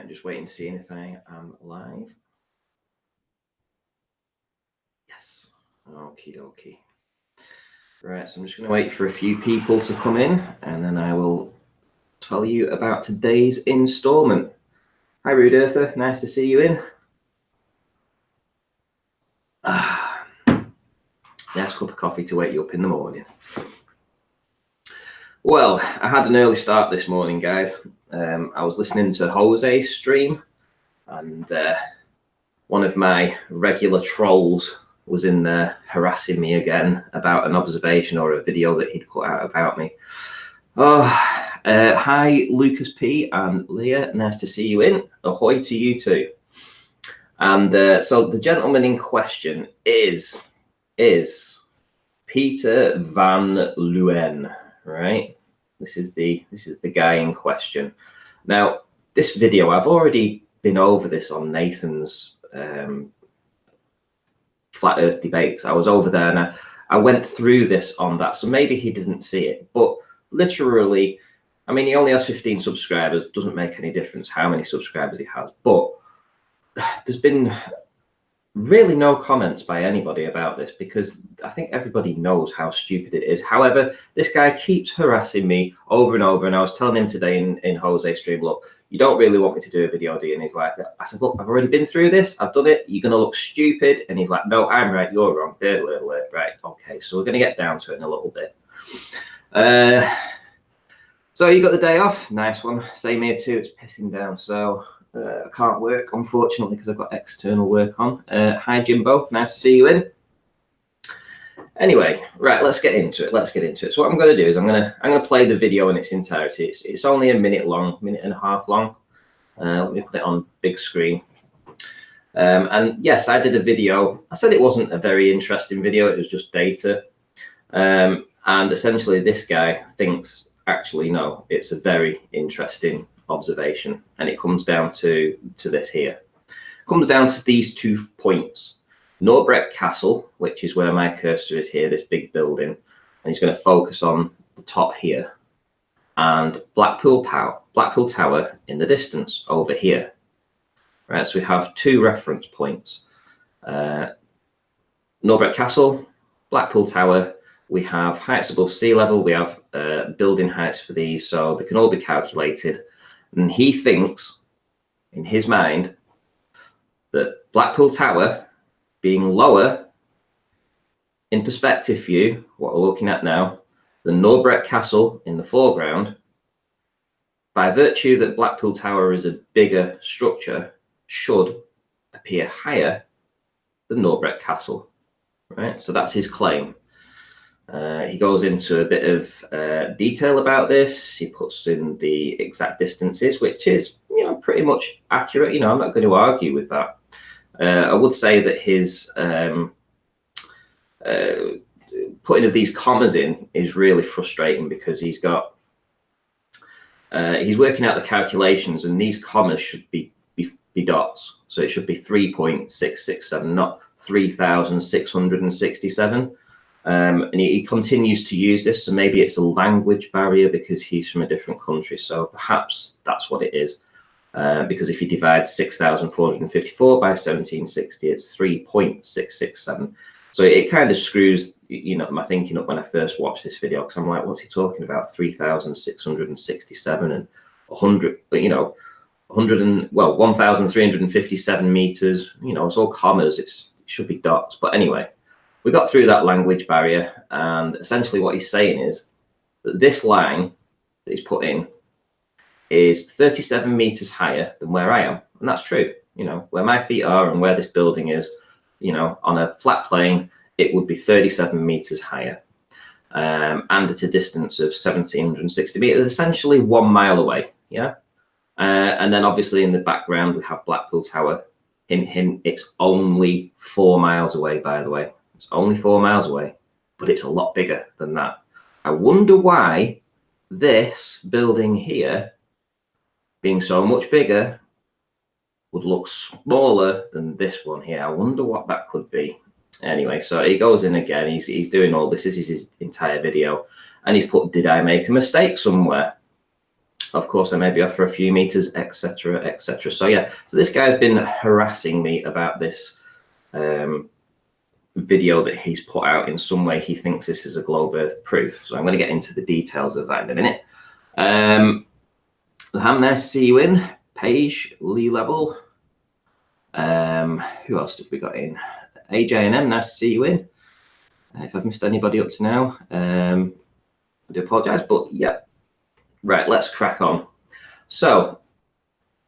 Just waiting to see if I am live. Yes. Okie dokie. Right, so I'm just going to wait for a few people to come in, and then I will tell you about today's instalment. Hi, Rude Earther. Nice to see you in. Nice cup of coffee to wake you up in the morning. Well, I had an early start this morning, guys. I was listening to Jose's stream, and one of my regular trolls was in there harassing me again about an observation or a video that he'd put out about me. Hi, Lucas P and Leah. Nice to see you in. Ahoy to you too. And so the gentleman in question is Peter Van Leeuwen, right? This is the guy in question. Now, this video, I've already been over this on Nathan's Flat Earth debates. I was over there and I went through this on that, so maybe he didn't see it. But literally, I mean, he only has 15 subscribers. Doesn't make any difference how many subscribers he has. But there's been really no comments by anybody about this because I think everybody knows how stupid it is. However, this guy keeps harassing me over and over, and I was telling him today in Jose's stream, look, you don't really want me to do a video, do you? And he's like, I said, look, I've already been through this, I've done it, you're going to look stupid. And he's like, no, I'm right, you're wrong. Right, okay, so we're going to get down to it in a little bit. So you got the day off, nice one. Same here too, it's pissing down, so I can't work, unfortunately, because I've got external work on. Hi, Jimbo. Nice to see you in. Anyway, right, let's get into it. So what I'm going to do is I'm going to play the video in its entirety. It's only a minute long, minute and a half long. Let me put it on big screen. And yes, I did a video. I said it wasn't a very interesting video. It was just data. And essentially, this guy thinks, actually, no, it's a very interesting observation, and it comes down to this here. It comes down to these 2 points: Norbreck Castle, which is where my cursor is here, this big building, and he's going to focus on the top here, and Blackpool Tower in the distance over here. Right, so we have 2 reference points: Norbreck Castle, Blackpool Tower. We have heights above sea level. We have building heights for these, so they can all be calculated. And he thinks, in his mind, that Blackpool Tower being lower in perspective view, what we're looking at now, than Norbreck Castle in the foreground, by virtue that Blackpool Tower is a bigger structure, should appear higher than Norbreck Castle. Right? So that's his claim. He goes into a bit of detail about this. He puts in the exact distances, which is, pretty much accurate. I'm not going to argue with that. I would say that his putting of these commas in is really frustrating because he's working out the calculations, and these commas should be dots. So it should be 3.667, not 3,667. And he continues to use this, so maybe it's a language barrier because he's from a different country. So perhaps that's what it is. Because if you divide 6,454 by 1760, it's 3.667. So it kind of screws, my thinking up when I first watched this video, because I'm like, what's he talking about? 3,667 and 100, 1,357 meters. It's all commas. It should be dots. But anyway. We got through that language barrier, and essentially what he's saying is that this line that he's put in is 37 meters higher than where I am. And that's true. Where my feet are and where this building is, on a flat plane, it would be 37 meters higher. And at a distance of 1,760 meters, essentially 1 mile away. Yeah. And then obviously in the background, we have Blackpool Tower. Hint, it's only 4 miles away, by the way. It's only 4 miles away, but it's a lot bigger than that. I wonder why this building here, being so much bigger, would look smaller than this one here. I wonder what that could be. Anyway, so he goes in again. He's doing all this. This is his entire video. And he's put, did I make a mistake somewhere? Of course, I may be off for a few meters, etc., etc. So yeah, so this guy's been harassing me about this video that he's put out. In some way, he thinks this is a globe Earth proof. So I'm going to get into the details of that in a minute. Ham, nice to see you in. Paige, Lee Level. Who else have we got in? AJ&M, nice to see you in. If I've missed anybody up to now, I do apologise, but yeah. Right, let's crack on. So,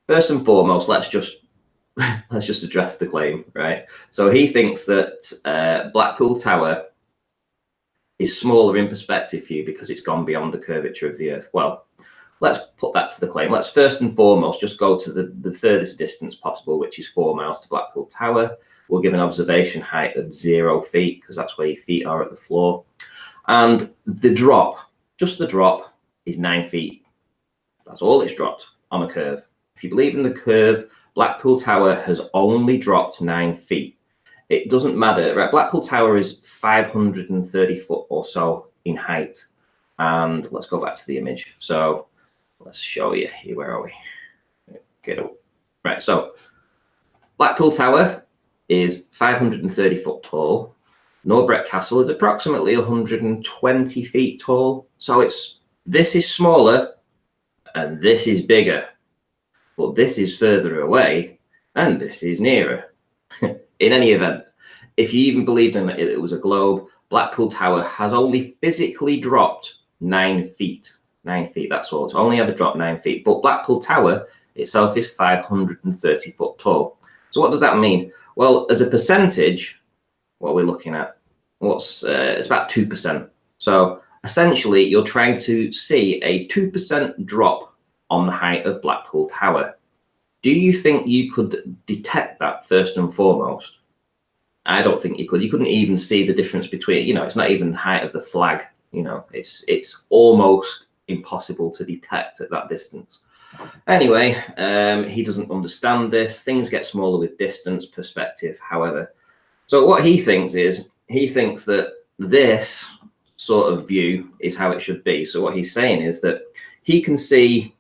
first and foremost, let's just address the claim, right? So he thinks that Blackpool Tower is smaller in perspective view because it's gone beyond the curvature of the Earth. Well, let's put that to the claim. Let's first and foremost just go to the furthest distance possible, which is 4 miles to Blackpool Tower. We'll give an observation height of 0 feet because that's where your feet are at the floor. And the drop, just the drop, is 9 feet. That's all it's dropped on a curve. If you believe in the curve, Blackpool Tower has only dropped 9 feet. It doesn't matter, right? Blackpool Tower is 530 foot or so in height. And let's go back to the image. So let's show you here. Where are we? Get up. Right, so Blackpool Tower is 530 foot tall. Norbreck Castle is approximately 120 feet tall. So this is smaller and this is bigger. But this is further away and this is nearer. In any event, if you even believed in it was a globe, Blackpool Tower has only physically dropped 9 feet. 9 feet, that's all. It's only ever dropped 9 feet. But Blackpool Tower itself is 530 foot tall. So what does that mean? Well, as a percentage, what we're looking at, it's about 2%. So essentially, you're trying to see a 2% drop on the height of Blackpool Tower. Do you think you could detect that first and foremost? I don't think you could. You couldn't even see the difference between, it's not even the height of the flag. It's almost impossible to detect at that distance. Anyway, he doesn't understand this. Things get smaller with distance, perspective, however. So what he thinks that this sort of view is how it should be. So what he's saying is that he can see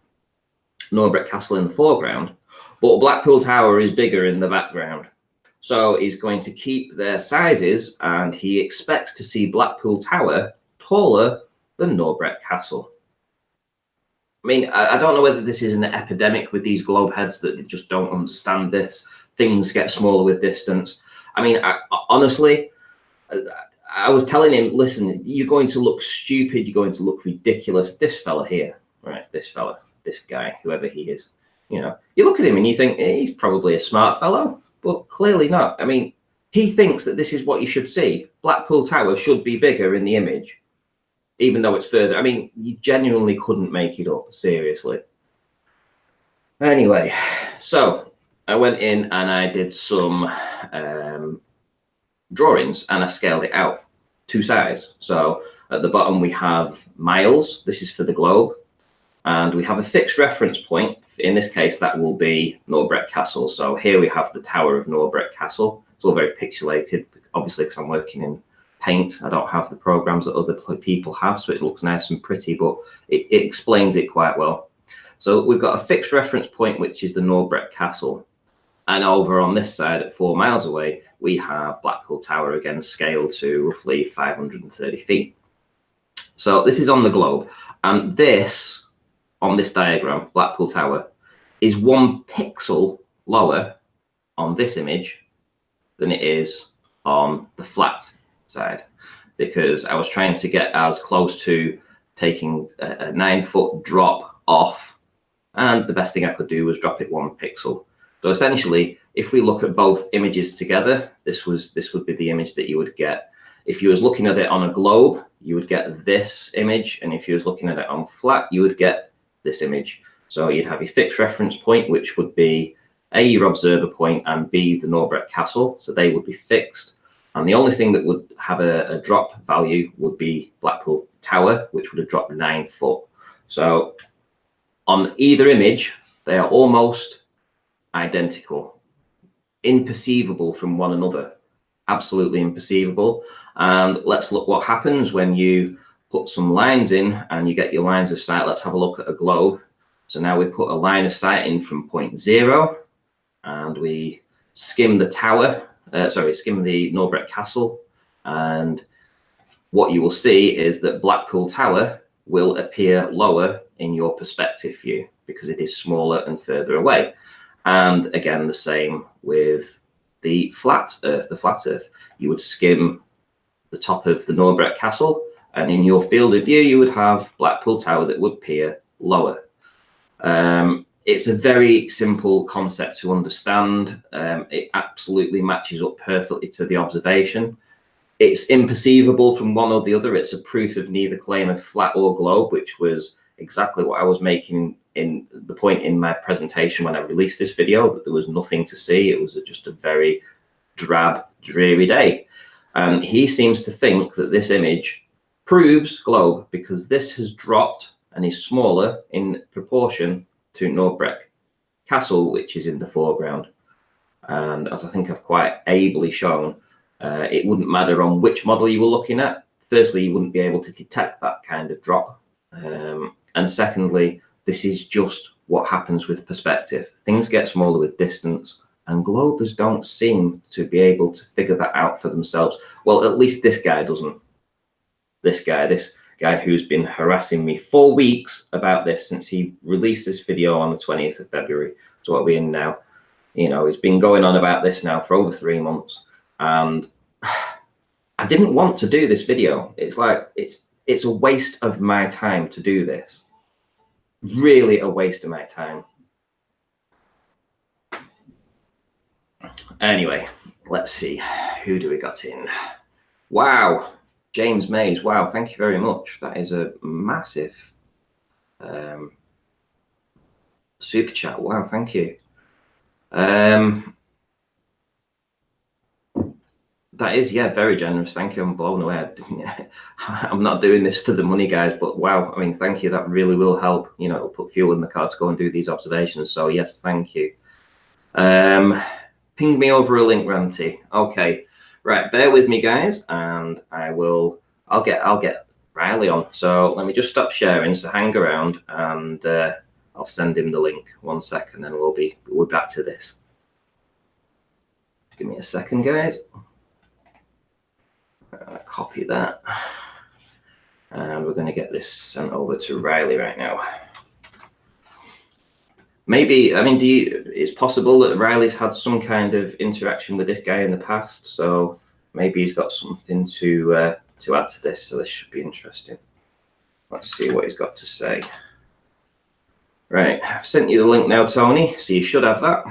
Norbreck Castle in the foreground, but Blackpool Tower is bigger in the background. So he's going to keep their sizes, and he expects to see Blackpool Tower taller than Norbreck Castle. I mean, I don't know whether this is an epidemic with these globe heads that they just don't understand this. Things get smaller with distance. I mean, honestly, I was telling him, listen, you're going to look stupid. You're going to look ridiculous. This fella here, right? This fella, this guy, whoever he is, you look at him and you think he's probably a smart fellow, but clearly not. I mean, he thinks that this is what you should see. Blackpool Tower should be bigger in the image, even though it's further. I mean, you genuinely couldn't make it up, seriously. Anyway, so I went in and I did some drawings and I scaled it out to size. So at the bottom we have miles. This is for the globe. And we have a fixed reference point. In this case, that will be Norbreck Castle. So here we have the Tower of Norbreck Castle. It's all very pixelated, obviously, because I'm working in paint. I don't have the programs that other people have, so it looks nice and pretty, but it explains it quite well. So we've got a fixed reference point, which is the Norbreck Castle. And over on this side, at 4 miles away, we have Blackpool Tower, again, scaled to roughly 530 feet. So this is on the globe. And this, on this diagram, Blackpool Tower, is 1 pixel lower on this image than it is on the flat side, because I was trying to get as close to taking a 9-foot drop off, and the best thing I could do was drop it 1 pixel. So essentially, if we look at both images together, this would be the image that you would get. If you was looking at it on a globe, you would get this image, and if you was looking at it on flat, you would get this image. So you'd have your fixed reference point, which would be A, your observer point, and B, the Norbreck Castle. So they would be fixed. And the only thing that would have a drop value would be Blackpool Tower, which would have dropped 9 foot. So on either image, they are almost identical, imperceivable from one another, absolutely imperceivable. And let's look what happens when you put some lines in and you get your lines of sight. Let's have a look at a globe. So now we put a line of sight in from point 0, and we skim the tower, skim the Norbreck Castle, and what you will see is that Blackpool Tower will appear lower in your perspective view because it is smaller and further away. And again, the same with the flat Earth. You would skim the top of the Norbreck Castle, and in your field of view, you would have Blackpool Tower that would appear lower. It's a very simple concept to understand. It absolutely matches up perfectly to the observation. It's imperceivable from one or the other. It's a proof of neither claim of flat or globe, which was exactly what I was making in the point in my presentation when I released this video, that there was nothing to see. It was just a very drab, dreary day. And he seems to think that this image proves globe because this has dropped and is smaller in proportion to Norbreck Castle, which is in the foreground. And as I think I've quite ably shown, it wouldn't matter on which model you were looking at. Firstly, you wouldn't be able to detect that kind of drop. And secondly, this is just what happens with perspective. Things get smaller with distance, and globers don't seem to be able to figure that out for themselves. Well, at least this guy doesn't. This guy who's been harassing me for weeks about this since he released this video on the 20th of February. So what are we in now? You know, he's been going on about this now for over 3 months. And I didn't want to do this video. It's like, it's a waste of my time to do this. Really a waste of my time. Anyway, let's see. Who do we got in? Wow. James Mays. Wow. Thank you very much. That is a massive super chat. Wow. Thank you. That is, yeah, very generous. Thank you. I'm blown away. I'm not doing this for the money, guys, but wow. I mean, thank you. That really will help. You know, it'll put fuel in the car to go and do these observations. So yes, thank you. Ping me over a link, Ranty. Okay, right. Bear with me, guys, and I'll get Riley on. So let me just stop sharing. So hang around, and I'll send him the link. 1 second, and we'll be back to this. Give me a second, guys. Copy that, and we're going to get this sent over to Riley right now. Maybe, I mean, it's possible that Riley's had some kind of interaction with this guy in the past, so maybe he's got something to add to this. So this should be interesting. Let's see what he's got to say. Right, I've sent you the link now, Tony, so you should have that.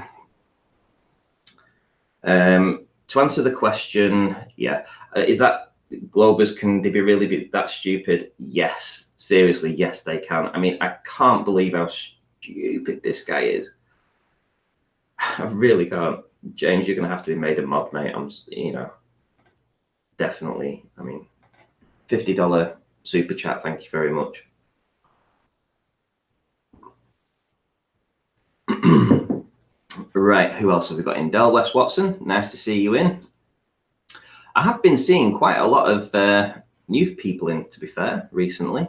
To answer the question, yeah, is that globers, can they really that stupid? Yes, seriously, yes, they can. I mean, I can't believe how stupid this guy is. I really can't. James, you're going to have to be made a mod, mate. You know, definitely. I mean, $50 super chat. Thank you very much. Right, who else have we got in? Del West Watson, nice to see you in. I have been seeing quite a lot of new people in, to be fair, recently,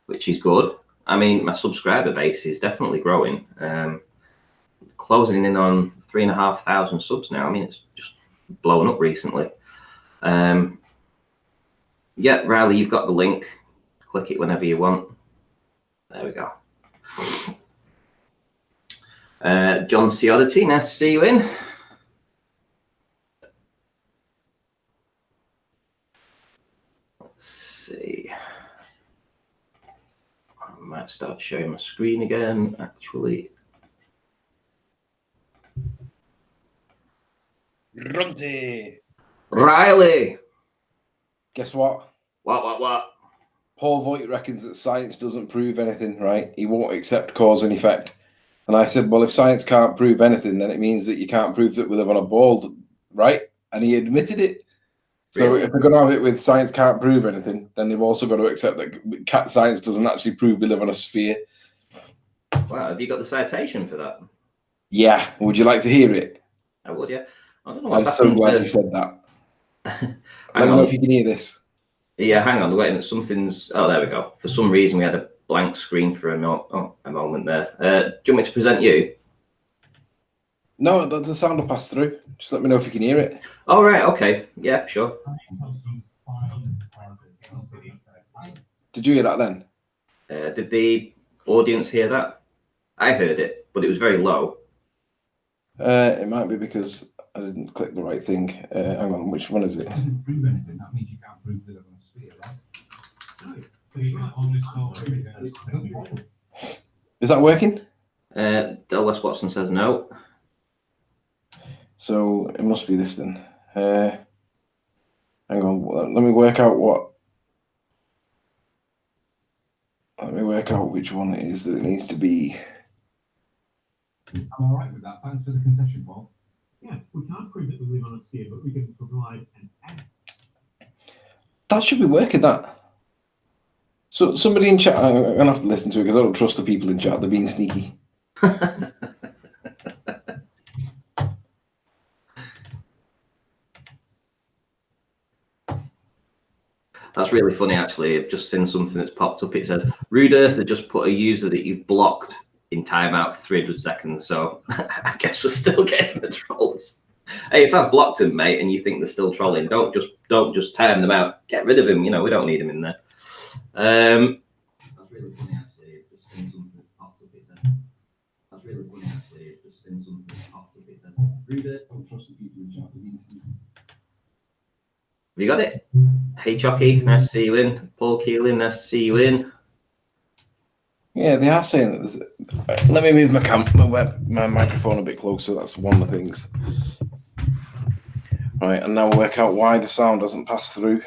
which is good. I mean, my subscriber base is definitely growing. Closing in on 3,500 subs now. I mean, it's just blown up recently. Yeah, Riley, you've got the link. Click it whenever you want. There we go. John Ciodity, nice to see you in. Let's see. I might start sharing my screen again, actually. Runty. Riley. Guess what? What? Paul Voigt reckons that science doesn't prove anything, right? He won't accept cause and effect. And I said, well, if science can't prove anything, then it means that you can't prove that we live on a ball, right? And he admitted it. So Really? if they're going to have it with science can't prove anything, then they've also got to accept that science doesn't actually prove we live on a sphere. Wow, have you got the citation for that? Yeah. Would you like to hear it? I would, yeah. I don't know what's I'm so happened glad to... you said that. Hang Let me on. know if you can hear this. Yeah, hang on. Wait, something's... Oh, there we go. For some reason, we had a blank screen for a moment there. Do you want me to present you? No, the sound will pass through. Just let me know if you can hear it. Oh, right, okay. Yeah, sure. Did you hear that then? Did the audience hear that? I heard it, but it was very low. It might be because I didn't click the right thing. Hang on, which one is it? Doesn't prove anything. That means you can't prove we live on a sphere, right? Is that working? Dallas Watson says no. So it must be this then. Hang on, let me work out what. Let me work out which one it is that it needs to be. I'm all right with that. Thanks for the concession, Paul. Yeah, we can't prove that we live on a sphere, but we can provide an That should be working, that. So somebody in chat, I'm going to have to listen to it because I don't trust the people in chat. They're being sneaky. That's really funny, actually. I've just seen something that's popped up. It says, Rude Earth had just put a user that you've blocked in timeout for 300 seconds. So I guess we're still getting the trolls. Hey, if I've blocked him, mate, and you think they're still trolling, don't just time them out. Get rid of him. You know, we don't need him in there. That's really funny, actually. I've just seen something that's popped up. It says, that's really funny, actually. I've just seen something that's popped up. It says, Rude Earth, don't trust the people in chat. They're being sneaky. Have you got it? Hey, Chucky, nice to see you in. Paul Keeling, nice to see you in. Yeah, they are saying that. Let me move my microphone a bit closer. That's one of the things. All right, and now we'll work out why the sound doesn't pass through.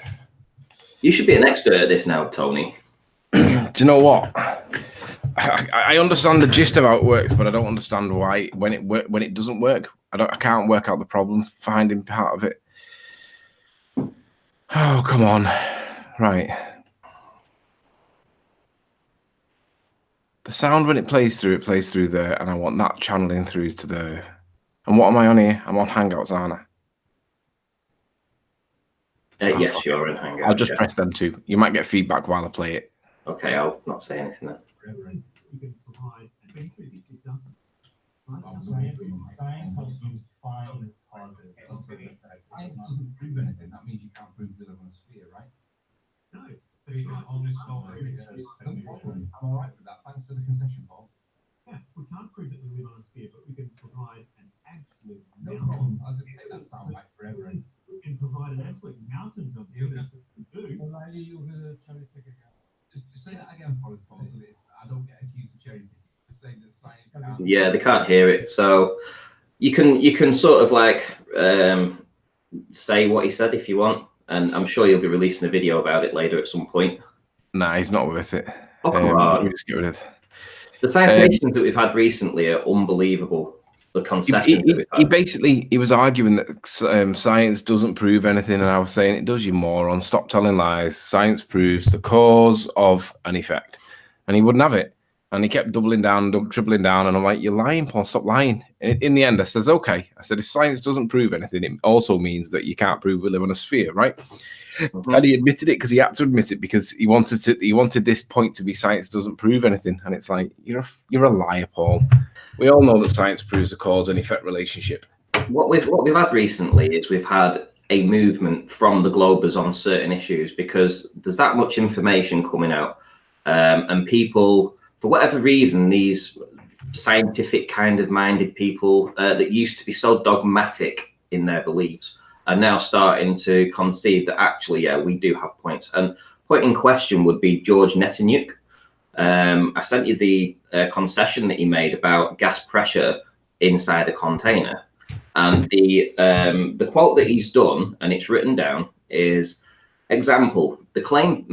You should be an expert at this now, Tony. Do you know what? I understand the gist of how it works, but I don't understand why when it doesn't work. I can't work out the problem finding part of it. Oh, come on. Right. The sound, when it plays through there, and I want that channeling through to there. And what am I on here? I'm on Hangouts, aren't I? Yes, you're in Hangouts. I'll just press them two. You might get feedback while I play it. Okay, I'll not say anything then. we can provide an increase. It doesn't. Science helps you find causes. Science doesn't prove anything. That means you can't prove we live on a sphere, right? No. No problem. I'm all right with that. Thanks for the concession, Paul. Yeah, we can't prove that we live on a sphere, but we can provide an absolute No mountain. problem. I'll just take that sound back forever. We can provide an absolute mountains of evidence that we do. Why are you cherry picking? Just say that again, Paul, so that I don't get accused of cherry picking. Just saying that science can't. Yeah, they can't hear it, so you can sort of like say what he said if you want, and I'm sure you'll be releasing a video about it later at some point. Nah, he's not worth it. Oh, come on. Let me just get rid of. The citations that we've had recently are unbelievable. The concessions that we've had. He was arguing that science doesn't prove anything, and I was saying it does, you moron. Stop telling lies. Science proves the cause of an effect, and he wouldn't have it. And he kept doubling down, tripling down, and I'm like, "You're lying, Paul. Stop lying." And in the end, I says, "Okay." I said, "If science doesn't prove anything, it also means that you can't prove we live on a sphere, right?" Mhm. And he admitted it because he had to admit it because he wanted this point to be science doesn't prove anything, and it's like you're a liar, Paul. We all know that science proves a cause and effect relationship. What we've had recently is we've had a movement from the Globers on certain issues because there's that much information coming out, and people, for whatever reason, these scientific kind of minded people that used to be so dogmatic in their beliefs are now starting to concede that actually, yeah, we do have points. And point in question would be George Netanyahu. I sent you the concession that he made about gas pressure inside a container, and the quote that he's done, and it's written down, is example: the claim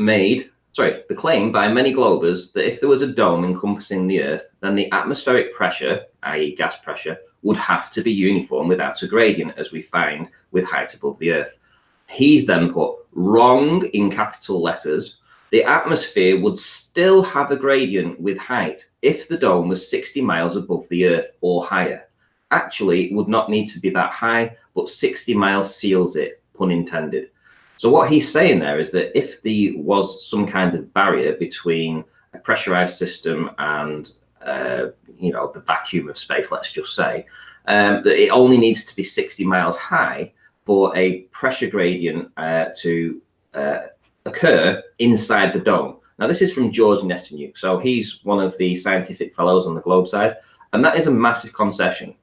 by many Globers that if there was a dome encompassing the Earth, then the atmospheric pressure, i.e. gas pressure, would have to be uniform without a gradient, as we find with height above the Earth. He's then put wrong in capital letters. The atmosphere would still have a gradient with height if the dome was 60 miles above the Earth or higher. Actually, it would not need to be that high, but 60 miles seals it, pun intended. So what he's saying there is that if there was some kind of barrier between a pressurized system and the vacuum of space, let's just say, that it only needs to be 60 miles high for a pressure gradient to occur inside the dome. Now, this is from George Netanyahu. So he's one of the scientific fellows on the Globe side, and that is a massive concession.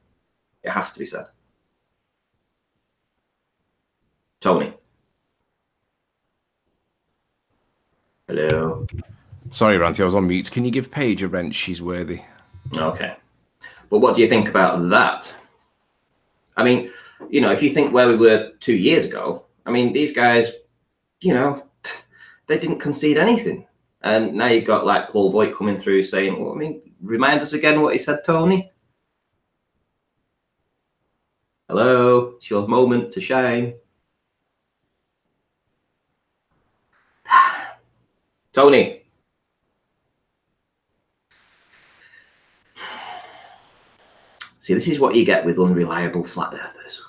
It has to be said. Tony. Hello. Sorry, Ranty, I was on mute. Can you give Paige a wrench? She's worthy. Okay. But what do you think about that? I mean, if you think where we were 2 years ago, I mean, these guys, they didn't concede anything. And now you've got like Paul Voigt coming through saying, well, I mean, remind us again what he said, Tony. Hello, it's your moment to shine. Tony. See, this is what you get with unreliable flat earthers.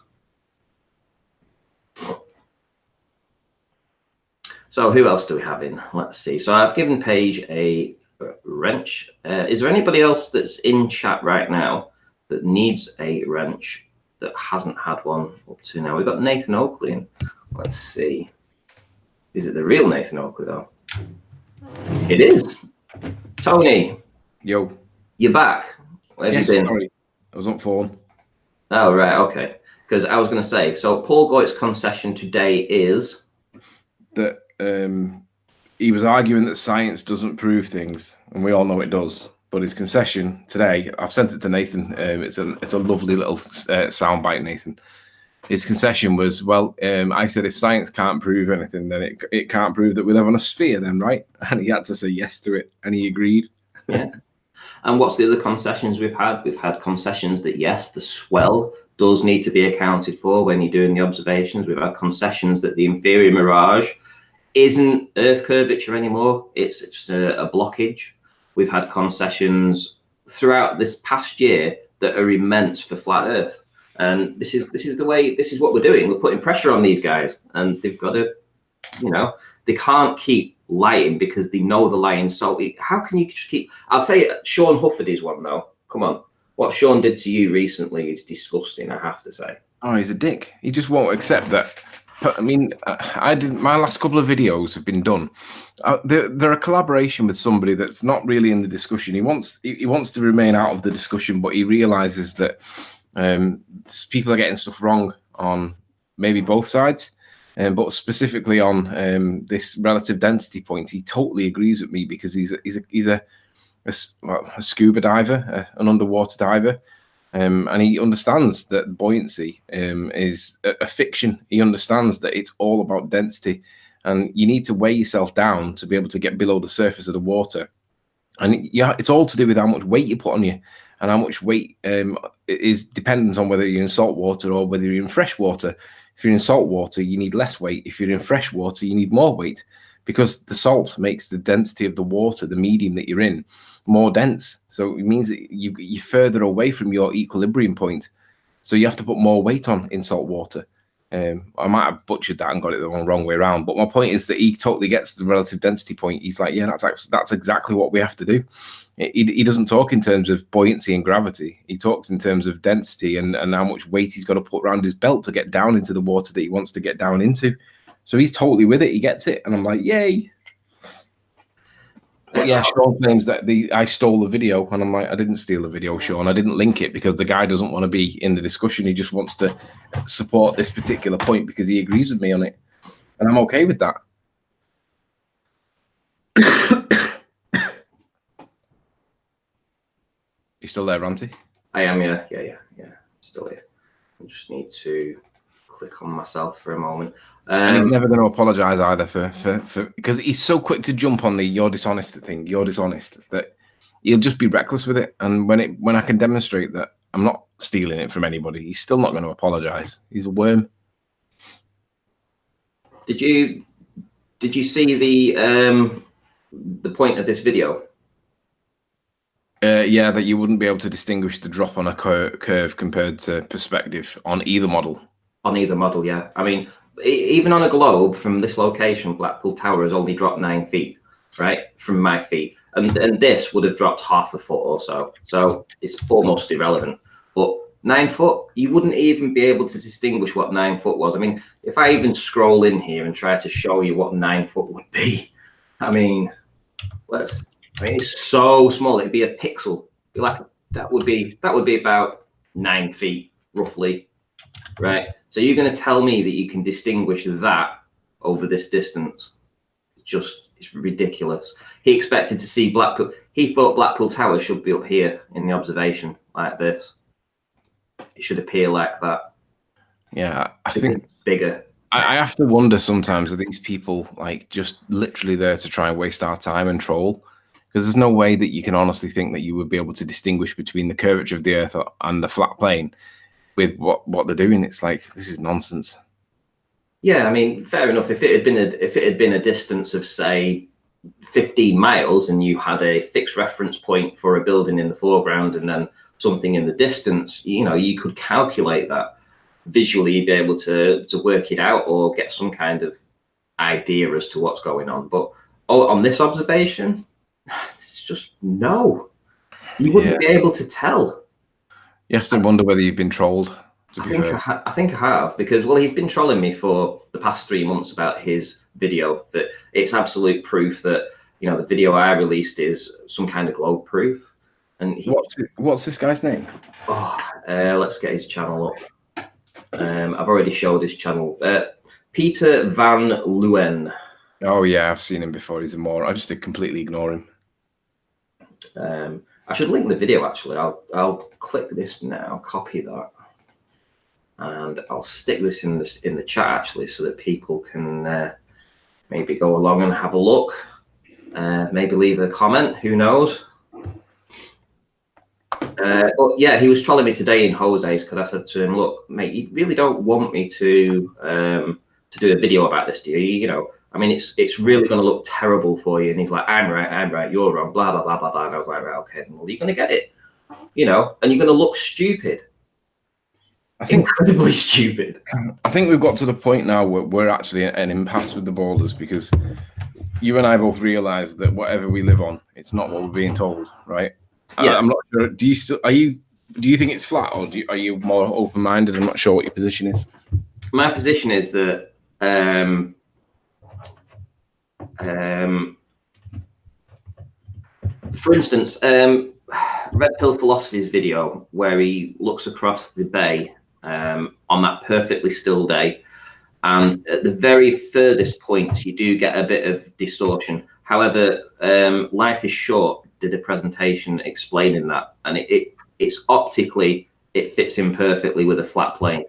So who else do we have in? Let's see. So I've given Paige a wrench. Is there anybody else that's in chat right now that needs a wrench that hasn't had one up to now? We've got Nathan Oakley in. Let's see. Is it the real Nathan Oakley, though? It is. Tony. Yo. You're back. Where have you been? Sorry. I was on phone. Oh, right. Okay. Because I was going to say, so Paul Voigt's concession today is that he was arguing that science doesn't prove things, and we all know it does. But his concession today, I've sent it to Nathan. It's a lovely little soundbite, Nathan. His concession was, well, I said if science can't prove anything, then it can't prove that we live on a sphere, then, right? And he had to say yes to it, and he agreed. Yeah. And what's the other concessions we've had? We've had concessions that, yes, the swell does need to be accounted for when you're doing the observations. We've had concessions that the inferior mirage isn't Earth curvature anymore. It's just a blockage. We've had concessions throughout this past year that are immense for flat Earth. And this is what we're doing. We're putting pressure on these guys, and they've got to, they can't keep lying because they know the lying. So how can you just keep? I'll tell you, Sean Hufferty's one though. Come on, what Sean did to you recently is disgusting. I have to say. Oh, he's a dick. He just won't accept that. But, I mean, I didn't. My last couple of videos have been done. They're a collaboration with somebody that's not really in the discussion. He wants to remain out of the discussion, but he realizes that people are getting stuff wrong on maybe both sides, but specifically on this relative density point. He totally agrees with me because he's a scuba diver, an underwater diver. And he understands that buoyancy is a fiction. He understands that it's all about density, and you need to weigh yourself down to be able to get below the surface of the water. And yeah, it's all to do with how much weight you put on you, and how much weight is dependent on whether you're in salt water or whether you're in fresh water. If you're in salt water, you need less weight. If you're in fresh water, you need more weight, because the salt makes the density of the water, the medium that you're in, more dense. So it means that you're further away from your equilibrium point. So you have to put more weight on in salt water. I might have butchered that and got it the wrong way around. But my point is that he totally gets the relative density point. He's like, yeah, that's exactly what we have to do. He doesn't talk in terms of buoyancy and gravity. He talks in terms of density and how much weight he's got to put around his belt to get down into the water that he wants to get down into. So he's totally with it. He gets it. And I'm like, yay. But yeah, Sean claims that I stole the video, and I'm like, I didn't steal the video, Sean. I didn't link it because the guy doesn't want to be in the discussion. He just wants to support this particular point because he agrees with me on it, and I'm okay with that. You still there, Ranty? I am, yeah, still here. I just need to click on myself for a moment. And he's never going to apologize either for because he's so quick to jump on the "you're dishonest" thing. You're dishonest, that he'll just be reckless with it. And when I can demonstrate that I'm not stealing it from anybody, he's still not going to apologize. He's a worm. Did you see the point of this video? Yeah, that you wouldn't be able to distinguish the drop on a curve compared to perspective on either model. On either model, yeah. I mean, even on a globe from this location, Blackpool Tower has only dropped 9 feet, right, from my feet. and this would have dropped half a foot or so. So it's almost irrelevant. But 9 foot, you wouldn't even be able to distinguish what 9 foot was. I mean, if I even scroll in here and try to show you what 9 foot would be, I mean, it's so small. It'd be a pixel. Like that would be about 9 feet roughly, right? So you're going to tell me that you can distinguish that over this distance? It's ridiculous. He expected to see Blackpool. He thought Blackpool Tower should be up here in the observation like this. It should appear like that. Yeah, I think bigger. I have to wonder sometimes, are these people like just literally there to try and waste our time and troll? Because there's no way that you can honestly think that you would be able to distinguish between the curvature of the Earth and the flat plane with what they're doing. It's like, this is nonsense. Yeah, I mean, fair enough. If it had been a distance of say 15 miles and you had a fixed reference point for a building in the foreground and then something in the distance, you know, you could calculate that visually. You'd be able to work it out or get some kind of idea as to what's going on. But on this observation, it's just no. You wouldn't be able to tell. You have to wonder whether you've been trolled. I think I have, because, well, he's been trolling me for the past 3 months about his video, that it's absolute proof that, you know, the video I released is some kind of globe proof. And what's this guy's name? Let's get his channel up. I've already showed his channel. Peter Van Leeuwen. Oh yeah, I've seen him before. He's a moron. I just did completely ignore him. I should link the video actually. I'll click this now, copy that, and I'll stick this in the chat actually, so that people can maybe go along and have a look. Maybe leave a comment. Who knows? But yeah, he was trolling me today in Jose's because I said to him, "Look, mate, you really don't want me to do a video about this, do you? You know, I mean, it's really going to look terrible for you." And he's like, I'm right, you're wrong, blah, blah, blah, blah, blah. And I was like, right, okay, well, you're going to get it, you know, and you're going to look stupid. I think incredibly stupid. I think we've got to the point now where we're actually at an impasse with the boulders, because you and I both realize that whatever we live on, it's not what we're being told, right? Yeah. I'm not sure. Do you think it's flat, or are you more open-minded? I'm not sure what your position is. My position is that for instance, Red Pill Philosophy's video where he looks across the bay on that perfectly still day, and at the very furthest points you do get a bit of distortion. However, Life is Short did a presentation explaining that, and it's optically, it fits in perfectly with a flat plane.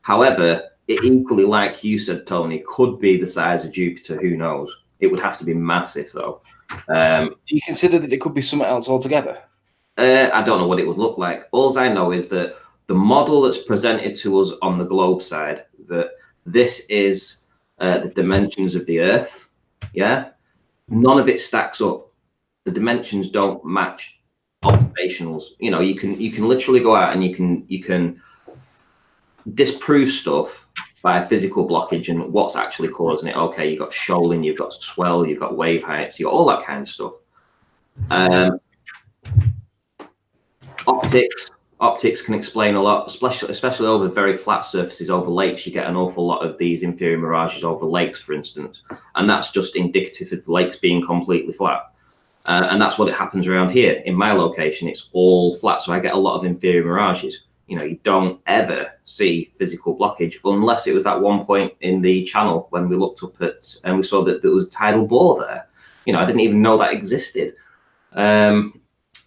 However, it equally, like you said, Tony, could be the size of Jupiter. Who knows? It would have to be massive, though. Do you consider that it could be something else altogether? I don't know what it would look like. All I know is that the model that's presented to us on the globe side, that this is the dimensions of the Earth. Yeah, none of it stacks up. The dimensions don't match observationals. You know, you can literally go out and you can disprove stuff by physical blockage and what's actually causing it. Okay, you've got shoaling, you've got swell, you've got wave heights, you've got all that kind of stuff. Optics can explain a lot, especially over very flat surfaces, over lakes. You get an awful lot of these inferior mirages over lakes, for instance, and that's just indicative of the lakes being completely flat. And that's what it happens around here. In my location, it's all flat, so I get a lot of inferior mirages. You know, you don't ever see physical blockage unless it was that one point in the channel when we looked up at and we saw that there was a tidal bore there. You know, I didn't even know that existed.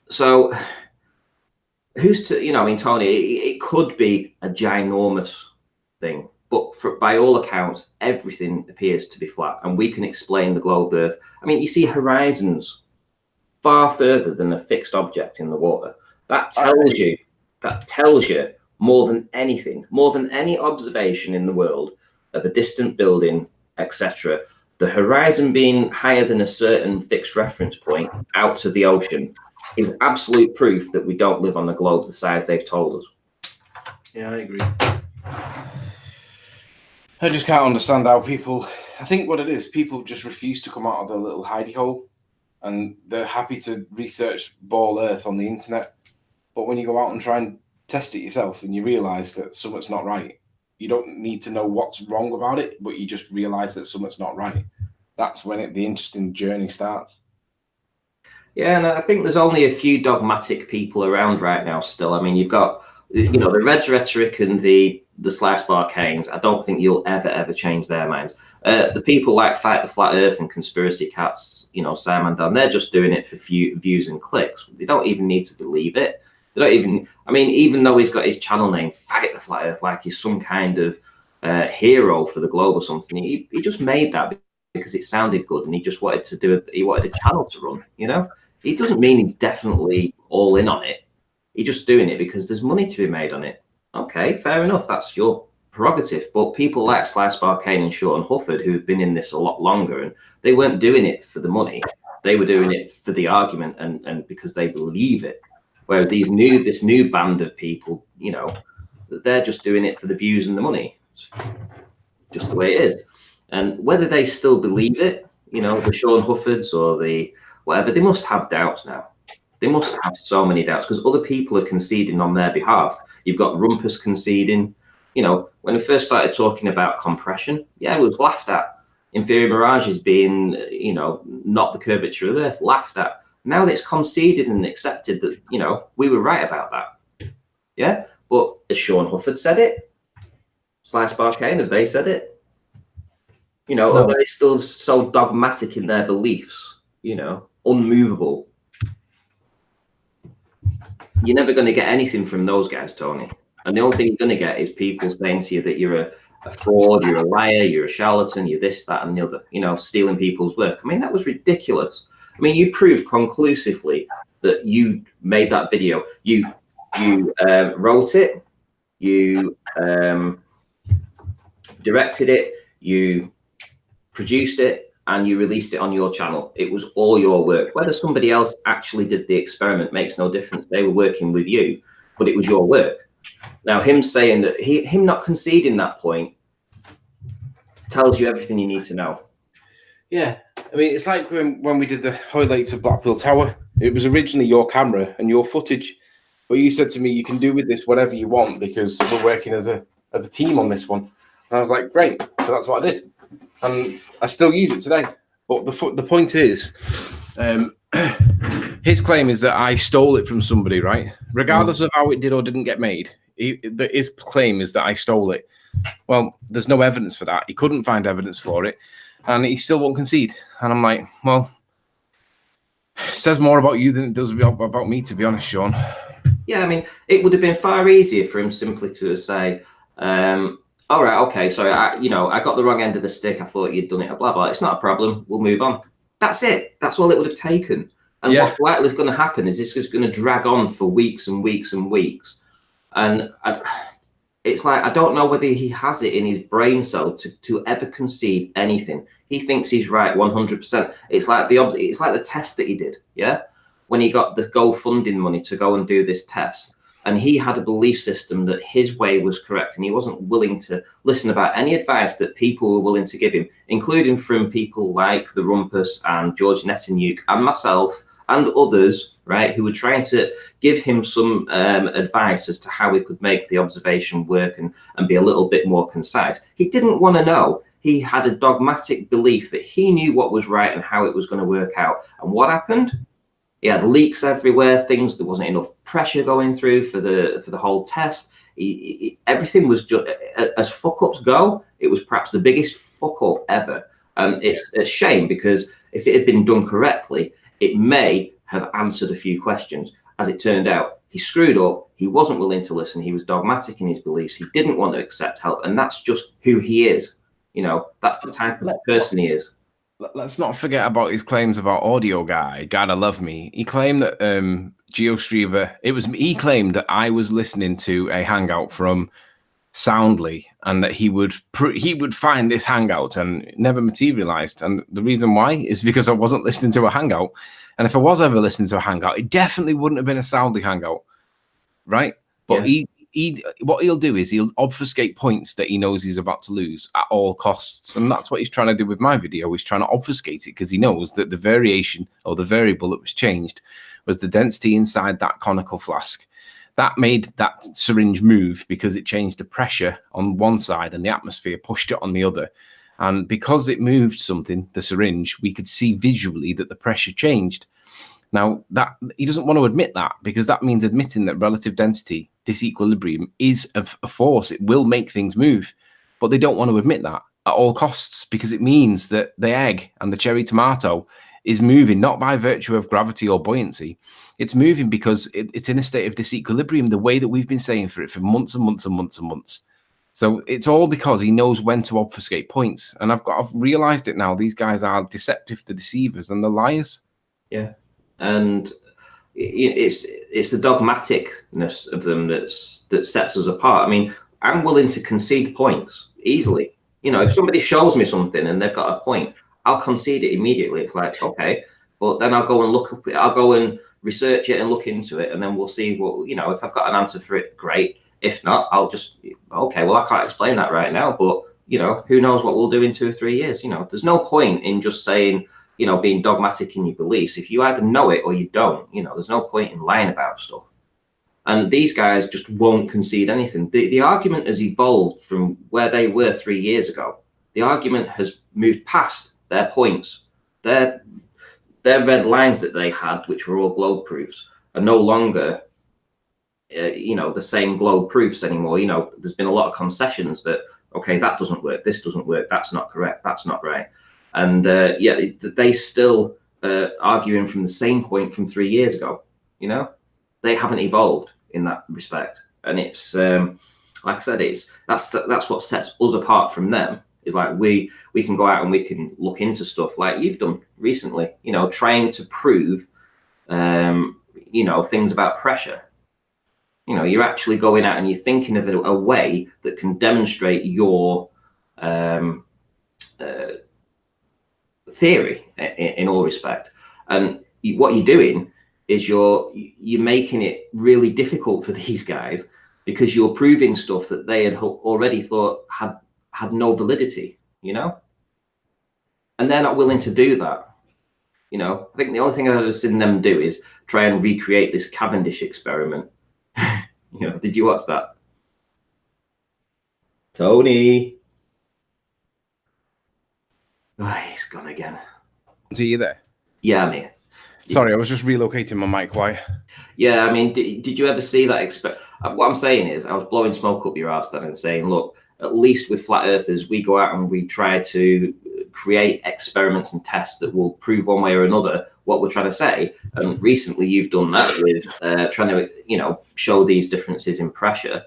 So who's to, you know, I mean, Tony, it could be a ginormous thing, but by all accounts, everything appears to be flat, and we can explain the globe Earth. I mean, you see horizons far further than a fixed object in the water. That tells you more than anything, more than any observation in the world of a distant building, etc. The horizon being higher than a certain fixed reference point out to the ocean is absolute proof that we don't live on a globe the size they've told us. Yeah, I agree. I just can't understand how people, I think what it is, people just refuse to come out of their little hidey hole. and they're happy to research ball earth on the internet. But when you go out and try and test it yourself and you realize that something's not right, you don't need to know what's wrong about it, but you just realize that something's not right. That's when the interesting journey starts. Yeah, and I think there's only a few dogmatic people around right now still. I mean, you've got, you know, the Reds Rhetoric and the Slice Bar Canes. I don't think you'll ever change their minds. The people like Fight the Flat Earth and Conspiracy Cats, you know, Simon Dunn, they're just doing it for views and clicks. They don't even need to believe it. They don't even, I mean, even though he's got his channel name, Fight the Flat Earth, like he's some kind of hero for the globe or something, he just made that because it sounded good and he just wanted to do it. He wanted a channel to run, you know? It doesn't mean he's definitely all in on it. He's just doing it because there's money to be made on it. Okay, fair enough. That's your prerogative. But people like Slice Bar Kane and Sean Hufford, who've been in this a lot longer, and they weren't doing it for the money. They were doing it for the argument and because they believe it. Whereas this new band of people, you know, they're just doing it for the views and the money. It's just the way it is. And whether they still believe it, you know, the Sean Huffords or the whatever, they must have doubts now. They must have so many doubts because other people are conceding on their behalf. You've got Rumpus conceding. You know, when we first started talking about compression, yeah, it was laughed at. Inferior mirages being, you know, not the curvature of Earth, laughed at. Now that it's conceded and accepted that, you know, we were right about that. Yeah, but has Sean Hufford said it? Slice Bar Kane, have they said it? You know, No. are they still so dogmatic in their beliefs? You know, unmovable. You're never going to get anything from those guys, Tony. And the only thing you're going to get is people saying to you that you're a fraud, you're a liar, you're a charlatan, you're this, that, and the other, you know, stealing people's work. I mean, that was ridiculous. I mean, you proved conclusively that you made that video. You wrote it, you directed it, you produced it, and you released it on your channel. It was all your work. Whether somebody else actually did the experiment makes no difference. They were working with you, but it was your work. Now, him saying that, him not conceding that point tells you everything you need to know. Yeah, I mean, it's like when we did the Hoylake to Blackpool Tower. It was originally your camera and your footage, but you said to me, you can do with this whatever you want because we're working as a team on this one. And I was like, great. So that's what I did. And I still use it today. But the point is, his claim is that I stole it from somebody, right? Regardless of how it did or didn't get made, his claim is that I stole it. Well, there's no evidence for that. He couldn't find evidence for it, and he still won't concede. And I'm like, well, it says more about you than it does about me, to be honest, Sean. Yeah, I mean, it would have been far easier for him simply to say, all right, okay, sorry, I got the wrong end of the stick. I thought you'd done it, blah, blah. It's not a problem. We'll move on. That's it. That's all it would have taken. And what's likely is going to happen is this is going to drag on for weeks and weeks and weeks. And it's like, I don't know whether he has it in his brain cell to ever concede anything. He thinks he's right 100%. It's like the test that he did, yeah? When he got the GoFunding money to go and do this test. And he had a belief system that his way was correct, and he wasn't willing to listen about any advice that people were willing to give him, including from people like the Rumpus and George Netanyahu and myself and others, right, who were trying to give him some advice as to how he could make the observation work and be a little bit more concise. He didn't want to know. He had a dogmatic belief that he knew what was right and how it was going to work out. And what happened? He had leaks everywhere, things, there wasn't enough pressure going through for the whole test. Everything was just, as fuck-ups go, it was perhaps the biggest fuck-up ever. And it's a shame because if it had been done correctly, it may have answered a few questions. As it turned out, he screwed up, he wasn't willing to listen, he was dogmatic in his beliefs, he didn't want to accept help, and that's just who he is. You know, that's the type of person he is. Let's not forget about his claims about Audio Guy, Gotta Love Me. He claimed that GeoStreamer, he claimed that I was listening to a hangout from Soundly and that he would find this hangout, and it never materialized. And the reason why is because I wasn't listening to a hangout. And if I was ever listening to a hangout, it definitely wouldn't have been a Soundly hangout, right? But what he'll do is he'll obfuscate points that he knows he's about to lose at all costs, and that's what he's trying to do with my video. He's trying to obfuscate it because he knows that the variation or the variable that was changed was the density inside that conical flask. That made that syringe move because it changed the pressure on one side and the atmosphere pushed it on the other. And because it moved something, the syringe, we could see visually that the pressure changed. Now, that he doesn't want to admit that, because that means admitting that relative density disequilibrium is a force. It will make things move, but they don't want to admit that at all costs, because it means that the egg and the cherry tomato is moving not by virtue of gravity or buoyancy. It's moving because it's in a state of disequilibrium, the way that we've been saying for it for months and months and months and months. So it's all because he knows when to obfuscate points. And I've realized it now. These guys are deceptive, the deceivers, and the liars. Yeah. And it's the dogmaticness of them that sets us apart. I mean, I'm willing to concede points easily. You know, if somebody shows me something and they've got a point, I'll concede it immediately. It's like, okay, but then I'll go and look up, I'll go and research it and look into it, and then we'll see what, you know, if I've got an answer for it, great. If not, I'll just, okay, well, I can't explain that right now, but, you know, who knows what we'll do in 2 or 3 years. You know, there's no point in just saying, you know, being dogmatic in your beliefs. If you either know it or you don't, you know, there's no point in lying about stuff. And these guys just won't concede anything. The argument has evolved from where they were 3 years ago. The argument has moved past their points. Their red lines that they had, which were all globe proofs, are no longer, you know, the same globe proofs anymore. You know, there's been a lot of concessions that, okay, that doesn't work, this doesn't work, that's not correct, that's not right. And yeah, they still arguing from the same point from 3 years ago. You know, they haven't evolved in that respect. And it's like I said, that's what sets us apart from them. Is like we can go out and we can look into stuff like you've done recently. You know, trying to prove, you know, things about pressure. You know, you're actually going out and you're thinking of a way that can demonstrate your theory in all respect. And what you're doing is you're making it really difficult for these guys, because you're proving stuff that they had already thought had no validity, you know, and they're not willing to do that. You know, I think the only thing I've ever seen them do is try and recreate this Cavendish experiment. You know, did you watch that? Tony. Oh, he's gone again. Are you there? Yeah, I'm here. Sorry, I was just relocating my mic. Why? Yeah, I mean, did you ever see that? What I'm saying is, I was blowing smoke up your ass then and saying, look, at least with flat earthers, we go out and we try to create experiments and tests that will prove one way or another what we're trying to say. And recently you've done that with trying to, you know, show these differences in pressure.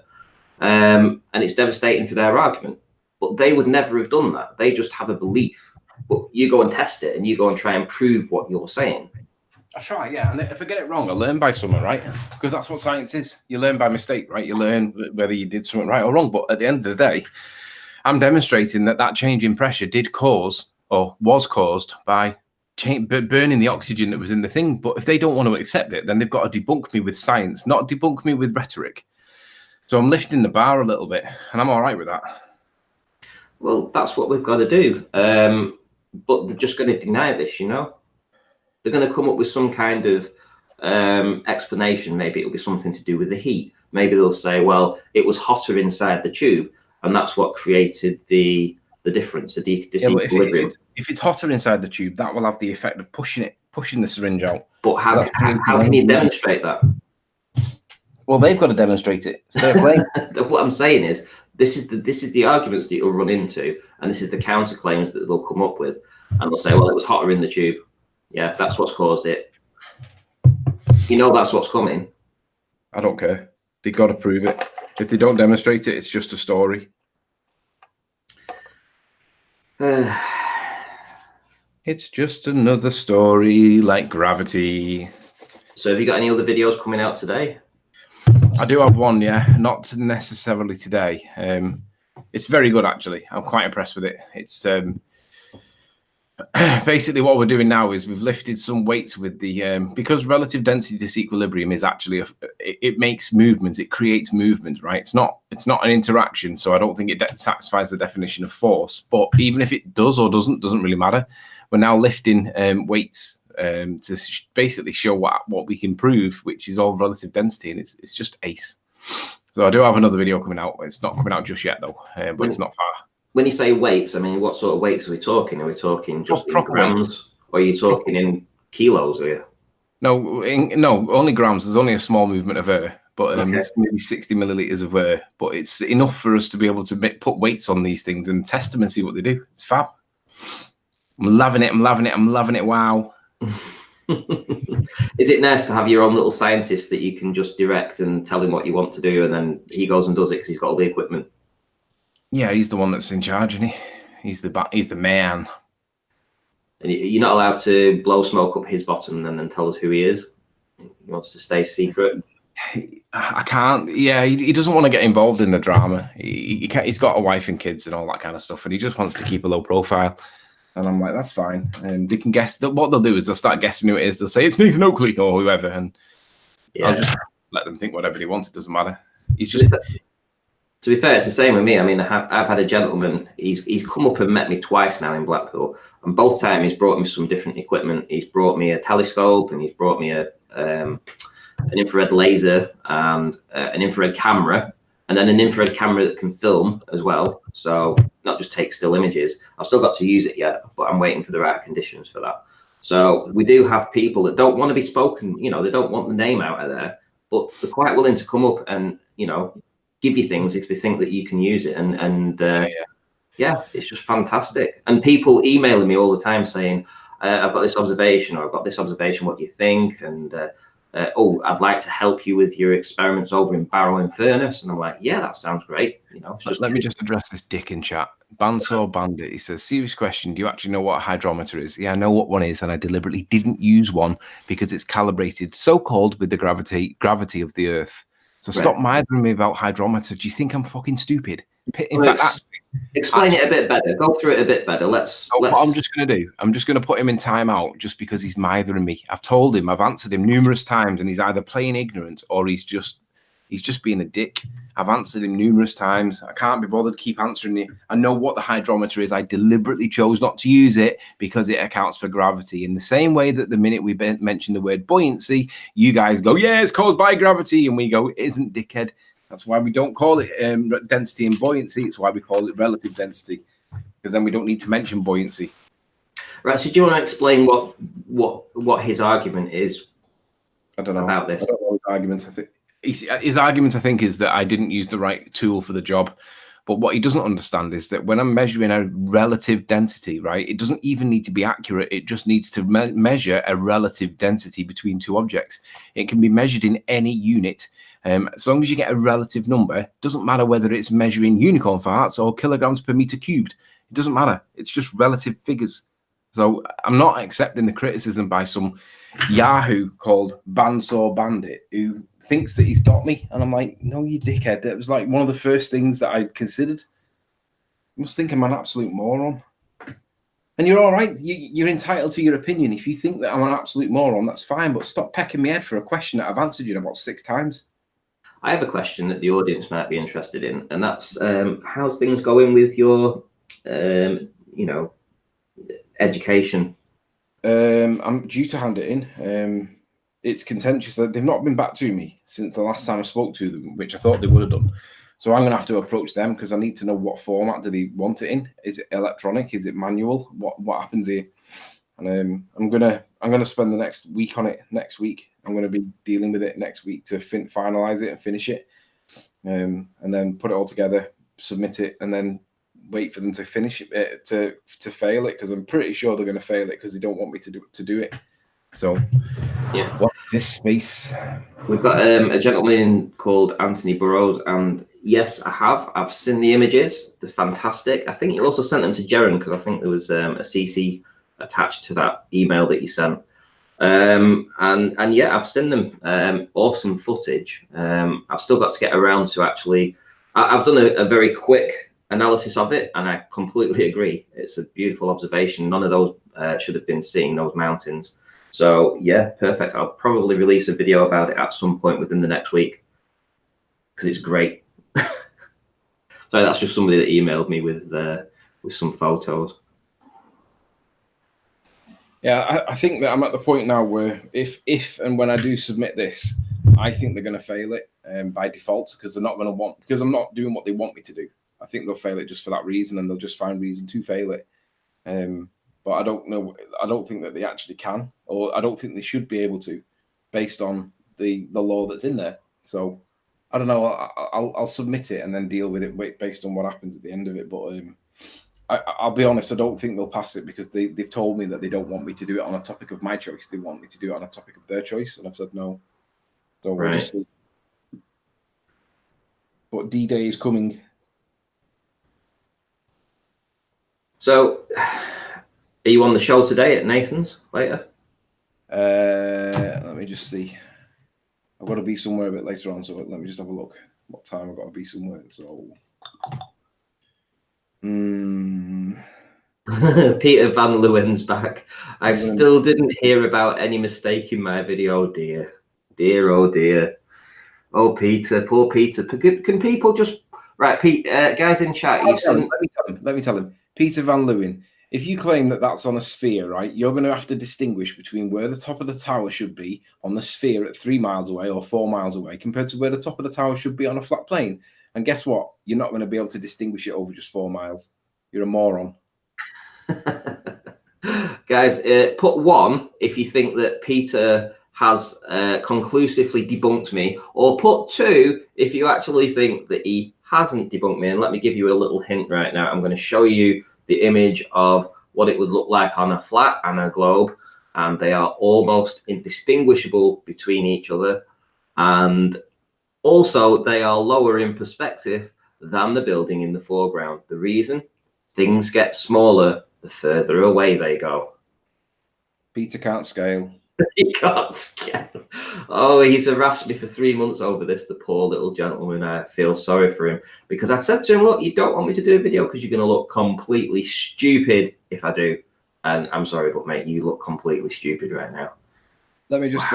And it's devastating for their argument. But they would never have done that. They just have a belief. But you go and test it and you go and try and prove what you're saying. I try, yeah. And if I get it wrong, I learn by something, right? Because that's what science is. You learn by mistake, right? You learn whether you did something right or wrong. But at the end of the day, I'm demonstrating that change in pressure did cause, or was caused by burning the oxygen that was in the thing. But if they don't want to accept it, then they've got to debunk me with science, not debunk me with rhetoric. So I'm lifting the bar a little bit, and I'm all right with that. Well, that's what we've got to do. But they're just going to deny this, you know? They're going to come up with some kind of explanation. Maybe it'll be something to do with the heat. Maybe they'll say, well, it was hotter inside the tube, and that's what created the difference, the disequilibrium. If it's hotter inside the tube, that will have the effect of pushing the syringe out. But how can you demonstrate that? Well, they've got to demonstrate it. It's their claim. What I'm saying is, this is the arguments that you'll run into, and this is the counterclaims that they'll come up with, and they'll say, well, it was hotter in the tube. Yeah, that's what's caused it. You know that's what's coming. I don't care. They've got to prove it. If they don't demonstrate it, it's just a story. It's just another story like gravity. So have you got any other videos coming out today? I do have one, yeah. Not necessarily today. It's very good, actually. I'm quite impressed with it. It's Basically, what we're doing now is we've lifted some weights with the because relative density disequilibrium is actually it makes movement, it creates movement, right? It's not an interaction, so I don't think it satisfies the definition of force. But even if it does or doesn't really matter. We're now lifting weights to basically show what we can prove, which is all relative density, and it's just ace. So I do have another video coming out. It's not coming out just yet though, but it's not far. When you say weights, I mean, what sort of weights are we talking? Are we talking just in grams, weights. or are you talking in kilos? Are you? No, no, only grams. There's only a small movement of air, but Okay. it's maybe 60 milliliters of air. But it's enough for us to be able to put weights on these things and test them and see what they do. It's fab. I'm loving it. I'm loving it. I'm loving it. Wow. Is it nice to have your own little scientist that you can just direct and tell him what you want to do, and then he goes and does it because he's got all the equipment? Yeah, he's the one that's in charge, isn't he? He's the man. And you're not allowed to blow smoke up his bottom and then tell us who he is. He wants to stay secret. I can't. Yeah, he doesn't want to get involved in the drama. He can't, he's got a wife and kids and all that kind of stuff, and he just wants to keep a low profile. And I'm like, that's fine. And they can guess. What they'll do is they'll start guessing who it is. They'll say it's Nathan Oakley or whoever, and Yeah. I'll just let them think whatever they want. It doesn't matter. He's just. To be fair, it's the same with me. I mean, I've had a gentleman. He's come up and met me twice now in Blackpool, and both times he's brought me some different equipment. He's brought me a telescope, and he's brought me an infrared laser and an infrared camera, and then an infrared camera that can film as well. So not just take still images. I've still got to use it yet, but I'm waiting for the right conditions for that. So we do have people that don't want to be spoken. You know, they don't want the name out of there, but they're quite willing to come up and give you things if they think that you can use it. And yeah, it's just fantastic. And people emailing me all the time saying, I've got this observation, or I've got this observation, what do you think? And I'd like to help you with your experiments over in Barrow and Furness. And I'm like, yeah, that sounds great. Let me just address this dick in chat. Bandsaw Bandit, he says, serious question, do you actually know what a hydrometer is? Yeah, I know what one is, and I deliberately didn't use one because it's calibrated so-called with the gravity of the Earth. So stop mithering me about hydrometer. Do you think I'm fucking stupid? Explain it a bit better. Go through it a bit better. What I'm just going to do, I'm just going to put him in timeout just because he's mithering me. I've told him, I've answered him numerous times, and he's either playing ignorant or he's just being a dick. I've answered him numerous times. I can't be bothered to keep answering it. I know what the hydrometer is. I deliberately chose not to use it because it accounts for gravity. In the same way that the minute we mention the word buoyancy, you guys go, yeah, it's caused by gravity. And we go, it isn't, dickhead. That's why we don't call it density and buoyancy. It's why we call it relative density, because then we don't need to mention buoyancy. Right. So do you want to explain what his argument is? I don't know about this. I don't know his arguments. I think his argument, I think, is that I didn't use the right tool for the job. But what he doesn't understand is that when I'm measuring a relative density, right, it doesn't even need to be accurate. It just needs to measure a relative density between two objects. It can be measured in any unit. As long as you get a relative number, it doesn't matter whether it's measuring unicorn farts or kilograms per meter cubed. It doesn't matter. It's just relative figures. So I'm not accepting the criticism by some Yahoo called Bandsaw Bandit who thinks that he's got me. And I'm like, no, you dickhead. That was like one of the first things that I considered. You must think I'm an absolute moron. And you're all right. You're entitled to your opinion. If you think that I'm an absolute moron, that's fine. But stop pecking me head for a question that I've answered you about 6 times. I have a question that the audience might be interested in, and that's how's things going with your, education? I'm due to hand it in. It's contentious. They've not been back to me since the last time I spoke to them, which I thought they would have done. So I'm going to have to approach them because I need to know what format do they want it in. Is it electronic? Is it manual? What happens here? And I'm gonna spend the next week on it. Next week, I'm going to be dealing with it next week to finalize it and finish it, and then put it all together, submit it, and then wait for them to finish it to fail it, because I'm pretty sure they're going to fail it because they don't want me to do it. So yeah, what this space? We've got a gentleman called Anthony Burrows, and yes, I've seen the images. They're fantastic. I think you also sent them to Jaren because I think there was a CC attached to that email that you sent. And yeah, I've seen them. Awesome footage. I've still got to get around to actually. I've done a very quick analysis of it, and I completely agree. It's a beautiful observation. None of those should have been seen, those mountains. So yeah, perfect. I'll probably release a video about it at some point within the next week because it's great. So that's just somebody that emailed me with some photos. Yeah, I think that I'm at the point now where if and when I do submit this, I think they're going to fail it by default because they're not going to want, because I'm not doing what they want me to do. I think they'll fail it just for that reason, and they'll just find reason to fail it. But I don't know. I don't think that they actually can, or I don't think they should be able to, based on the law that's in there. So I don't know. I'll submit it and then deal with it based on what happens at the end of it. But I'll be honest, I don't think they'll pass it because they've told me that they don't want me to do it on a topic of my choice. They want me to do it on a topic of their choice, and I've said no. So we'll just see. But D-Day is coming. So, are you on the show today at Nathan's later? Let me just see. I've got to be somewhere a bit later on, so let me just have a look. What time I've got to be somewhere. So, Peter Van Leeuwen's back. I still didn't hear about any mistake in my video. Oh dear, dear, oh dear. Oh Peter, poor Peter. Can people just Pete, guys in chat? Let me tell him. Peter Van Leeuwen. If you claim that that's on a sphere, right, you're going to have to distinguish between where the top of the tower should be on the sphere at 3 miles away or 4 miles away compared to where the top of the tower should be on a flat plane. And guess what? You're not going to be able to distinguish it over just 4 miles. You're a moron. Guys, put 1 if you think that Peter has conclusively debunked me, or put 2 if you actually think that he hasn't debunked me. And let me give you a little hint right now. I'm going to show you the image of what it would look like on a flat and a globe, and they are almost indistinguishable between each other, and also they are lower in perspective than the building in the foreground. The reason? Things get smaller the further away they go. Peter can't scale. He can't scale. Oh, he's harassed me for 3 months over this, the poor little gentleman. I feel sorry for him because I said to him, look, you don't want me to do a video because you're going to look completely stupid if I do. And I'm sorry, but mate, you look completely stupid right now. Let me just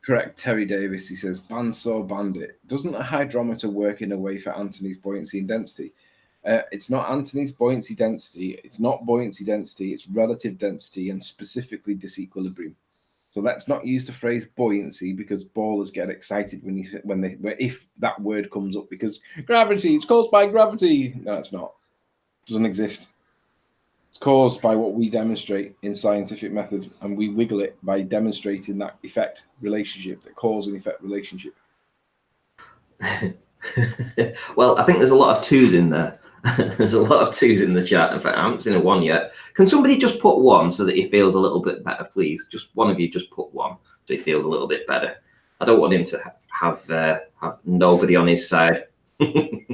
correct Terry Davis. He says, Bandsaw Bandit. Doesn't a hydrometer work in a way for Anthony's buoyancy and density? It's not Anthony's buoyancy density. It's not buoyancy density. It's relative density and specifically disequilibrium. So let's not use the phrase buoyancy because ballers get excited if that word comes up because gravity, it's caused by gravity. No, it's not. It doesn't exist. It's caused by what we demonstrate in scientific method, and we wiggle it by demonstrating that effect relationship, that cause and effect relationship. Well, I think there's a lot of 2s in there. There's a lot of 2s in the chat. In fact, I haven't seen a 1 yet. Can somebody just put 1 so that he feels a little bit better, please? Just one of you just put 1 so he feels a little bit better. I don't want him to have nobody on his side. I'm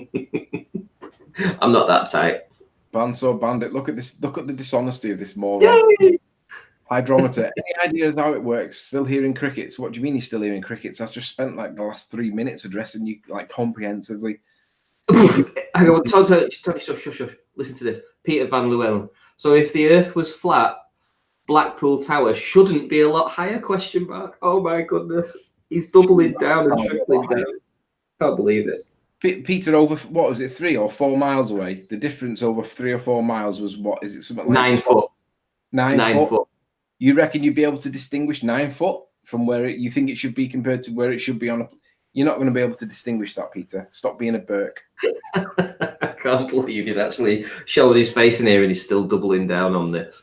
not that tight. Bandsaw Bandit, look at this. Look at the dishonesty of this moron. Yay! Hydrometer. Any ideas how it works? Still hearing crickets? What do you mean you're still hearing crickets? I've just spent like the last 3 minutes addressing you like comprehensively. Hang on, Tony, shush. Listen to this. Peter Van Leeuwen. So if the Earth was flat, Blackpool Tower shouldn't be a lot higher? ? Oh my goodness. He's doubling down and tripling down. Can't believe it. Peter, over what was it, 3 or 4 miles away? The difference over 3 or 4 miles was what? Is it something like 9 foot? 9 foot. You reckon you'd be able to distinguish 9 foot from where you think it should be compared to where it should be on a? You're not going to be able to distinguish that, Peter. Stop being a Burke. I can't believe he's actually showed his face in here and he's still doubling down on this.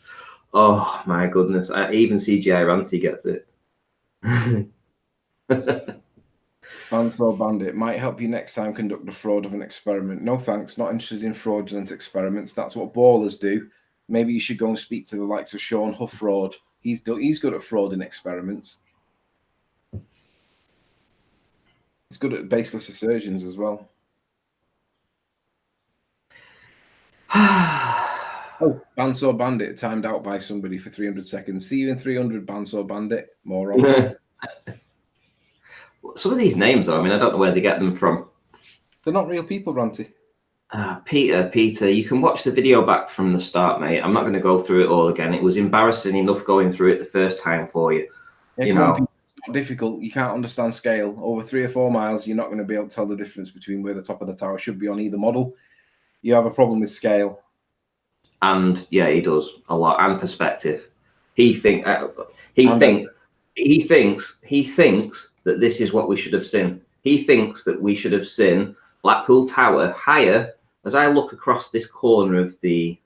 Oh my goodness. Even CGI Ranty gets it. Bandsaw Bandit might help you next time conduct a fraud of an experiment. No thanks, not interested in fraudulent experiments. That's what ballers do. Maybe you should go and speak to the likes of Sean Huffraud. He's good at frauding experiments. He's good at baseless assertions as well. Oh, Bandsaw Bandit timed out by somebody for 300 seconds. See you in 300, Bandsaw Bandit. Moron. Some of these names, though, I mean, I don't know where they get them from. They're not real people, Ranty. Peter, you can watch the video back from the start, mate. I'm not going to go through it all again. It was embarrassing enough going through it the first time for you. Yeah, You come on, know. people, it's not difficult. You can't understand scale. Over 3 or 4 miles, you're not going to be able to tell the difference between where the top of the tower should be on either model. You have a problem with scale. And yeah, he does a lot, and perspective. He thinks that this is what we should have seen. He thinks that we should have seen Blackpool Tower higher. As I look across this corner of the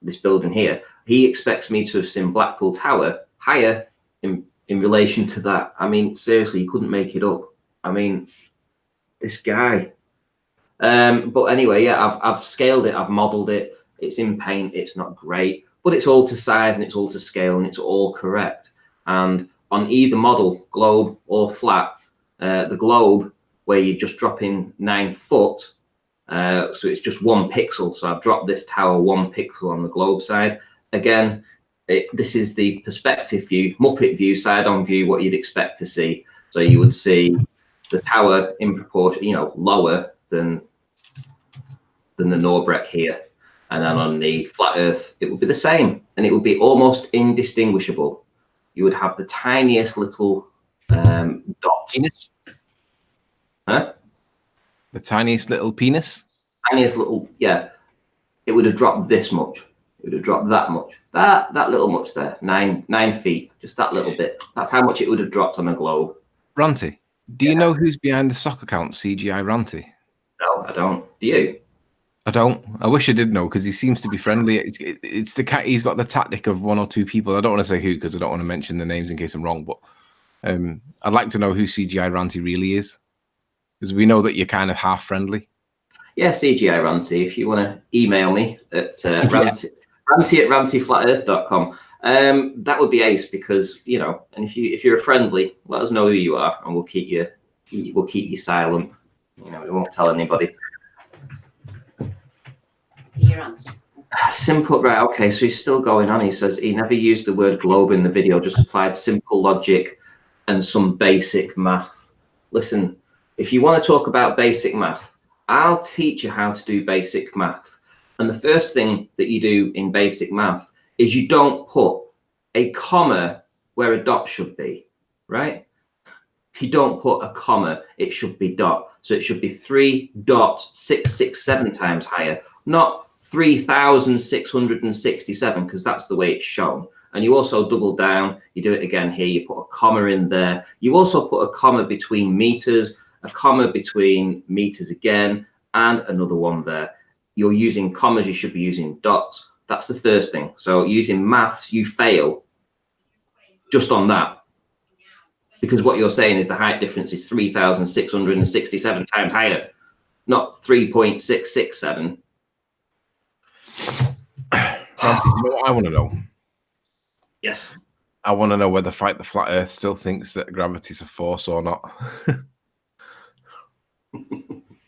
this building here, he expects me to have seen Blackpool Tower higher in relation to that. I mean, seriously, you couldn't make it up. I mean, this guy. But anyway, yeah, I've scaled it, I've modeled it. It's in paint, it's not great, but it's all to size and it's all to scale and it's all correct. And on either model, globe or flat, the globe where you just drop in 9 foot, so it's just 1 pixel. So I've dropped this tower 1 pixel on the globe side. Again, this is the perspective view, Muppet view, side-on view, what you'd expect to see. So you would see the tower in proportion, you know, lower than the Norbreck here, and then on the flat Earth it would be the same, and it would be almost indistinguishable. You would have the tiniest little dot. Penis? Huh? The tiniest little penis? Tiniest little, yeah. It would have dropped this much. It would have dropped that much. That little much there. 9 feet. Just that little bit. That's how much it would have dropped on a globe. Ranty, do you know who's behind the sock account CGI Ranty? No, I don't. Do you? I don't. I wish I did know because he seems to be friendly. It's the cat. He's got the tactic of 1 or 2 people. I don't want to say who because I don't want to mention the names in case I'm wrong. But I'd like to know who CGI Ranty really is because we know that you're kind of half friendly. Yeah, CGI Ranty. If you want to email me at ranty@rantyflatearth.com, that would be ace because, you know, and if you're friendly, let us know who you are and we'll keep you silent. You know, we won't tell anybody. Your answer. Simple, right? Okay, so he's still going on. He says he never used the word globe in the video, just applied simple logic and some basic math. Listen, if you want to talk about basic math, I'll teach you how to do basic math. And the first thing that you do in basic math is you don't put a comma where a dot should be, right? You don't put a comma, it should be dot. So it should be 3.667 times higher, not 3,667, because that's the way it's shown. And you also double down, you do it again here, you put a comma in there. You also put a comma between meters, a comma between meters again, and another one there. You're using commas, you should be using dots. That's the first thing. So using maths, you fail just on that. Because what you're saying is the height difference is 3,667 times higher, not 3.667. Ranty, you know what I want to know? Yes. I want to know whether Fight the Flat Earth still thinks that gravity's a force or not.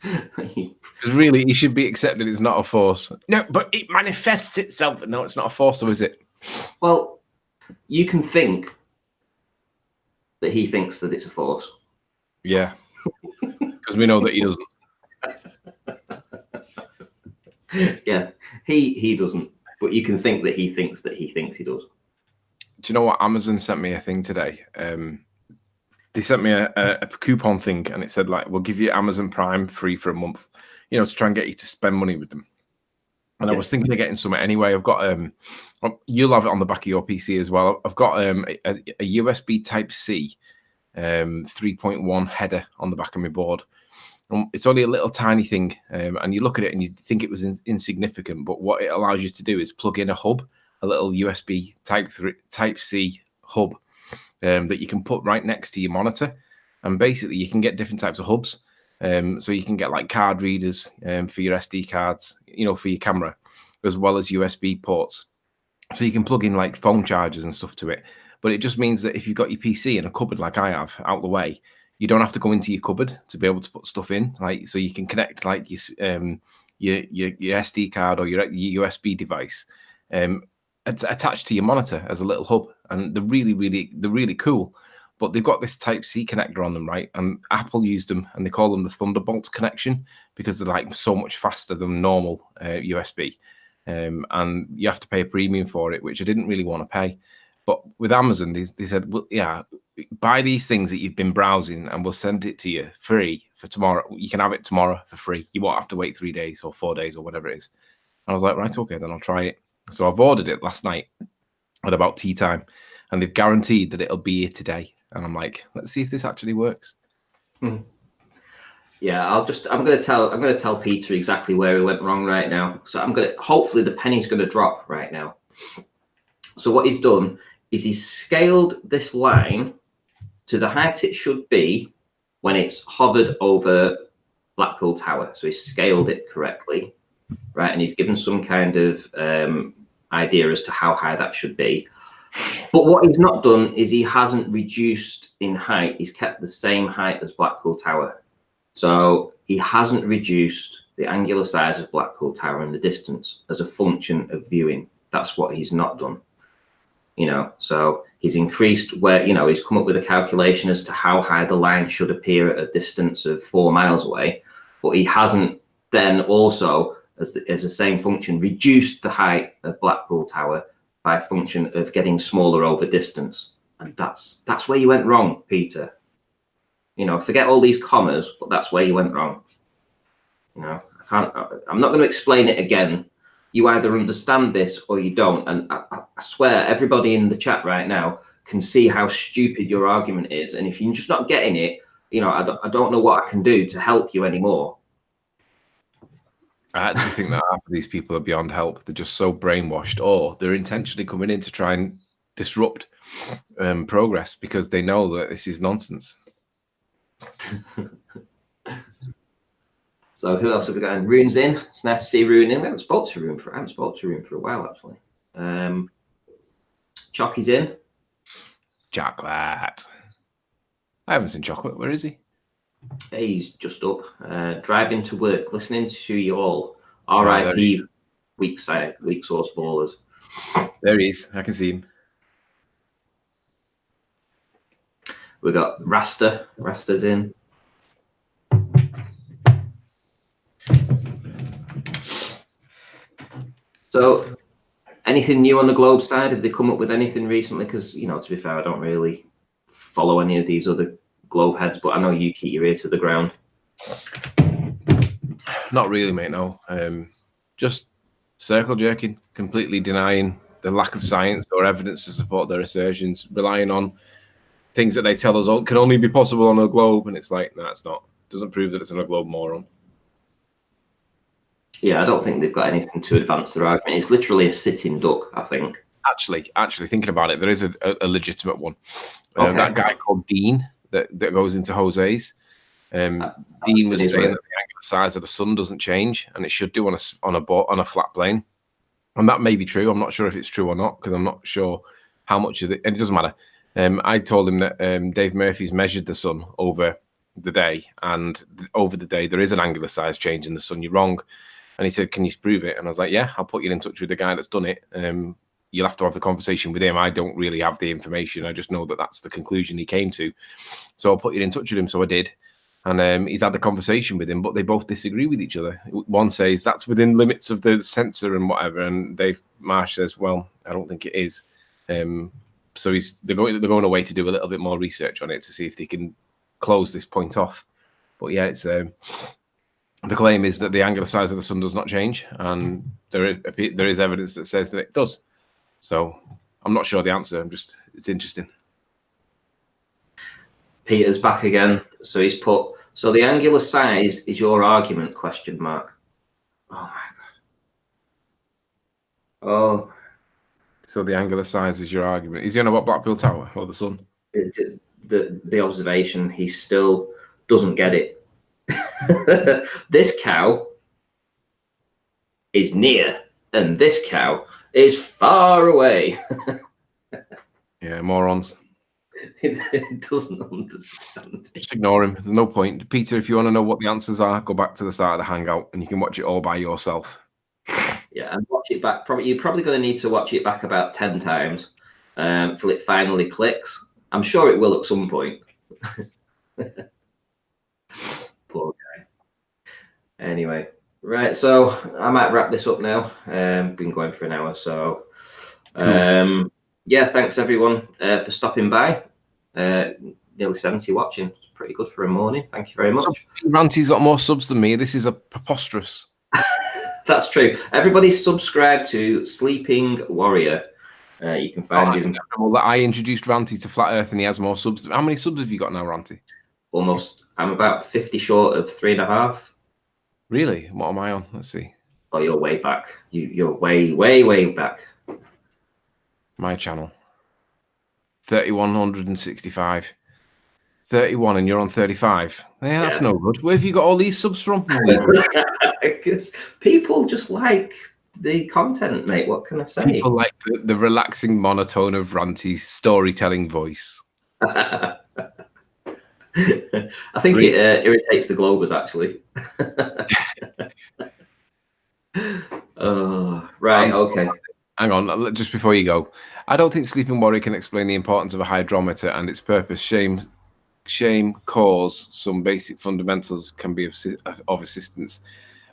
Because really, he should be accepted it's not a force. No, but it manifests itself. No, it's not a force, so is it? Well, you can think that he thinks that it's a force. Yeah. Because we know that he doesn't. Yeah, he doesn't. But you can think that he thinks he does. Do you know what? Amazon sent me a thing today. They sent me a coupon thing, and it said, like, we'll give you Amazon Prime free for a month, you know, to try and get you to spend money with them. And I was thinking of getting something anyway. I've got you'll have it on the back of your PC as well. I've got a USB Type C 3.1 header on the back of my board. It's only a little tiny thing, and you look at it and you think it was insignificant, but what it allows you to do is plug in a hub, a little USB Type C hub that you can put right next to your monitor, and basically you can get different types of hubs. So you can get like card readers for your SD cards, you know, for your camera, as well as USB ports. So you can plug in like phone chargers and stuff to it. But it just means that if you've got your PC in a cupboard like I have out the way, you don't have to go into your cupboard to be able to put stuff in. Like, so you can connect like your SD card or your USB device attached to your monitor as a little hub, and they're really cool. but they've got this Type-C connector on them, right? And Apple used them, and they call them the Thunderbolt connection because they're like so much faster than normal USB. And you have to pay a premium for it, which I didn't really want to pay. But with Amazon, they said, well, yeah, buy these things that you've been browsing and we'll send it to you free for tomorrow. You can have it tomorrow for free. You won't have to wait 3 days or 4 days or whatever it is. And I was like, right, okay, then I'll try it. So I've ordered it last night at about tea time, and they've guaranteed that it'll be here today. And I'm like, let's see if this actually works. Yeah, I'm going to tell Peter exactly where he went wrong right now. So hopefully the penny's going to drop right now. So what he's done is he's scaled this line to the height it should be when it's hovered over Blackpool Tower. So he's scaled it correctly, right? And he's given some kind of idea as to how high that should be. But what he's not done is he hasn't reduced in height. He's kept the same height as Blackpool Tower. So he hasn't reduced the angular size of Blackpool Tower and the distance as a function of viewing. That's what he's not done. So he's increased where, he's come up with a calculation as to how high the line should appear at a distance of 4 miles away. But he hasn't then also, as the same function, reduced the height of Blackpool Tower by a function of getting smaller over distance. And that's where you went wrong, Peter. Forget all these commas, but that's where you went wrong. I'm not going to explain it again. You either understand this or you don't. And I swear everybody in the chat right now can see how stupid your argument is. And if you're just not getting it, I don't know what I can do to help you anymore. I actually think that half of these people are beyond help. They're just so brainwashed, or they're intentionally coming in to try and disrupt progress because they know that this is nonsense. So who else have we got? Rune's in. It's nice to see Rune in. I haven't spoke to Rune for a while actually. Chocky's in. Chocolate. I haven't seen Chocolate. Where is he? He's just up, driving to work, listening to you all. Right, R.I.P. Weak source ballers. There he is. I can see him. We got Rasta. Rasta's in. So, anything new on the Globe side? Have they come up with anything recently? Because, to be fair, I don't really follow any of these other Globe heads, but I know you keep your ear to the ground. Not really, mate, no. Just circle jerking, completely denying the lack of science or evidence to support their assertions, relying on things that they tell us can only be possible on a globe, and it's like, no, it's not. Doesn't prove that it's on a globe, moron. Yeah, I don't think they've got anything to advance their argument. It's literally a sitting duck, I think. Actually, thinking about it, there is a legitimate one. Okay. That guy called Dean that goes into Jose's. Dean was saying that the angular size of the sun doesn't change, and it should do on a flat plane. And that may be true. I'm not sure if it's true or not because I'm not sure how much of it. And it doesn't matter. I told him that Dave Murphy's measured the sun over the day, and over the day there is an angular size change in the sun. You're wrong. And he said, "Can you prove it?" And I was like, "Yeah, I'll put you in touch with the guy that's done it. You'll have to have the conversation with him. I don't really have the information. I just know that that's the conclusion he came to. So I'll put you in touch with him." So I did. And he's had the conversation with him, but they both disagree with each other. One says that's within limits of the sensor and whatever, and Dave Marsh says, "Well, I don't think it is." So they're going away to do a little bit more research on it to see if they can close this point off. But yeah, it's the claim is that the angular size of the sun does not change, and there is evidence that says that it does. So I'm not sure the answer. It's interesting. Peter's back again. So he's put, so the angular size is your argument, ? Oh my God. Oh. So the angular size is your argument. Is he on about Blackpool Tower or the sun? The observation, he still doesn't get it. This cow is near and this cow is far away. Yeah, morons. It doesn't understand. Just ignore him. There's no point. Peter, if you want to know what the answers are, go back to the start of the Hangout and you can watch it all by yourself. Yeah, and watch it back. You're probably going to need to watch it back about 10 times till it finally clicks. I'm sure it will at some point. Poor guy. Anyway, right. So I might wrap this up now. Been going for an hour, so yeah. Thanks everyone for stopping by. Nearly 70 watching. It's pretty good for a morning. Thank you very much. Ranty's got more subs than me. This is a preposterous. That's true. Everybody subscribe to Sleeping Warrior. You can find him. I introduced Ranty to Flat Earth and he has more subs. How many subs have you got now, Ranty? Almost. I'm about 50 short of 3.5. Really? What am I on? Let's see. Oh, you're way back. You're way back. My channel. 3,165. 31 and you're on 35. Yeah, that's no good. Where have you got all these subs from? Because people just like the content, mate. What can I say? People like the relaxing monotone of Ranty's storytelling voice. I think it irritates the Globers, actually. Right, okay. Hang on, just before you go. I don't think Sleeping Warrior can explain the importance of a hydrometer and its purpose. Shame, cause, some basic fundamentals can be of assistance.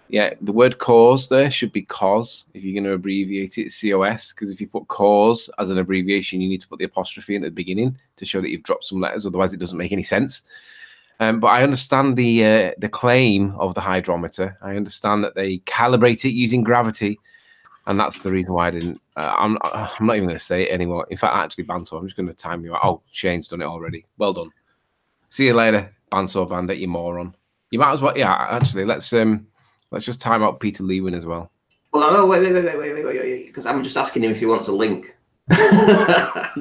Yeah, the word cause there should be cause. If you're going to abbreviate it, COS, because if you put cause as an abbreviation, you need to put the apostrophe in at the beginning to show that you've dropped some letters. Otherwise, it doesn't make any sense. But I understand the claim of the hydrometer. I understand that they calibrate it using gravity, and that's the reason why I didn't. I'm not even going to say it anymore. In fact, actually, Banso, I'm just going to time you out. Oh, Shane's done it already. Well done. See you later, Banso Bandit, you moron. You might as well. Yeah, actually, let's just time out Peter Lewin as well. Well, wait, because I'm just asking him if he wants a link.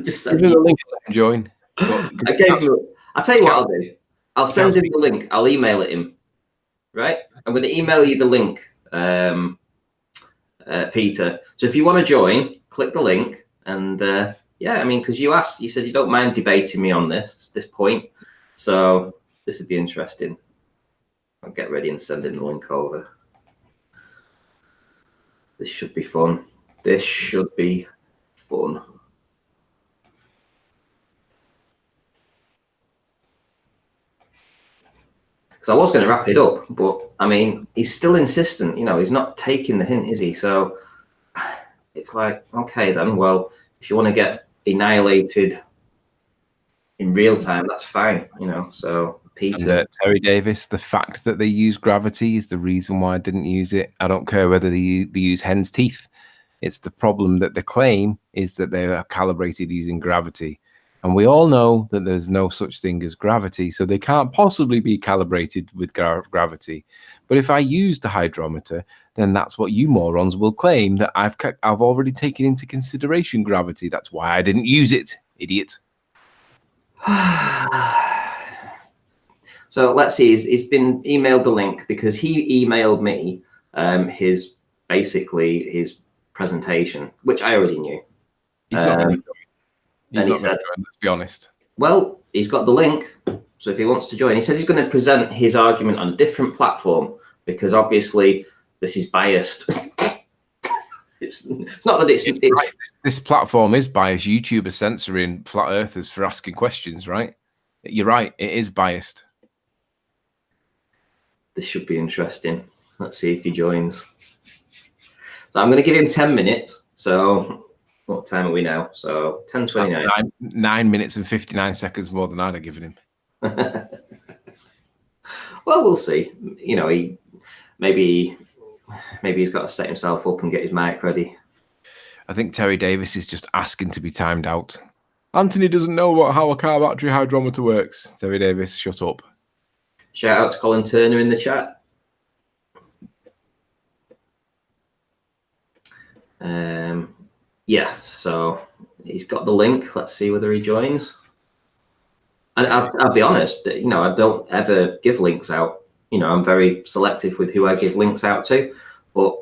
Just give him a link and join. I'll tell you what I'll do. I'll send him the link. I'll email it him. Right? I'm going to email you the link, Peter. So if you want to join, click the link. And yeah, I mean, because you said you don't mind debating me on this point. So this would be interesting. I'll get ready and send him the link over. This should be fun. This should be fun. Because I was going to wrap it up, but I mean, he's still insistent. You know, he's not taking the hint, is he? So it's like, okay, then. Well, if you want to get annihilated in real time, that's fine. You know. So Peter, and, Terry Davis, the fact that they use gravity is the reason why I didn't use it. I don't care whether they use hen's teeth. It's the problem that the claim is that they are calibrated using gravity. And we all know that there's no such thing as gravity, so they can't possibly be calibrated with gravity. But if I use the hydrometer, then that's what you morons will claim, that I've already taken into consideration gravity. That's why I didn't use it, idiot. So let's see. He's been emailed the link because he emailed me his presentation, which I already knew. He's not said, let's be honest. Well, he's got the link, so if he wants to join, he said he's going to present his argument on a different platform because obviously this is biased. It's not that it's right. This platform is biased. YouTube is censoring flat earthers for asking questions, right? You're right. It is biased. This should be interesting. Let's see if he joins. So I'm going to give him 10 minutes. So what time are we now? So 10:29. 9 minutes and 59 seconds more than I'd have given him. Well, we'll see. You know, maybe he's got to set himself up and get his mic ready. I think Terry Davis is just asking to be timed out. Anthony doesn't know how a car battery hydrometer works. Terry Davis, shut up. Shout out to Colin Turner in the chat. Yeah, so he's got the link. Let's see whether he joins. And I'll be honest, you know, I don't ever give links out. You know, I'm very selective with who I give links out to. But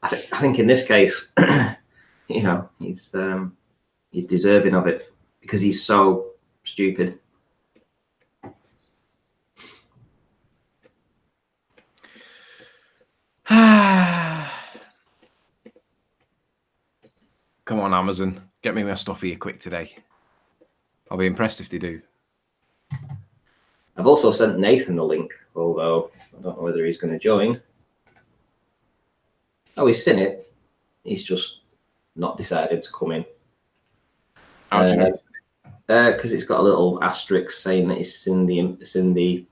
I think in this case, you know, he's deserving of it because he's so stupid. Come on, Amazon. Get me my stuff here quick today. I'll be impressed if they do. I've also sent Nathan the link, although I don't know whether he's going to join. Oh, he's seen it. He's just not decided to come in. How do you know? Because it's got a little asterisk saying that it's in the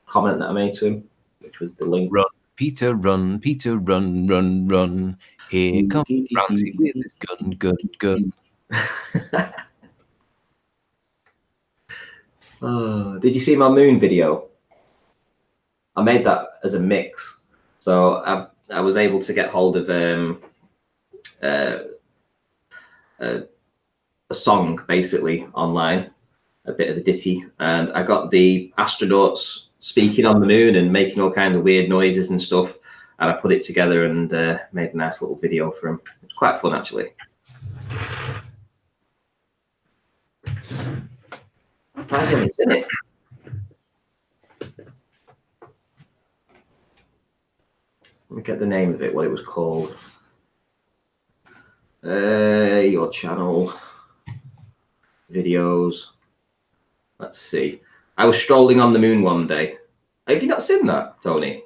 comment that I made to him, which was the link. Run, Peter, run, Peter, run, run, run. Here comes Francie with his gun. Oh, did you see my moon video? I made that as a mix, so I was able to get hold of a song basically online, a bit of a ditty, and I got the astronauts speaking on the moon and making all kinds of weird noises and stuff, and I put it together and made a nice little video for them. It's quite fun actually. I haven't seen it. Let me get the name of it, what it was called. Your channel. Videos. Let's see. I was strolling on the moon one day. Have you not seen that, Tony?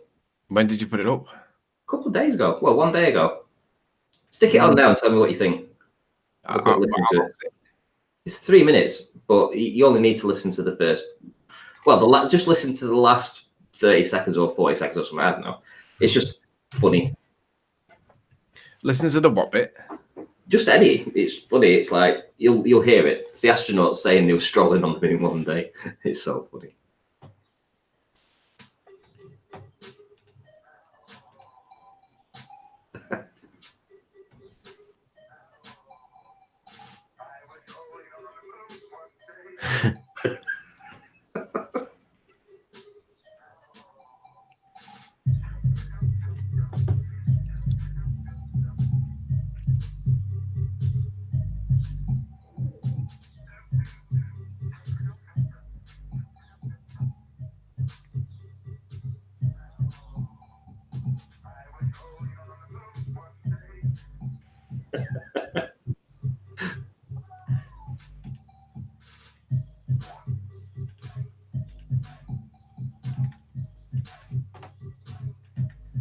When did you put it up? A couple of days ago. Well, one day ago. Stick it on now and tell me what you think. Listen to it. It's 3 minutes, but you only need to listen to the first. Well, just listen to the last 30 seconds or 40 seconds or something. I don't know. It's just funny. Listen to the what bit? Just any. It's funny. It's like you'll hear it. It's the astronauts saying they were strolling on the moon one day. It's so funny.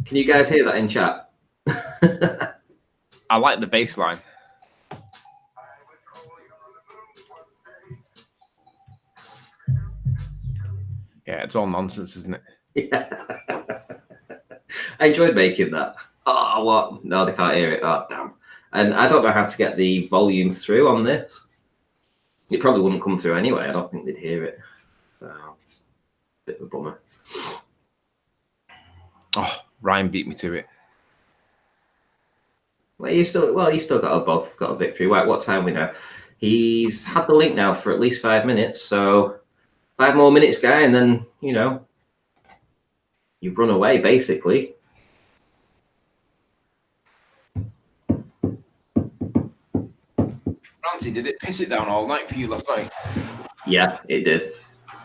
Can you guys hear that in chat? I like the bass line. Yeah, it's all nonsense, isn't it? Yeah. I enjoyed making that. Oh, what? No, they can't hear it. Oh, damn. And I don't know how to get the volume through on this. It probably wouldn't come through anyway. I don't think they'd hear it. So, bit of a bummer. Oh, Ryan beat me to it. Well, you still both got a victory. What time are we now? He's had the link now for at least 5 minutes. So 5 more minutes, guy, and then you've run away basically. Francie, did it piss it down all night for you last night? Yeah, it did.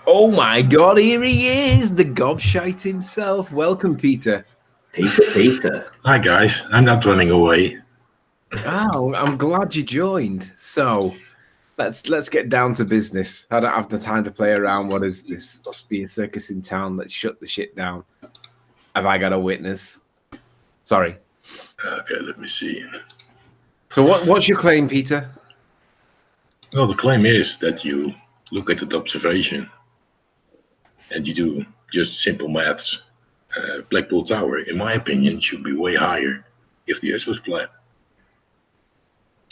Oh my God, here he is, the gobshite himself. Welcome, Peter. Peter. Hi guys, I'm not running away. Oh, I'm glad you joined. So let's get down to business. I don't have the time to play around. What is this? Must be a circus in town. Let's shut the shit down. Have I got a witness? Sorry. Okay, let me see. So what's your claim, Peter? Well, the claim is that you look at the observation and you do just simple maths. Blackpool Tower, in my opinion, should be way higher if the Earth was flat.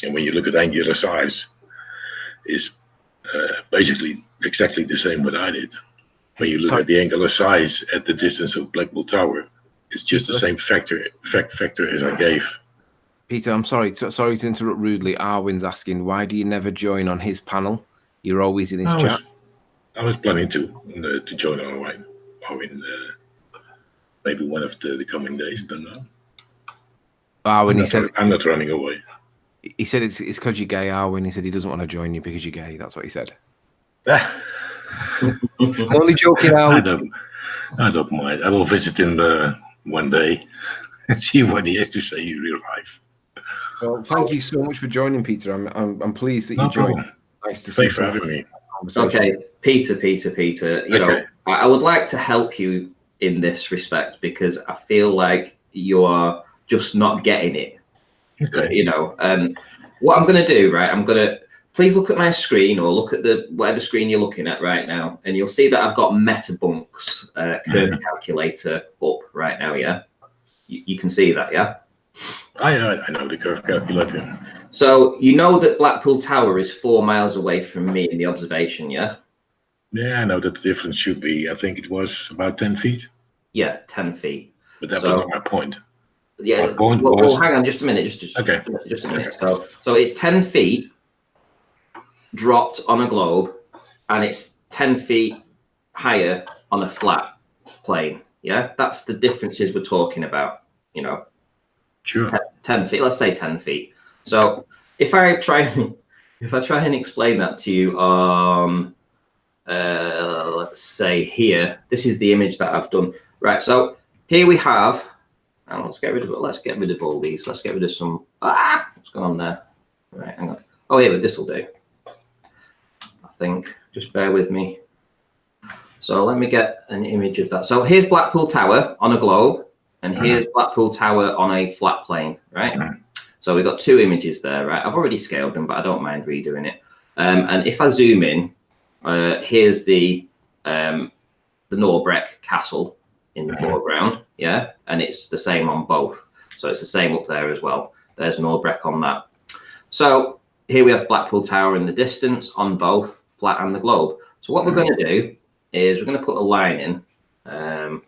And when you look at angular size, is basically exactly the same what I did. When you look at the angular size at the distance of Blackpool Tower, it's just the same factor as I gave. Peter, I'm sorry to interrupt rudely. Arwin's asking, why do you never join on his panel? You're always in his chat. I was planning to join Arwin maybe one of the coming days. Don't know. Arwin, I'm not running away. He said it's because you're gay, Arwin. He said he doesn't want to join you because you're gay. That's what he said. I'm only joking, Arwin. I don't mind. I will visit him one day and see what he has to say in real life. Well, thank you so much for joining, Peter. I'm pleased that you joined. Nice to see you. Thanks for having me. conversation. Okay, Peter. You know, I would like to help you in this respect because I feel like you are just not getting it. Okay. You know, what I'm going to do, right? Please look at my screen or look at whatever screen you're looking at right now, and you'll see that I've got MetaBunks curve calculator up right now. Yeah, you can see that. Yeah. I know the curve calculator. So you know that Blackpool Tower is 4 miles away from me in the observation. Yeah. Yeah, I know that the difference should be, I think it was about 10 feet, Yeah, 10 feet. but that was not my point. Yeah. My point well, was. hang on, just a minute. Just a minute. Okay. So it's 10 feet dropped on a globe, and it's 10 feet higher on a flat plane. Yeah, that's the differences we're talking about. You know, Sure. 10 feet. Let's say 10 feet. So if I try and explain that to you on, let's say here, this is the image that I've done. Right. So here we have. And let's get rid of it. Let's get rid of all these. Let's get rid of some. What's going on there? Right, hang on. Oh, yeah, but this will do. I think. Just bear with me. So let me get an image of that. So here's Blackpool Tower on a globe, and here's Blackpool Tower on a flat plane, right? So we've got two images there, right? I've already scaled them, but I don't mind redoing it. And if I zoom in, here's the Norbreck Castle in the foreground, yeah, and it's the same on both, so it's the same up there as well. There's Norbreck on that. So here we have Blackpool Tower in the distance on both flat and the globe. So what we're going to do is we're going to put a line in.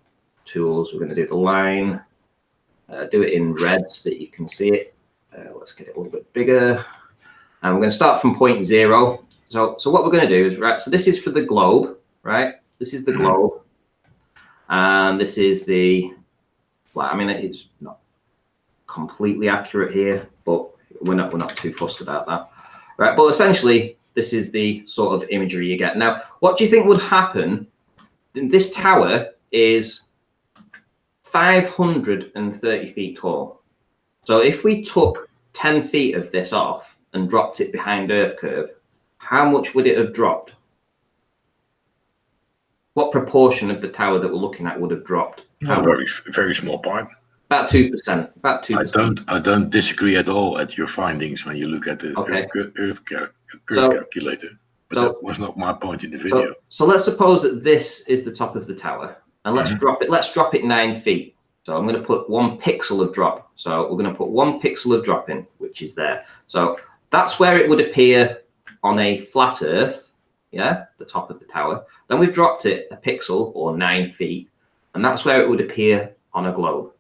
Tools, we're going to do the line, do it in red so that you can see it. Let's get it a little bit bigger, and we're going to start from point 0. So what we're going to do is, right, so this is for the globe, right? This is the globe. And this is the flat. I mean, it's not completely accurate here, but we're not too fussed about that, right? But essentially, this is the sort of imagery you get. Now, what do you think would happen? This tower is 530 feet tall. So if we took 10 feet of this off and dropped it behind Earth curve, how much would it have dropped? What proportion of the tower that we're looking at would have dropped? A very, very small part. About 2%. About 2%. I don't disagree at all at your findings when you look at the Earth curve calculator. But that was not my point in the video. So let's suppose that this is the top of the tower, and let's drop it. Let's drop it 9 feet. So I'm going to put 1 pixel of drop. So we're going to put 1 pixel of drop in, which is there. So that's where it would appear on a flat Earth. Yeah, the top of the tower. Then we've dropped it a pixel or 9 feet, and that's where it would appear on a globe.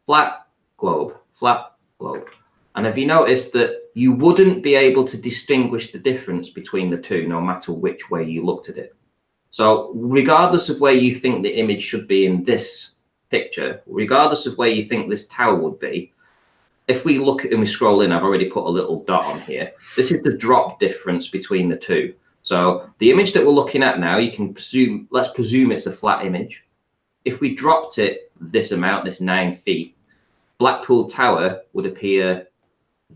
Flat globe, flat globe. And have you noticed that you wouldn't be able to distinguish the difference between the two, no matter which way you looked at it? So regardless of where you think the image should be in this picture, regardless of where you think this tower would be, if we look at and we scroll in, I've already put a little dot on here. This is the drop difference between the two. So the image that we're looking at now, you can presume, let's presume it's a flat image. If we dropped it this amount, this 9 feet, Blackpool Tower would appear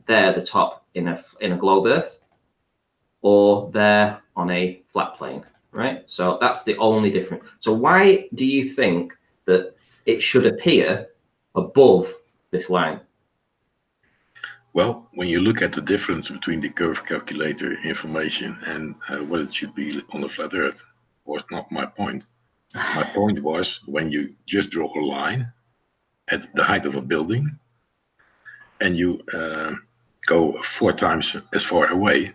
there, the top in a globe Earth, or there on a flat plane, right? So that's the only difference. So why do you think that it should appear above this line? Well, when you look at the difference between the curve calculator information and what it should be on a flat Earth, was not my point. My point was when you just draw a line at the height of a building and you go 4 times as far away,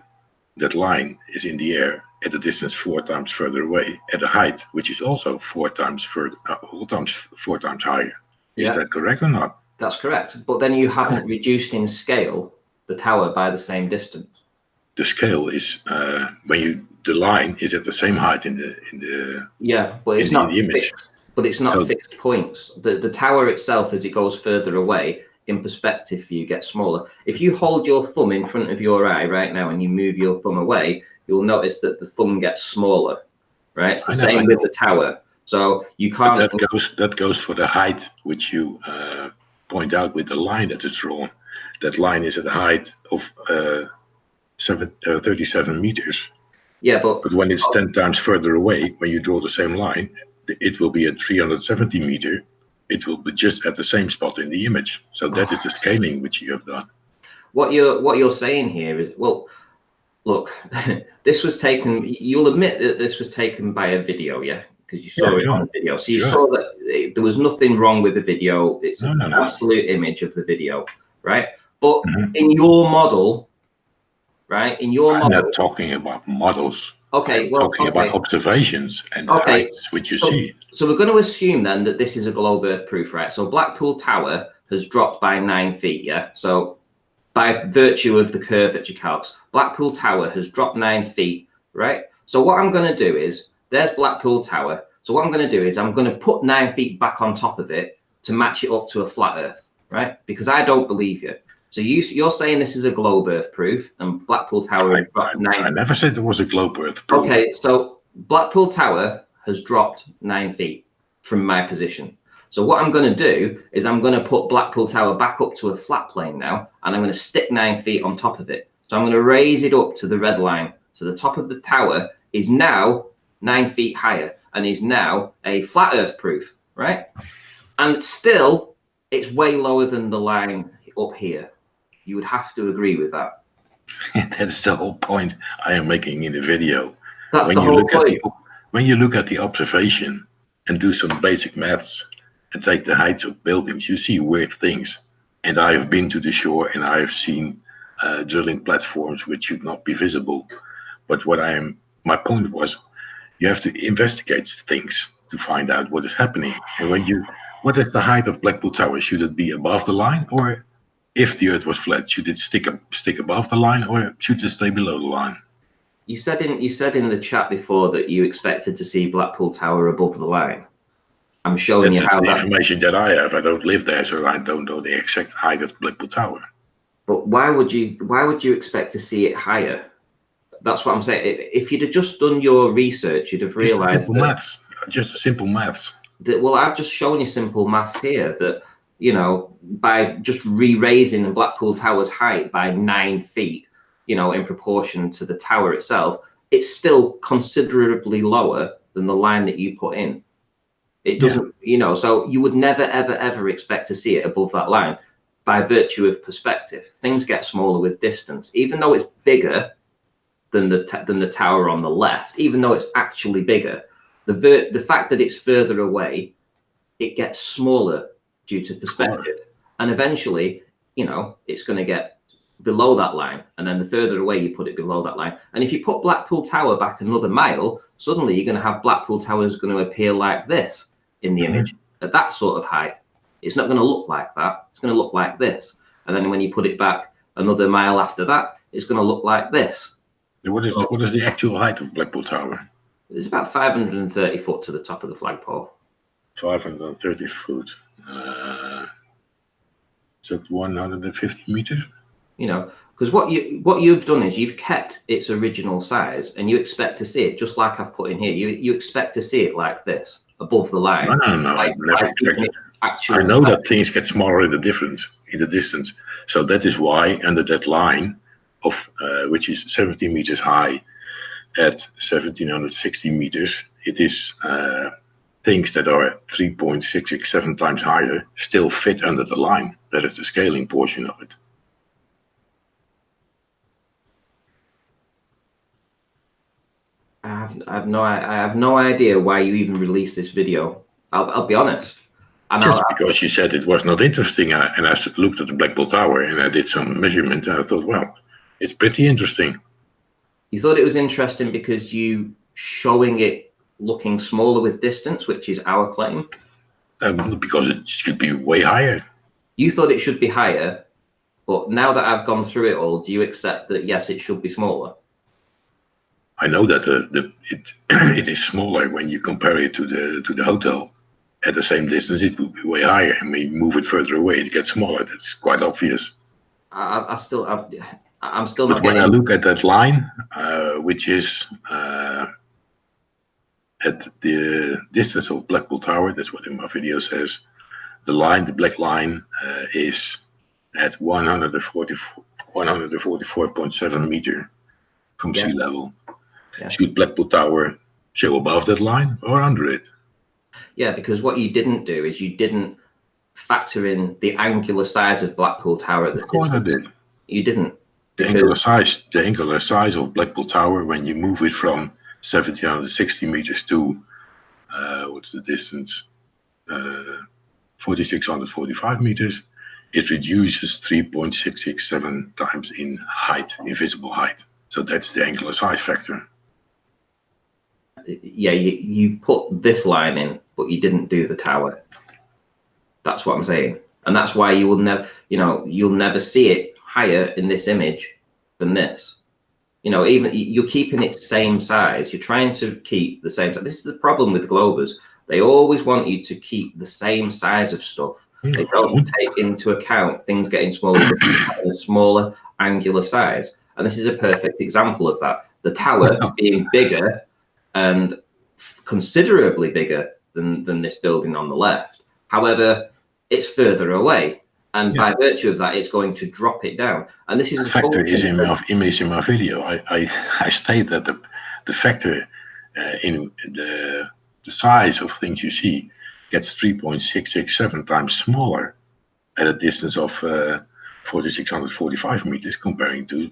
that line is in the air at a distance 4 times further away at a height which is also 4 times further, 4 times higher. Is that correct or not? That's correct. But then you haven't reduced in scale the tower by the same distance. The scale is the line is at the same height in the yeah, but it's not fixed. But it's not fixed points. The tower itself, as it goes further away, in perspective for you gets smaller. If you hold your thumb in front of your eye right now and you move your thumb away, you'll notice that the thumb gets smaller. Right? It's the same with the tower. So you can't. That goes for the height which you point out with the line that is drawn. That line is at a height of 37 meters. Yeah, but But when it's 10 times further away, when you draw the same line, it will be at 370 meter. It will be just at the same spot in the image. So that is the scaling which you have done. what you're saying here is, well, look, this was taken. You'll admit that this was taken by a video, yeah, because you saw it on the video. So you saw that there was nothing wrong with the video. It's an absolute image of the video, right? But in your model, right? In your model, I'm not talking about models. Okay, I'm well, talking about observations and the heights which you see. So we're going to assume then that this is a globe earth proof, right? So Blackpool Tower has dropped by 9 feet, yeah? So by virtue of the curvature calcs, Blackpool Tower has dropped 9 feet, right? So what I'm going to do is, there's Blackpool Tower. So what I'm going to do is I'm going to put 9 feet back on top of it to match it up to a flat earth, right? Because I don't believe you. So you're saying this is a globe earth proof, and Blackpool Tower has dropped 9 feet. I never said there was a globe earth proof. Okay, so Blackpool Tower has dropped 9 feet from my position. So what I'm going to do is I'm going to put Blackpool Tower back up to a flat plane now, and I'm going to stick 9 feet on top of it. So I'm going to raise it up to the red line. So the top of the tower is now 9 feet higher and is now a flat earth proof, right? And still, it's way lower than the line up here. You would have to agree with that. That's the whole point I am making in the video. That's the whole point. When you look at the observation and do some basic maths and take the heights of buildings, you see weird things. And I have been to the shore and I have seen drilling platforms which should not be visible. But my point was, you have to investigate things to find out what is happening. And what is the height of Blackpool Tower? Should it be above the line, or if the Earth was flat, should it stick above the line, or should it stay below the line? You said in the chat before that you expected to see Blackpool Tower above the line. I'm showing you how the information that I have. I don't live there, so I don't know the exact height of Blackpool Tower. But why would you expect to see it higher? That's what I'm saying. If you'd have just done your research, you'd have realized just simple maths. Well, I've just shown you simple maths here that, you know, by just raising the Blackpool Tower's height by 9 feet, you know, in proportion to the tower itself, it's still considerably lower than the line that you put in. It doesn't, you know, so you would never, ever, ever expect to see it above that line by virtue of perspective. Things get smaller with distance, even though it's bigger than the tower on the left, even though it's actually bigger. The fact that it's further away, it gets smaller due to perspective. And eventually, you know, it's going to get below that line. And then the further away you put it below that line. And if you put Blackpool Tower back another mile, suddenly you're going to have Blackpool Tower is going to appear like this in the image at that sort of height. It's not going to look like that. It's going to look like this. And then when you put it back another mile after that, it's going to look like this. What is the actual height of Blackpool Tower? It's about 530 foot to the top of the flagpole. 530 foot. Is that 150 meters? You know, because what you've done is you've kept its original size, and you expect to see it just like I've put in here. You expect to see it like this above the line. No. I never expected. I know that things get smaller in the distance. So that is why under that line of which is 17 meters high at 1760 meters, it is things that are 3.667 times higher still fit under the line. That is the scaling portion of it. I have no idea why you even released this video. I'll be honest. Just because you said it was not interesting, and I looked at the Blackpool Tower and I did some measurement, and I thought, well, it's pretty interesting. You thought it was interesting because you showing it looking smaller with distance, which is our claim? Because it should be way higher. You thought it should be higher, but now that I've gone through it all, do you accept that, yes, it should be smaller? I know that it is smaller when you compare it to the hotel. At the same distance, it would be way higher, and when you move it further away, it gets smaller. That's quite obvious. I'm still not. But when I look at that line, which is at the distance of Blackpool Tower, that's what in my video says. The black line, is at 144.7 meter from sea level. Yeah. Should Blackpool Tower show above that line or under it? Yeah, because what you didn't do is you didn't factor in the angular size of Blackpool Tower at the Of course I distance. did. You didn't. The angular size of Blackpool Tower when you move it from 1760 meters to what's the distance? 4645 meters. It reduces 3.667 times in height, in visible height. So that's the angular size factor. Yeah, you put this line in, but you didn't do the tower. That's what I'm saying, and that's why you will never, you'll never see it higher in this image than this. Even you're keeping it same size. You're trying to keep the same size. This is the problem with Globers. They always want you to keep the same size of stuff. They don't take into account things getting smaller, and a smaller angular size. And this is a perfect example of that. The tower being bigger and considerably bigger than this building on the left. However, it's further away. And by virtue of that, it's going to drop it down. And this is a factor is in my image in my video. I state that the factor in the size of things you see gets 3.667 times smaller at a distance of 4645 meters comparing to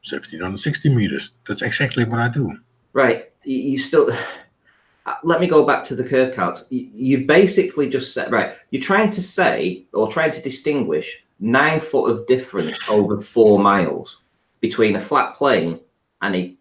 1760 meters. That's exactly what I do. Right. You still. Let me go back to the curve calc. You basically just said, right, you're trying to say or trying to distinguish 9 foot of difference over 4 miles between a flat plane and a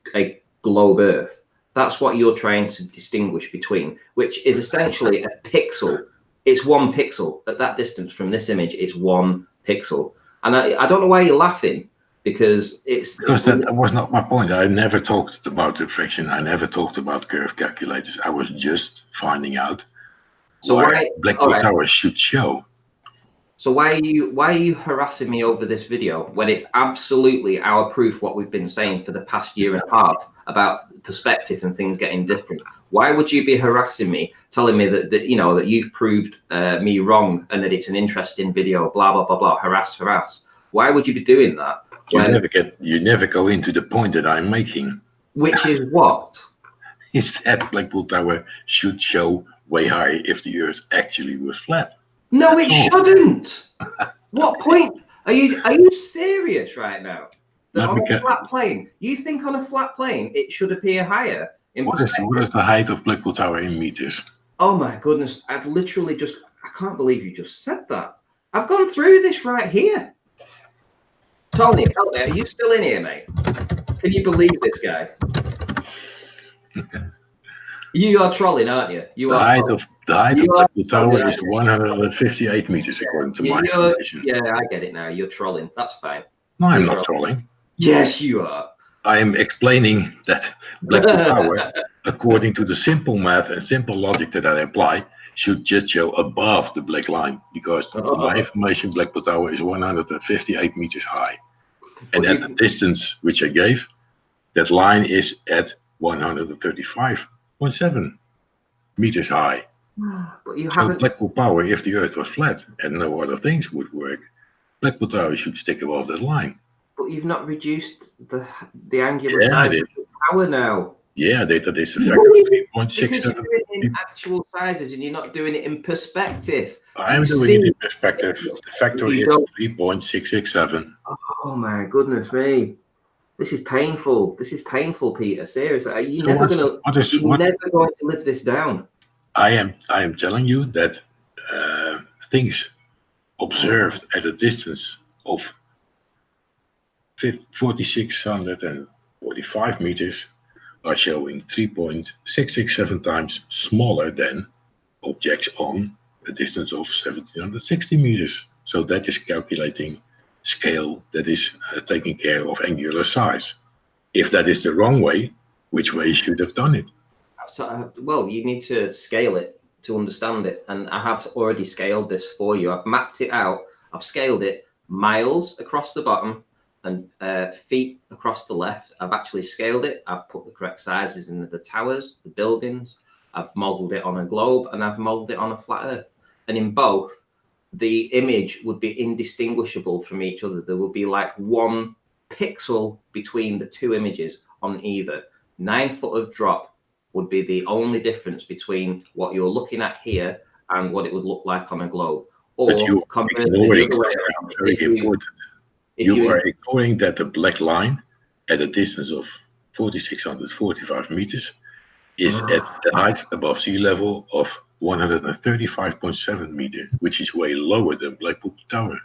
globe Earth. That's what you're trying to distinguish between, which is essentially a pixel. It's 1 pixel. At that distance from this image, it's 1 pixel. And I don't know why you're laughing. Because that was not my point. I never talked about diffraction. I never talked about curve calculators. I was just finding out why Blackpool Tower should show. So why are you harassing me over this video when it's absolutely our proof what we've been saying for the past year and a half about perspective and things getting different? Why would you be harassing me, telling me that you've proved me wrong and that it's an interesting video? Blah blah blah blah. Harass. Why would you be doing that? You never go into the point that I'm making. Which is what? Is that Blackpool Tower should show way higher if the Earth actually was flat. No, it shouldn't. What point? Are you serious right now? That on a flat plane, you think on a flat plane it should appear higher? What is the height of Blackpool Tower in meters? Oh my goodness! I can't believe you just said that. I've gone through this right here. Tony, help me. Are you still in here, mate? Can you believe this guy? You are trolling, aren't you? The height of Blackpool Tower is 158 meters, according to my information. Yeah, I get it now. You're trolling. That's fine. No, I'm not trolling. Yes, you are. I am explaining that Blackpool Tower, according to the simple math and simple logic that I apply, should just show above the black line, because to my information, Blackpool Tower is 158 meters high. And at the distance which I gave, that line is at 135.7 meters high. But you so Blackpool Tower, if the Earth was flat and no other things would work, Blackpool Tower should stick above that line. But you've not reduced the angular size of the tower now. Yeah, that is a factor of 3.67. Because you're doing it in actual sizes and you're not doing it in perspective. I'm doing it in perspective. The factor is 3.667. Oh my goodness me. This is painful. This is painful, Peter. Seriously. Are you never going to live this down? I am telling you that things observed at a distance of 4,645 meters are showing 3.667 times smaller than objects on a distance of 1760 meters. So that is calculating scale, that is taking care of angular size. If that is the wrong way, which way should have done it? So, well, you need to scale it to understand it. And I have already scaled this for you. I've mapped it out. I've scaled it miles across the bottom and feet across the left. I've actually scaled it. I've put the correct sizes in the towers, the buildings. I've modeled it on a globe and I've modeled it on a flat earth. And in both, the image would be indistinguishable from each other. There will be like 1 pixel between the 2 images on either. 9 foot of drop would be the only difference between what you're looking at here and what it would look like on a globe. Or But you are conversely, the ignoring other way something around. very If you, important. if You you are ignoring that the black line at a distance of 4,645 meters is at the height above sea level of 135.7 meters, which is way lower than Blackpool Tower.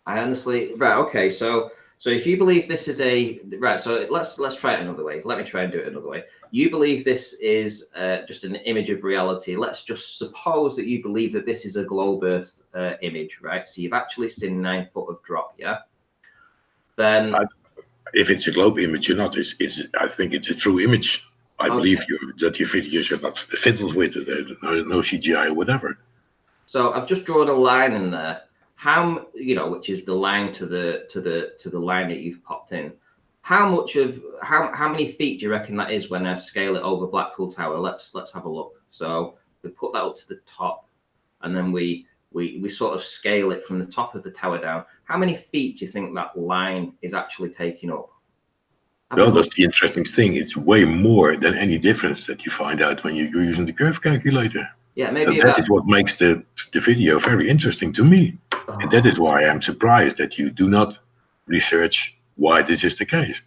I honestly, right, okay, so if you believe this is a right, so let's try it another way. Let me try and do it another way. You believe this is just an image of reality. Let's just suppose that you believe that this is a globe Earth image, right? So you've actually seen 9 foot of drop, yeah. Then If it's a globe image or not, I think it's a true image. I believe that your videos are not fiddled with it, no CGI or whatever. So I've just drawn a line in there. How, which is the line to the line that you've popped in. How many feet do you reckon that is when I scale it over Blackpool Tower? Let's have a look. So we put that up to the top, and then we sort of scale it from the top of the tower down. How many feet do you think that line is actually taking up? Well, that's the interesting thing. It's way more than any difference that you find out when you're using the curve calculator. Yeah, maybe that is what makes the video very interesting to me. Oh. And that is why I'm surprised that you do not research why this is the case.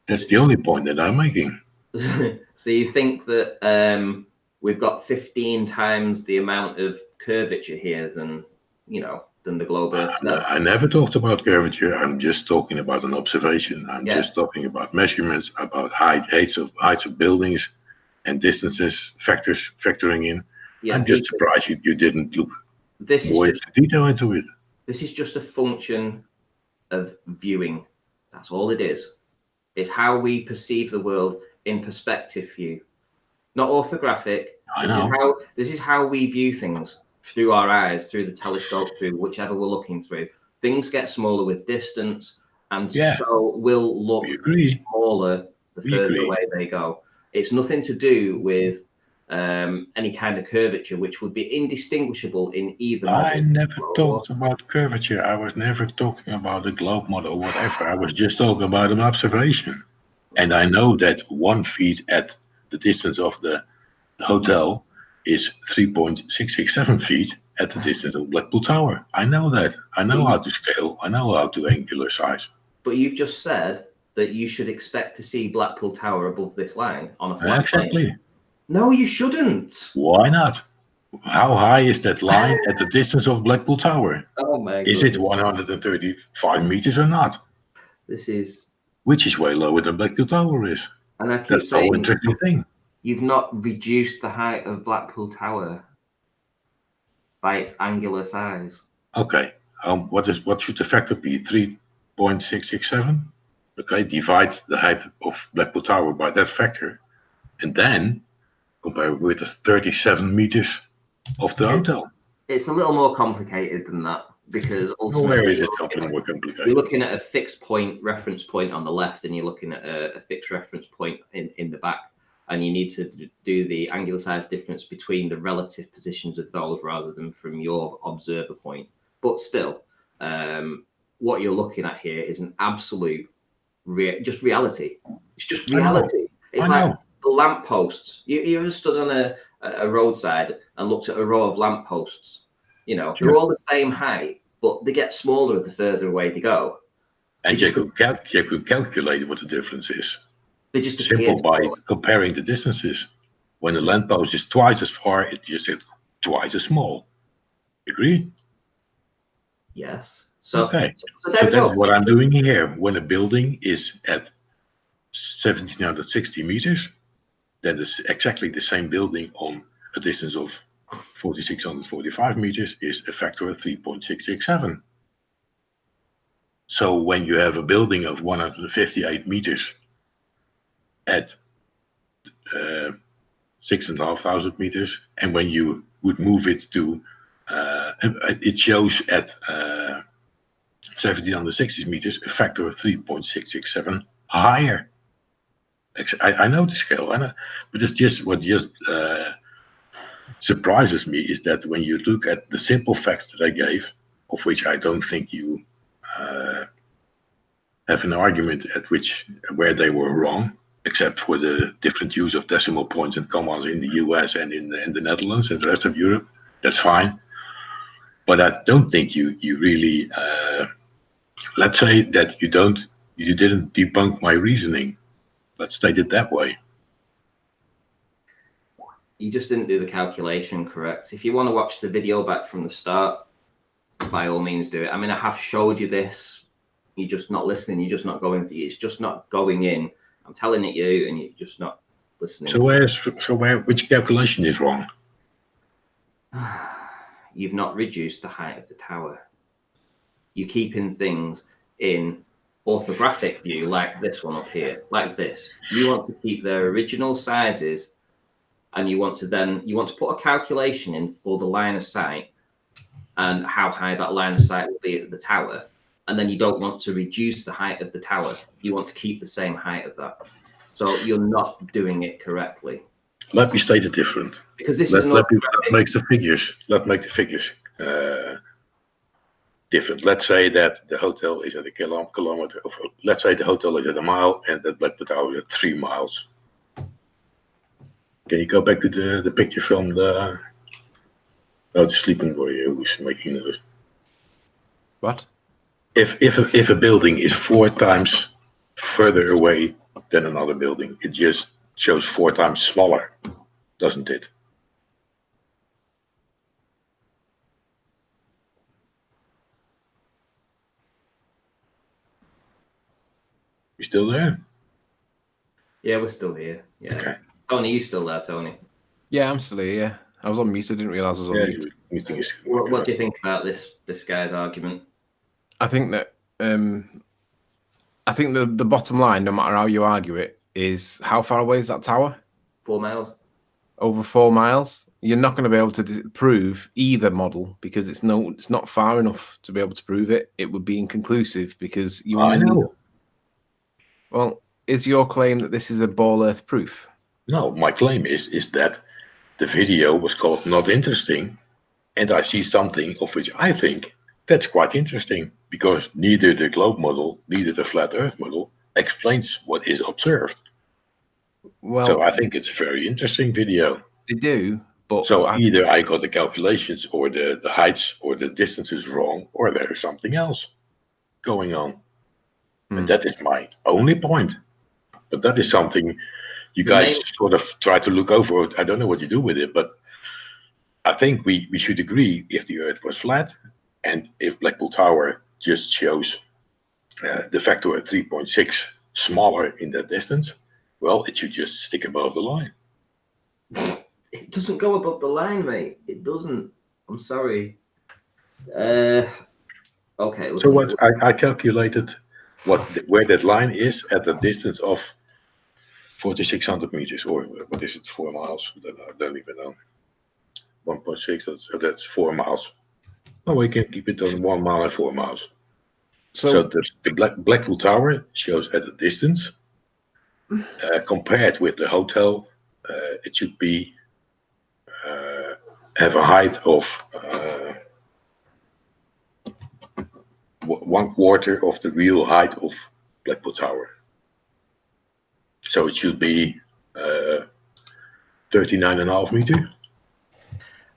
That's the only point that I'm making. So you think that we've got 15 times the amount of curvature here than the globe Earth? I never talked about curvature. I'm just talking about an observation. I'm just talking about measurements, about heights of buildings and distances, factoring in. Yeah, I'm just surprised you didn't look more into detail into it. This is just a function of viewing. That's all it is. It's how we perceive the world in perspective view, not orthographic. This is how we view things through our eyes, through the telescope, through whichever we're looking through. Things get smaller with distance, and so will look smaller the further away they go. It's nothing to do with any kind of curvature, which would be indistinguishable in either model. I never talked about curvature. I was never talking about a globe model or whatever. I was just talking about an observation. And I know that 1 feet at the distance of the hotel is 3.667 feet at the distance of Blackpool Tower. I know that. I know how to scale. I know how to angular size. But you've just said that you should expect to see Blackpool Tower above this line on a flat plane. No, you shouldn't. Why not? How high is that line at the distance of Blackpool Tower? Oh my God. Is it 135 meters or not? Which is way lower than Blackpool Tower is. And I keep That's the whole interesting thing. You've not reduced the height of Blackpool Tower by its angular size. Okay. What should the factor be? 3.667? Okay, divide the height of Blackpool Tower by that factor, and then compare it with the 37 meters of the hotel. It's a little more complicated than that, because ultimately where is it more complicated? You're looking at a fixed point, reference point on the left, and you're looking at a fixed reference point in the back, and you need to do the angular size difference between the relative positions of those rather than from your observer point. But still, what you're looking at here is an absolute just reality. It's just reality. It's like the lampposts. You ever stood on a roadside and looked at a row of lampposts? They're all the same height, but they get smaller the further away they go. And you could calculate what the difference is. They just simple by comparing the distances. When the lamppost is twice as far, it just is twice as small. Agree? Yes. So that's what I'm doing here. When a building is at 1,760 meters, then it's exactly the same building on a distance of 4,645 meters is a factor of 3.667. So when you have a building of 158 meters at 6,500 meters, and when you would move it to, it shows at 1,760 meters, a factor of 3.667 higher. I know the scale, but it's just what surprises me is that when you look at the simple facts that I gave, of which I don't think you have an argument where they were wrong, except for the different use of decimal points and commas in the US and in the Netherlands and the rest of Europe. That's fine. But I don't think you really, let's say that you didn't debunk my reasoning. Let's state it that way. You just didn't do the calculation correct. If you want to watch the video back from the start, by all means do it. I mean, I have showed you this. You're just not listening. You're just not going through. It's just not going in. I'm telling it you, and you're just not listening. So which calculation is wrong? You've not reduced the height of the tower. You're keeping things in orthographic view, like this one up here, like this. You want to keep their original sizes, and you want to put a calculation in for the line of sight and how high that line of sight will be at the tower. And then you don't want to reduce the height of the tower. You want to keep the same height of that. So you're not doing it correctly. Let me state it different. Because this Let's is make the figures different. Let's say that the hotel is at a kilometer. Let's say the hotel is at a mile and that Blackpool Tower is at 3 miles. Can you go back to the picture from the sleeping boy who's making this? What? If a building is 4 times further away than another building, it just shows 4 times smaller, doesn't it? You still there? Yeah, we're still here. Yeah. Okay. Tony, you still there, Tony? Yeah, I'm still here. Yeah, I was on mute. I didn't realize I was on mute. Meeting is. What do you think about this guy's argument? I think that the bottom line, no matter how you argue it, is how far away is that tower? 4 miles. Over 4 miles. You're not going to be able to prove either model because it's not far enough to be able to prove it. It would be inconclusive because you. I know. Well, is your claim that this is a ball earth proof? No, my claim is that the video was called not interesting, and I see something of which I think that's quite interesting because neither the globe model, neither the flat Earth model explains what is observed. Well, so I think it's a very interesting video. They do, but so either I got the calculations or the heights or the distances wrong, or there is something else going on. And that is my only point. But that is something you guys sort of try to look over. I don't know what you do with it, but I think we should agree if the Earth was flat and if Blackpool Tower just shows the factor at 3.6 smaller in that distance, well, it should just stick above the line. It doesn't go above the line, mate. It doesn't. I'm sorry. Okay. So what I calculated where that line is at the distance of 4,600 meters, or what is it, 4 miles? I don't even know. 1.6, that's 4 miles. No, we can keep it on 1 mile and 4 miles. So the Blackpool Tower shows at a distance, compared with the hotel, it should be have a height of 1/4 of the real height of Blackpool Tower. So it should be 39.5 meters.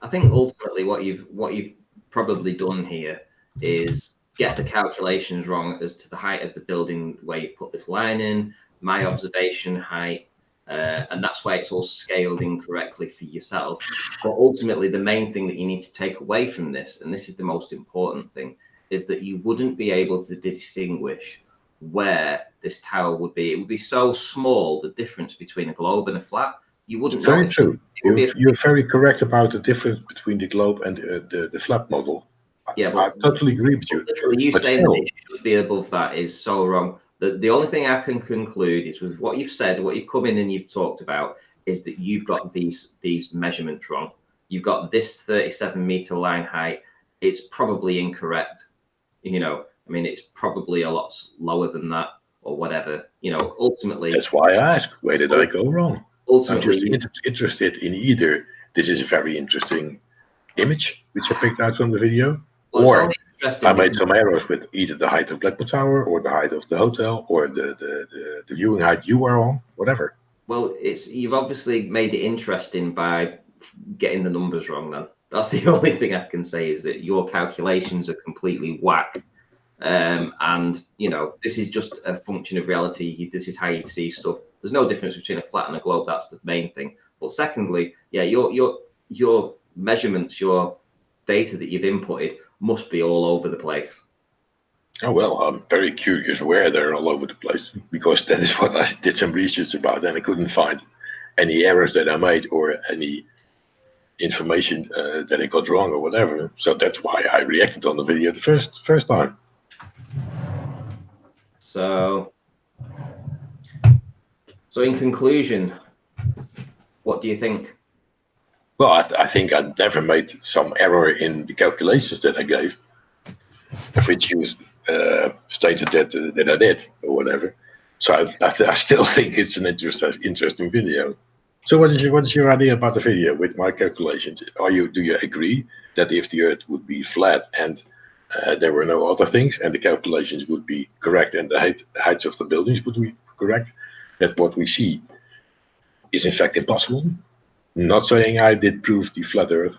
I think ultimately what you've probably done here is get the calculations wrong as to the height of the building where you've put this line in, my observation height, and that's why it's all scaled incorrectly for yourself. But ultimately, the main thing that you need to take away from this, and this is the most important thing, is that you wouldn't be able to distinguish where this tower would be. It would be so small, the difference between a globe and a flat, you wouldn't know. Very true. You're very correct about the difference between the globe and the flat model. Yeah, I totally agree with you. Literally, you saying that it should be above that is so wrong. The only thing I can conclude is with what you've said, what you've come in and you've talked about, is that you've got these measurements wrong. You've got this 37-meter line height. It's probably incorrect. You know, I mean, it's probably a lot lower than that or whatever. You know, ultimately. That's why I asked, where did I go wrong? Ultimately, I'm just interested in either this is a very interesting image, which I picked out from the video, well, or interesting. I made some errors with either the height of Blackpool Tower or the height of the hotel or the viewing height you were on, whatever. Well, you've obviously made it interesting by getting the numbers wrong. Then that's the only thing I can say is that your calculations are completely whack. And you know, this is just a function of reality. This is how you see stuff. There's no difference between a flat and a globe. That's the main thing. But secondly, yeah, your measurements, your data that you've inputted must be all over the place. Oh, well, I'm very curious where they're all over the place, because that is what I did some research about, and I couldn't find any errors that I made or any information that I got wrong or whatever. So that's why I reacted on the video the first time. So in conclusion, what do you think? Well, I think I never made some error in the calculations that I gave, of which you stated that I did or whatever. So I still think it's an interesting video. So what is your idea about the video with my calculations? Do you agree that if the Earth would be flat and there were no other things and the calculations would be correct and the heights of the buildings would be correct, that what we see is in fact impossible? Not saying I did prove the flat Earth,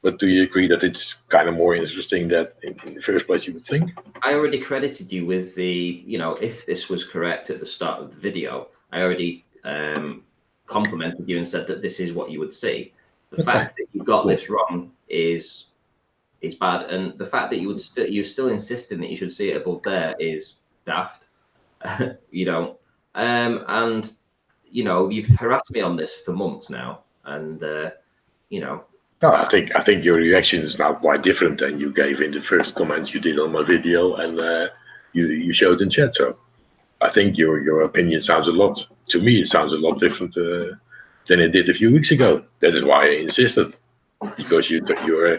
but do you agree that it's kind of more interesting that in the first place you would think? I already credited you with the, if this was correct at the start of the video, I already complimented you and said that this is what you would see. The fact that you got this wrong is bad, and the fact that you're still insisting that you should see it above there is daft. You don't, and you've harassed me on this for months now, and No, I think your reaction is now quite different than you gave in the first comments you did on my video, and you showed in chat. So I think your opinion sounds to me it sounds a lot different than it did a few weeks ago. That is why I insisted, because you're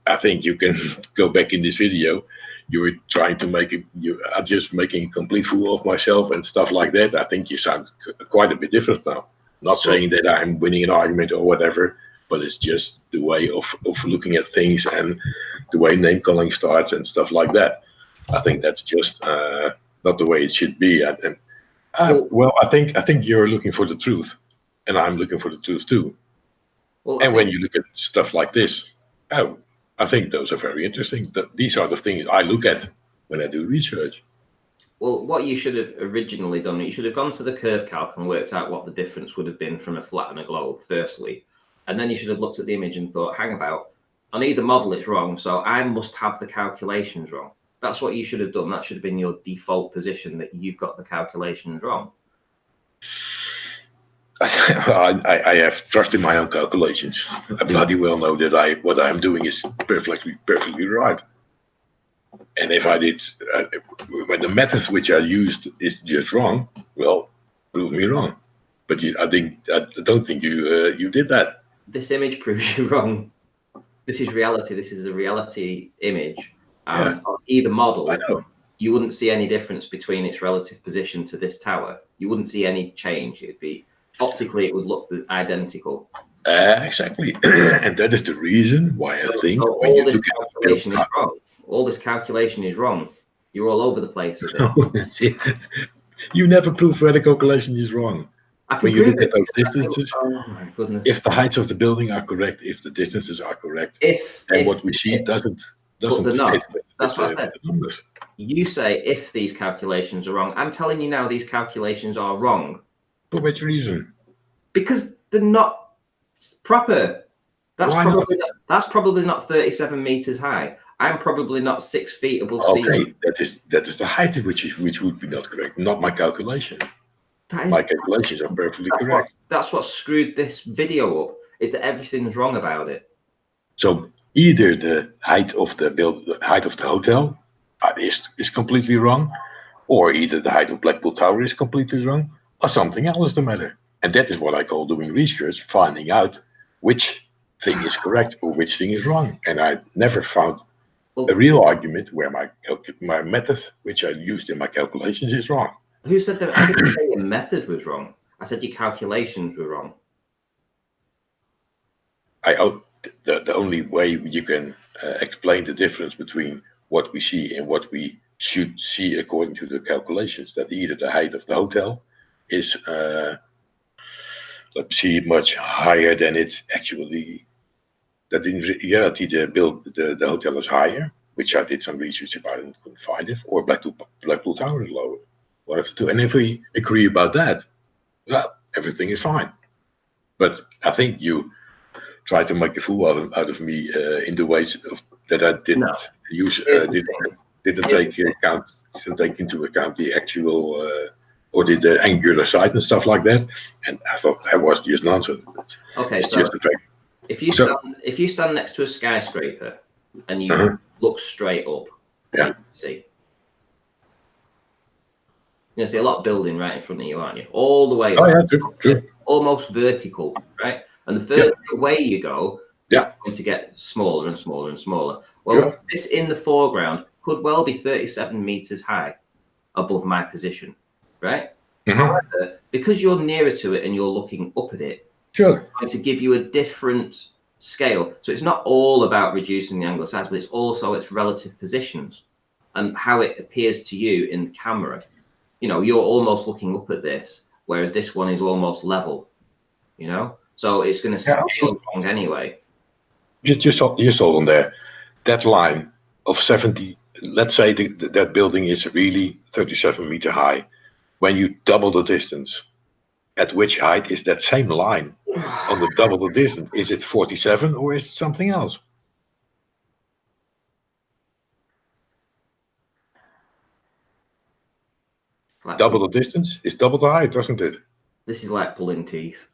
I think you can go back in this video. You were trying to you are just making a complete fool of myself and stuff like that. I think you sound quite a bit different now. Not saying that I'm winning an argument or whatever, but it's just the way of looking at things and the way name calling starts and stuff like that. I think that's just not the way it should be. Well, I think you're looking for the truth, and I'm looking for the truth too. Well, and when you look at stuff like this, I think those are very interesting. These are the things I look at when I do research. Well, what you should have originally done, you should have gone to the curve calc and worked out what the difference would have been from a flat and a globe, firstly. And then you should have looked at the image and thought, hang about, on either model it's wrong, so I must have the calculations wrong. That's what you should have done. That should have been your default position, that you've got the calculations wrong. I have trust in my own calculations. I bloody well know that what I'm doing is perfectly right. And if I did, when the method which I used is just wrong, well, prove me wrong. But I don't think you did that. This image proves you wrong. This is reality. This is a reality image. On either model, you wouldn't see any difference between its relative position to this tower. You wouldn't see any change. It'd be optically, it would look identical. Exactly, and that is the reason why I think all this calculation is wrong. All this calculation is wrong. You're all over the place with it. You never prove where the calculation is wrong. When you look at those distances, oh my goodness. If the heights of the building are correct, if the distances are correct, what we see doesn't fit with that's what I said. The numbers. You say if these calculations are wrong. I'm telling you now, these calculations are wrong. For which reason? Because they're not proper. That's probably not 37 meters high. I'm probably not 6 feet above sea level. Okay, that is the height which would be not correct, not my calculation. My calculations are perfectly correct. That's what screwed this video up, is that everything's wrong about it. So either the height of the height of the hotel is completely wrong, or either the height of Blackpool Tower is completely wrong, or something else is the matter. And that is what I call doing research, finding out which thing is correct or which thing is wrong. And I never found a real argument where my method, which I used in my calculations, is wrong. Who said that? I didn't say your method was wrong. I said your calculations were wrong. The only way you can explain the difference between what we see and what we should see according to the calculations. That either the height of the hotel is, let's see, much higher than it actually. That in reality the hotel is higher, which I did some research about and couldn't find it, or Blackpool Tower is lower. One of the two. And if we agree about that, well, everything is fine. But I think you try to make a fool out of me in the ways that I didn't use, didn't take into account the actual or the angular side and stuff like that. And I thought that was just nonsense. Okay, it's so just a fact. if you stand next to a skyscraper and you look straight up, yeah, see. You're gonna see a lot of building right in front of you, aren't you? All the way up. Oh yeah, true. Almost vertical, right? And the further away you go, it's going to get smaller and smaller and smaller. Well, this in the foreground could well be 37 meters high above my position, right? However, because you're nearer to it and you're looking up at it, it's going to give you a different scale. So it's not all about reducing the angle of size, but it's also its relative positions and how it appears to you in the camera. You know, you're almost looking up at this, whereas this one is almost level, you know? So it's going to scale wrong anyway. Just hold on there. That line of 70, let's say that building is really 37 meter high. When you double the distance, at which height is that same line on the double the distance? Is it 47 or is it something else? Like double the distance is double the height, doesn't it? This is like pulling teeth.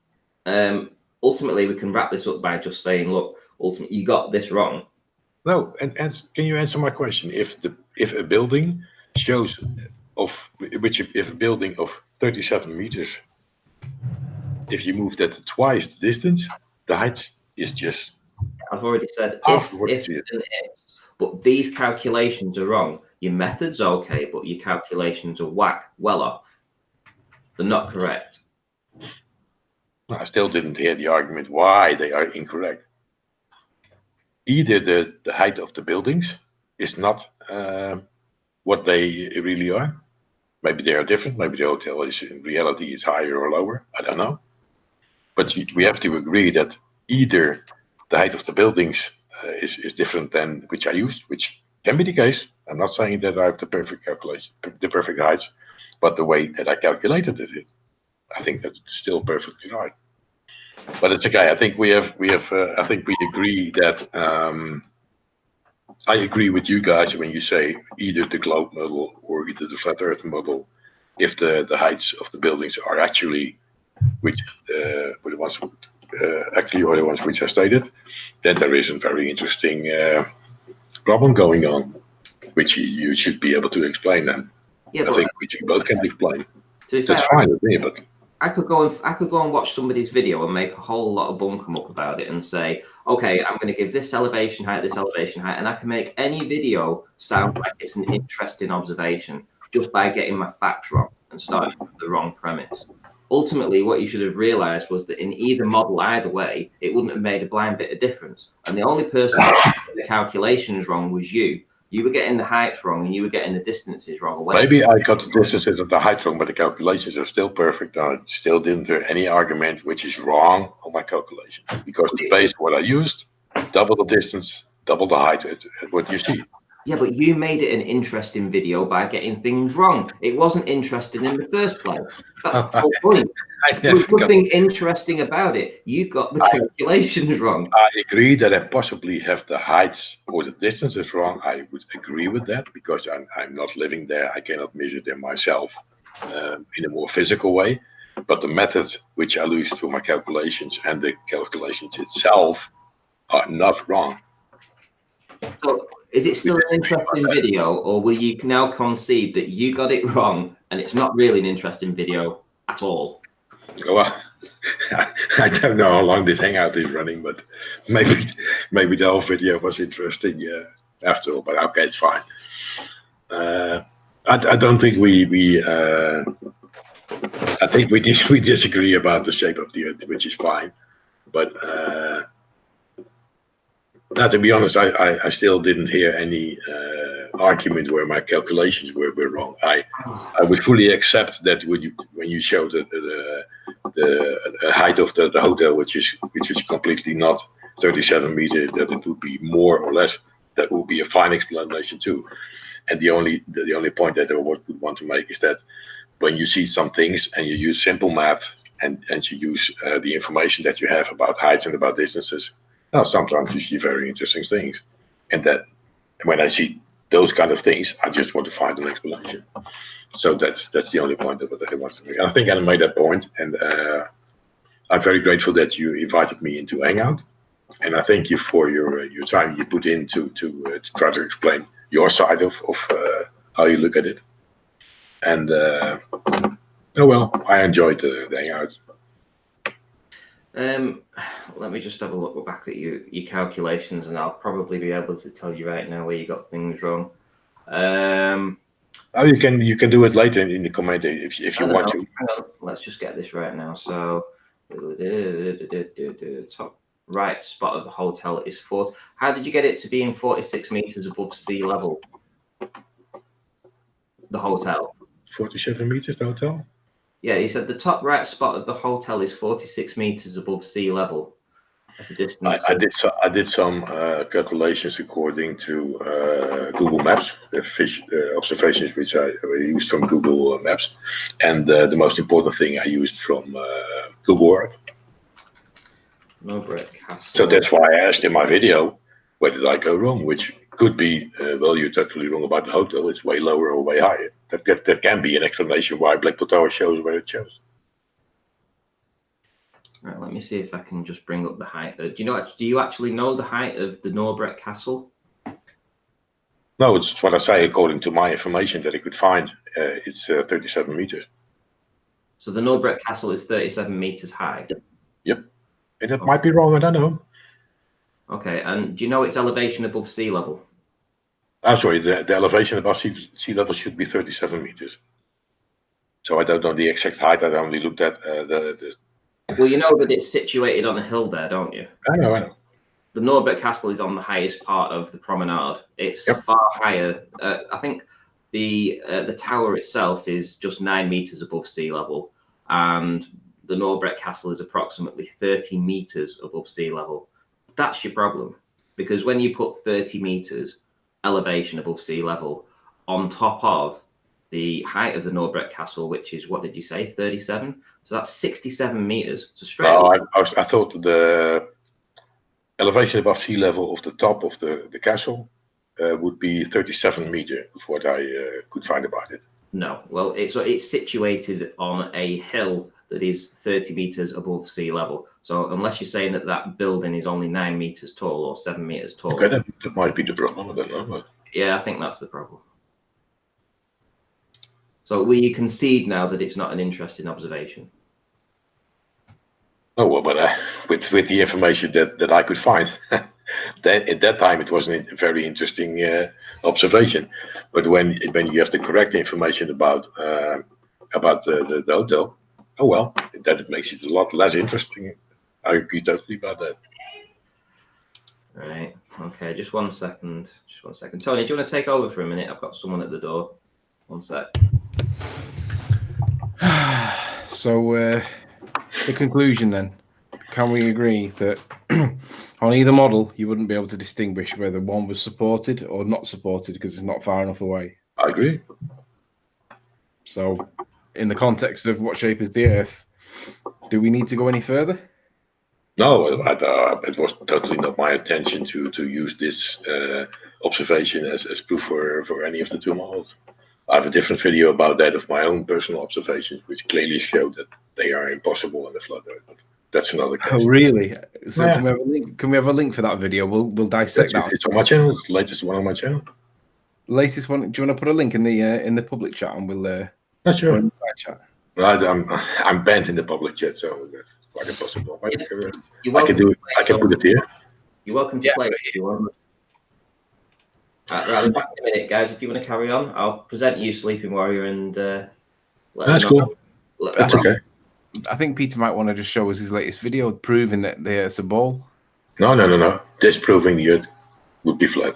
Ultimately, we can wrap this up by just saying, look, ultimately, you got this wrong. No, and can you answer my question? If a building shows if a building of 37 meters, if you move that twice the distance, the height is just. I've already said if and if, but these calculations are wrong. Your method's okay, but your calculations are well off. They're not correct. I still didn't hear the argument why they are incorrect. Either the height of the buildings is not what they really are. Maybe they are different. Maybe the hotel is in reality is higher or lower. I don't know. But we have to agree that either the height of the buildings is different than which I used, which can be the case. I'm not saying that I have the perfect calculation, the perfect heights, but the way that I calculated it, I think that's still perfectly right. But it's okay. I think we have. I think we agree that. I agree with you guys when you say either the globe model or either the flat Earth model. If the heights of the buildings are actually, which were the ones actually are the ones which I stated, then there is a very interesting problem going on, which you should be able to explain then. Yeah, I think which you both can explain. That's fine with me, but. I could go and watch somebody's video and make a whole lot of bunkum up about it and say, okay, I'm going to give this elevation height, and I can make any video sound like it's an interesting observation just by getting my facts wrong and starting with the wrong premise. Ultimately, what you should have realized was that in either model, either way, it wouldn't have made a blind bit of difference. And the only person that got the calculations wrong was you. You were getting the heights wrong and you were getting the distances wrong. Maybe I got the distances of the height wrong, but the calculations are still perfect. I still didn't hear any argument which is wrong on my calculation. Because the base what I used, double the distance, double the height, what you see. Yeah, but you made it an interesting video by getting things wrong. It wasn't interesting in the first place. That's the whole point. There's nothing interesting about it. You got the calculations wrong. I agree that I possibly have the heights or the distances wrong. I would agree with that because I'm not living there. I cannot measure them myself in a more physical way. But the methods which I use for my calculations and the calculations itself are not wrong. So is it still an interesting video, or will you now concede that you got it wrong and it's not really an interesting video at all? Well, I don't know how long this hangout is running, but maybe the whole video was interesting after all. But okay, it's fine. I don't think I think we disagree about the shape of the Earth, which is fine. But Now, to be honest, I still didn't hear any argument where my calculations were wrong. I would fully accept that when you showed the height of the hotel, which is completely not 37 meters, that it would be more or less. That would be a fine explanation too. And the only point that I would want to make is that when you see some things and you use simple math and you use the information that you have about heights and about distances, now sometimes you see very interesting things. And that when I see those kind of things, I just want to find an explanation. So that's the only point that I want to make. I think I made that point, and I'm very grateful that you invited me into Hangout. And I thank you for your time you put in to try to explain your side of how you look at it. And oh well, I enjoyed the Hangout. Let me just have a look back at your calculations, and I'll probably be able to tell you right now where you got things wrong. Oh, you can do it later in the comment if you want to. Hang on, let's just get this right now. So, top right spot of the hotel is 4. How did you get it to being 46 meters above sea level? The hotel. 47 meters, the hotel. Yeah, he said the top right spot of the hotel is 46 meters above sea level. That's a distance. I did some calculations according to Google Maps, the observations which I used from Google Maps, and the most important thing I used from Google Earth. Norbreck Castle. So that's why I asked in my video, where did I go wrong? Which could be, well, you're totally wrong about the hotel. It's way lower or way higher. That can be an explanation why Blackpool Tower shows where it shows. Right, let me see if I can just bring up the height. Do you actually know the height of the Norbreck Castle? No, it's what I say according to my information that I could find. It's 37 meters. So the Norbreck Castle is 37 meters high? Yep. And that might be wrong, I don't know. Okay, and do you know its elevation above sea level? I'm sorry, the elevation above sea level should be 37 meters. So I don't know the exact height. I only looked at the. Well, you know that it's situated on a hill there, don't you? I know. The Norbreck Castle is on the highest part of the promenade. It's far higher. I think the tower itself is just 9 meters above sea level, and the Norbreck Castle is approximately 30 meters above sea level. That's your problem, because when you put 30 meters elevation above sea level on top of the height of the Norbreck Castle, which is, what did you say, 37? So that's 67 meters. So straight up. I thought the elevation above sea level of the top of the castle would be 37 meters, of what I could find about it. No, well, it's situated on a hill that is 30 meters above sea level. So unless you're saying that building is only 9 meters tall or 7 meters tall. Okay, that might be the problem. I don't know. But... Yeah, I think that's the problem. So will you concede now that it's not an interesting observation? Oh well, but with the information that I could find, then at that time it wasn't a very interesting observation. But when you have the correct information about the hotel, oh well, that makes it a lot less interesting. I agree totally about that. All right. Okay. Just one second. Tony, do you want to take over for a minute? I've got someone at the door. One sec. So, the conclusion then, can we agree that on either model you wouldn't be able to distinguish whether one was supported or not supported because it's not far enough away? I agree. So, in the context of what shape is the Earth, do we need to go any further? No, it was totally not my intention to use this observation as proof for any of the two models. I have a different video about that of my own personal observations, which clearly show that they are impossible on the flat Earth. But that's another case. Oh, really? So Yeah. Can we have a link for that video? We'll dissect that. It's on my channel. It's the latest one on my channel. Latest one. Do you want to put a link in the public chat and we'll Not sure. put it in the side chat? I'm banned in the public chat, so that's quite impossible. I You're can do it. I can put it here. You're welcome to play if you want. Right, I'll be back in a minute, guys. If you want to carry on, I'll present you Sleeping Warrior and That's cool. That's okay. I think Peter might want to just show us his latest video proving that the Earth's a ball. No. Disproving the Earth would be flat.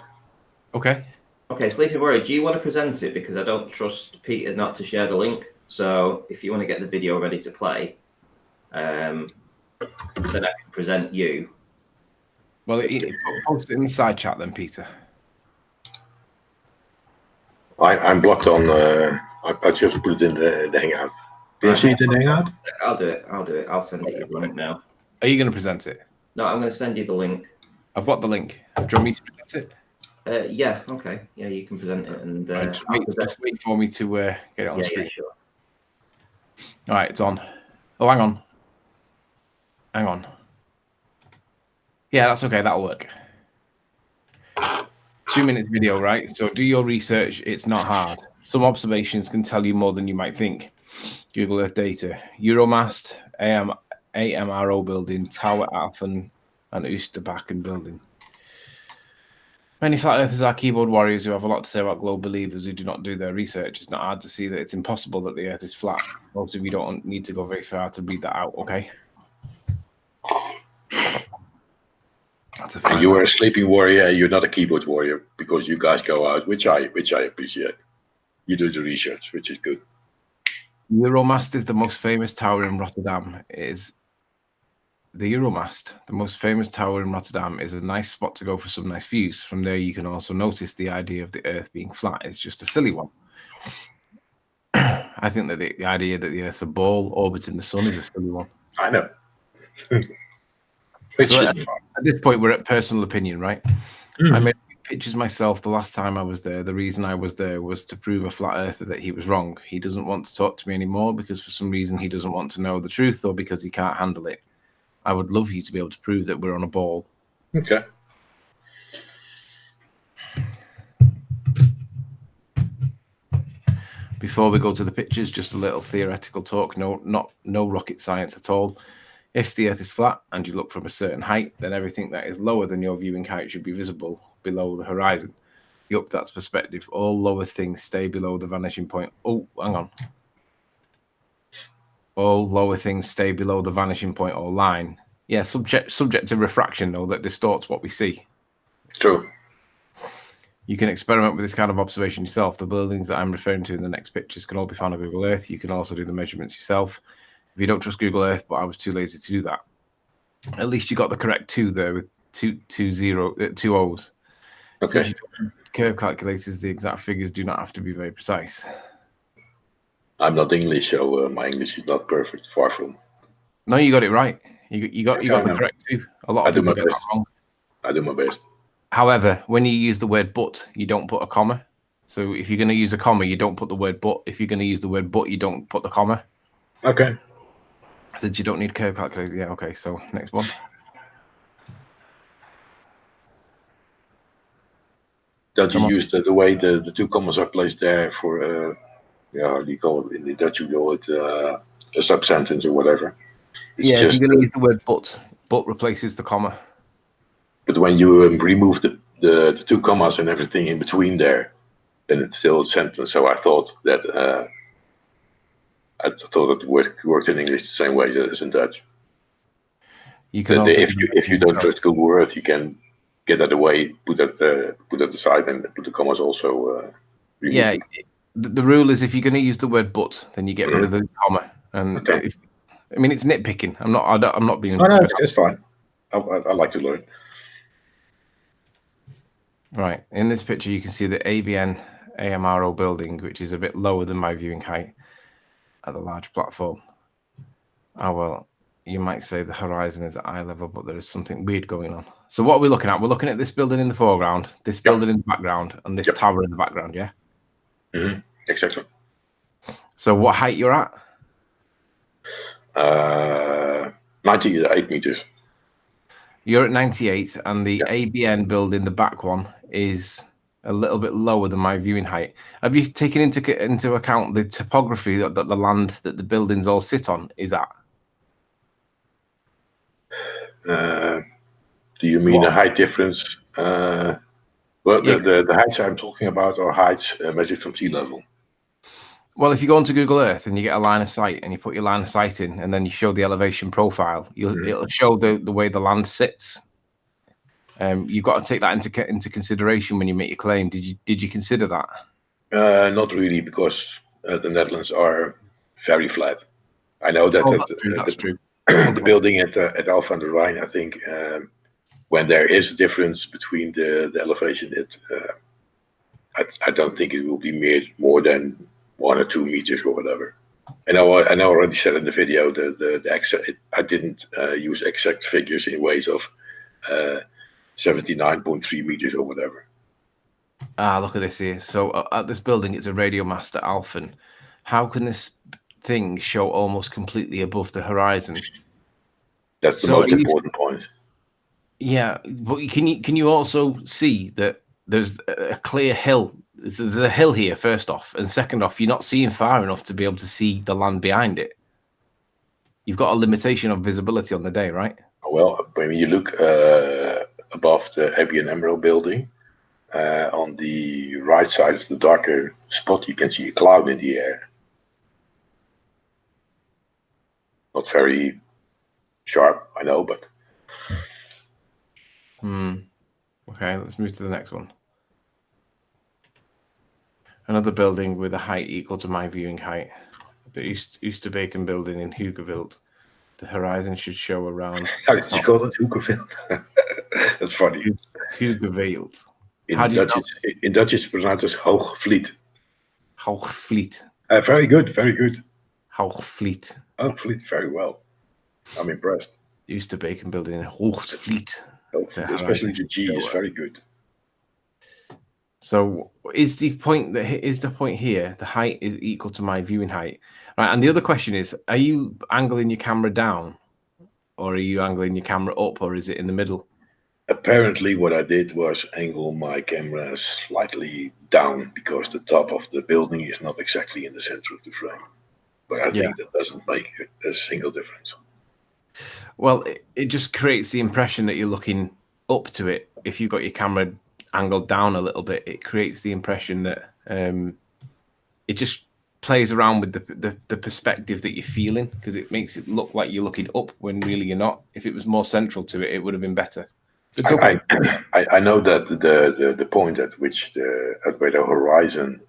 Okay. Okay, Sleepy Warrior, do you want to present it? Because I don't trust Peter not to share the link. So if you want to get the video ready to play, then I can present you. Well, post it in the side chat then, Peter. I'm blocked on. I just put it in the Hangout. Do you see it in the Hangout? I'll do it. I'll send you the link now. Are you going to present it? No, I'm going to send you the link. I've got the link. Do you want me to present it? Yeah, okay. Yeah, you can present it. And Just wait for me to get it on screen. Yeah, sure. All right, it's on. Oh, hang on. Hang on. Yeah, that's okay. That'll work. 2 minutes video, right? So do your research. It's not hard. Some observations can tell you more than you might think. Google Earth data. Euromast, AMRO building, Tower Afen, and Oosterbakken building. Many flat earthers are keyboard warriors who have a lot to say about globe believers who do not do their research. It's not hard to see that it's impossible that the Earth is flat. Most of you don't need to go very far to read that out, okay? And you are a sleepy warrior. You're not a keyboard warrior because you guys go out, which I appreciate. You do the research, which is good. Euromast is the most famous tower in Rotterdam. The Euromast, the most famous tower in Rotterdam, is a nice spot to go for some nice views. From there, you can also notice the idea of the Earth being flat is just a silly one. I think that the idea that the Earth's a ball orbiting the sun is a silly one. I know. So at this point, we're at personal opinion, right? I made pictures myself the last time I was there. The reason I was there was to prove a flat earther that he was wrong. He doesn't want to talk to me anymore because for some reason he doesn't want to know the truth or because he can't handle it. I would love you to be able to prove that we're on a ball. Okay. Before we go to the pictures, just a little theoretical talk. No rocket science at all. If the Earth is flat and you look from a certain height, then everything that is lower than your viewing height should be visible below the horizon. Yup, that's perspective. All lower things stay below the vanishing point. Oh, hang on. All lower things stay below the vanishing point or line. Yeah, subject to refraction, though, that distorts what we see. True. You can experiment with this kind of observation yourself. The buildings that I'm referring to in the next pictures can all be found on Google Earth. You can also do the measurements yourself. If you don't trust Google Earth, but I was too lazy to do that, at least you got the correct 2 there with two O's. Okay. So if you don't curve calculators, the exact figures do not have to be very precise. I'm not English, so my English is not perfect. Far from. No, you got it right. You got the correct 2. A lot of people get that wrong. I do my best. However, when you use the word "but," you don't put a comma. So if you're going to use a comma, you don't put the word "but." If you're going to use the word "but," you don't put the comma. Okay. I said you don't need curve calculator. Yeah, okay. So next one. Don't you use the way the 2 commas are placed there for how do you call it in the Dutch? You call it a sub sentence or whatever. It's yeah, just, if you're going to use the word but replaces the comma. But when you remove the 2 commas and everything in between there, then it's still a sentence. So I thought that it worked in English the same way as in Dutch. You can also if you don't trust Google Earth, you can get that away, put that aside, and put the commas also. Yeah, the rule is if you're going to use the word "but," then you get rid of the comma. And okay. I mean, it's nitpicking. I'm not being. Oh, no, it's fine. I like to learn. Right. In this picture, you can see the ABN AMRO building, which is a bit lower than my viewing height at the large platform. Oh, well, you might say the horizon is at eye level, but there is something weird going on. So what are we looking at? We're looking at this building in the foreground, this building in the background, and this tower in the background, yeah? Mm-hmm. Exactly. So what height you're at? 98 meters. You're at 98, and the ABN building, the back one, is a little bit lower than my viewing height. Have you taken into account the topography that the land that the buildings all sit on is at? Do you mean a height difference? Well, the heights I'm talking about are heights measured from sea level. Well, if you go onto Google Earth and you get a line of sight and you put your line of sight in and then you show the elevation profile, it'll show the way the land sits. You've got to take that into consideration when you make your claim. Did you consider that? Not really, because the Netherlands are very flat. I know that That's true. the building at Alphen aan de Rijn, I think, when there is a difference between the elevation, I don't think it will be more than 1 or 2 meters or whatever. And I already said in the video the exact. I didn't use exact figures in ways of 79.3 meters or whatever. Look at this here. So at this building, it's a radio mast at Alphen. How can this thing show almost completely above the horizon? That's the most important point. Yeah, but can you also see that there's a clear hill? There's a hill here, first off, and second off, you're not seeing far enough to be able to see the land behind it. You've got a limitation of visibility on the day, right? Well, when you look above the ABN AMRO building, on the right side of the darker spot, you can see a cloud in the air. Not very sharp, I know, but. Okay, let's move to the next one. Another building with a height equal to my viewing height. The Oosterbeeken building in Heugewild. The horizon should show around. How did you call it? Heugewild? That's funny. Heugewild. In Dutch, it's pronounced as Hoogvliet. Hoogvliet. Very good, very good. Hoogvliet. Hoogvliet, very well. I'm impressed. Oosterbeeken building in Hoogvliet. Especially the G is very good. So is the point here, the height is equal to my viewing height? Right, and the other question is, are you angling your camera down, or are you angling your camera up, or is it in the middle? Apparently what I did was angle my camera slightly down, because the top of the building is not exactly in the center of the frame. But I think that doesn't make a single difference. Well, it just creates the impression that you're looking up to it. If you've got your camera angled down a little bit, it creates the impression that it just plays around with the perspective that you're feeling, because it makes it look like you're looking up when really you're not. If it was more central to it, it would have been better. It's okay. I know that the point at which where the horizon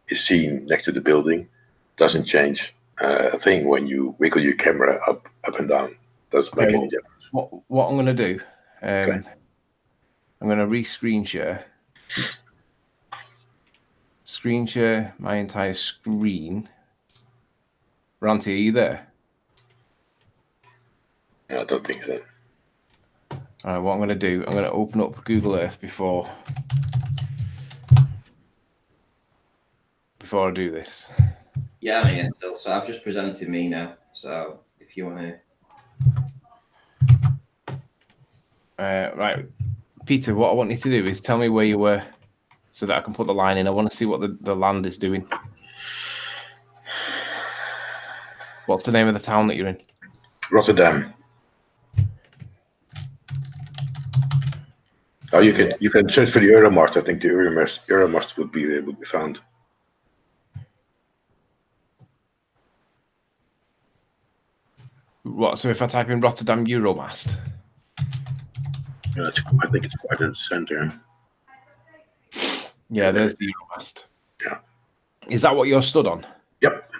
is seen next to the building doesn't change a thing when you wiggle your camera up and down. Doesn't make any difference. What I'm going to do, I'm going to re-screen share. Screen share my entire screen. Ranty, are you there? No, I don't think so. All right, what I'm going to do, I'm going to open up Google Earth before I do this. Yeah, I'm here still. So I've just presented me now. So if you want to. Right, Peter, what I want you to do is tell me where you were so that I can put the line in. I want to see what the land is doing. What's the name of the town that you're in? Rotterdam. Oh, you can search for the Euromast. I think the Euromast would be found. What? So if I type in Rotterdam Euromast? Yeah, I think it's quite in the center. Yeah, there's the Euromast. Yeah. Is that what you're stood on? Yep.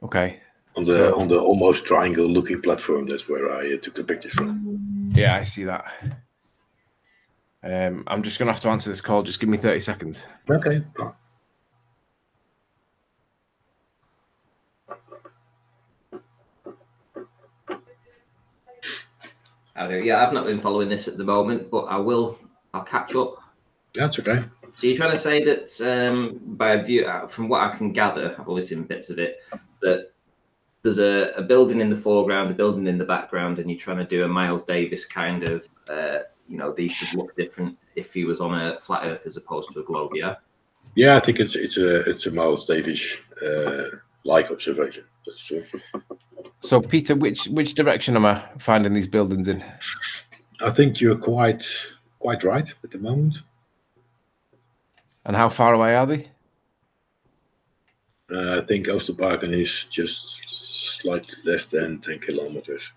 Okay. On the almost triangle-looking platform. That's where I took the pictures from. Yeah, I see that. I'm just gonna have to answer this call. Just give me 30 seconds. Okay. Yeah, I've not been following this at the moment, but I'll catch up. That's okay. So you're trying to say that by view, from what I can gather, I've only seen bits of it, that there's a building in the foreground, a building in the background, and you're trying to do a Miles Davis kind of, these should look different if he was on a flat Earth as opposed to a globe. Yeah. Yeah, I think it's a Miles Davis like observation. That's true. So Peter, which direction am I finding these buildings in? I think you're quite right at the moment. And how far away are they? I think Oosterbeeken is just slightly less than 10 kilometers.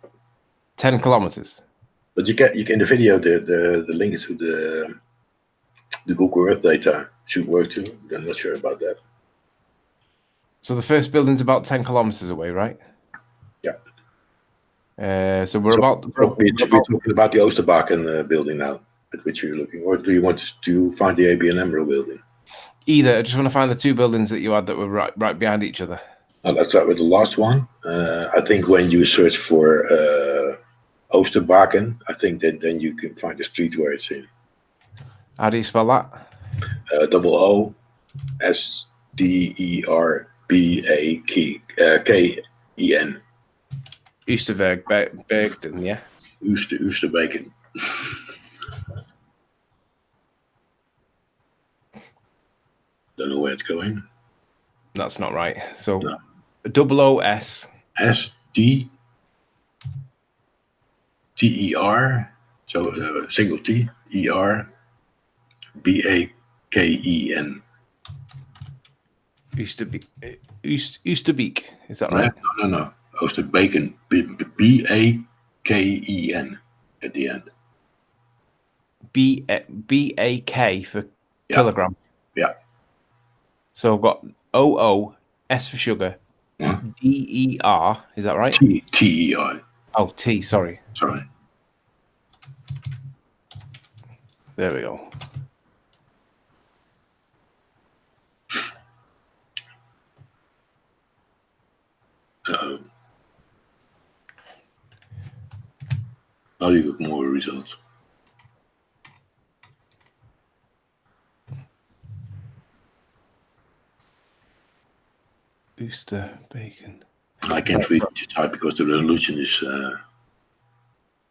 10 kilometers? But you can in the video the link to the Google Earth data should work too. I'm not sure about that. So the first building's about 10 kilometers away, right? Yeah. So we're So about. we're talking about the Oosterbaken building now, at which you're looking, or do you want to find the ABN AMRO building? Either. I just want to find the two buildings that you had that were right behind each other. Let's start with the last one. I think when you search for Oosterbaken, I think that then you can find the street where it's in. How do you spell that? OOSTERBAKEN. Oosterbergden, yeah. Oosterbaken. Don't know where it's going. That's not right. So No. OOS. SDTER, so single T, ER, BAKEN. Oosterbeek, is that right? No. Oosterbaken, BAKEN at the end. BAK for kilogram. Yeah. So I've got OO, S for sugar, Huh? DER, is that right? TEI. Oh, T, sorry. Sorry. There we go. Uh-oh. Now you got more results. Oosterbeek. I can't read what you type because the resolution is.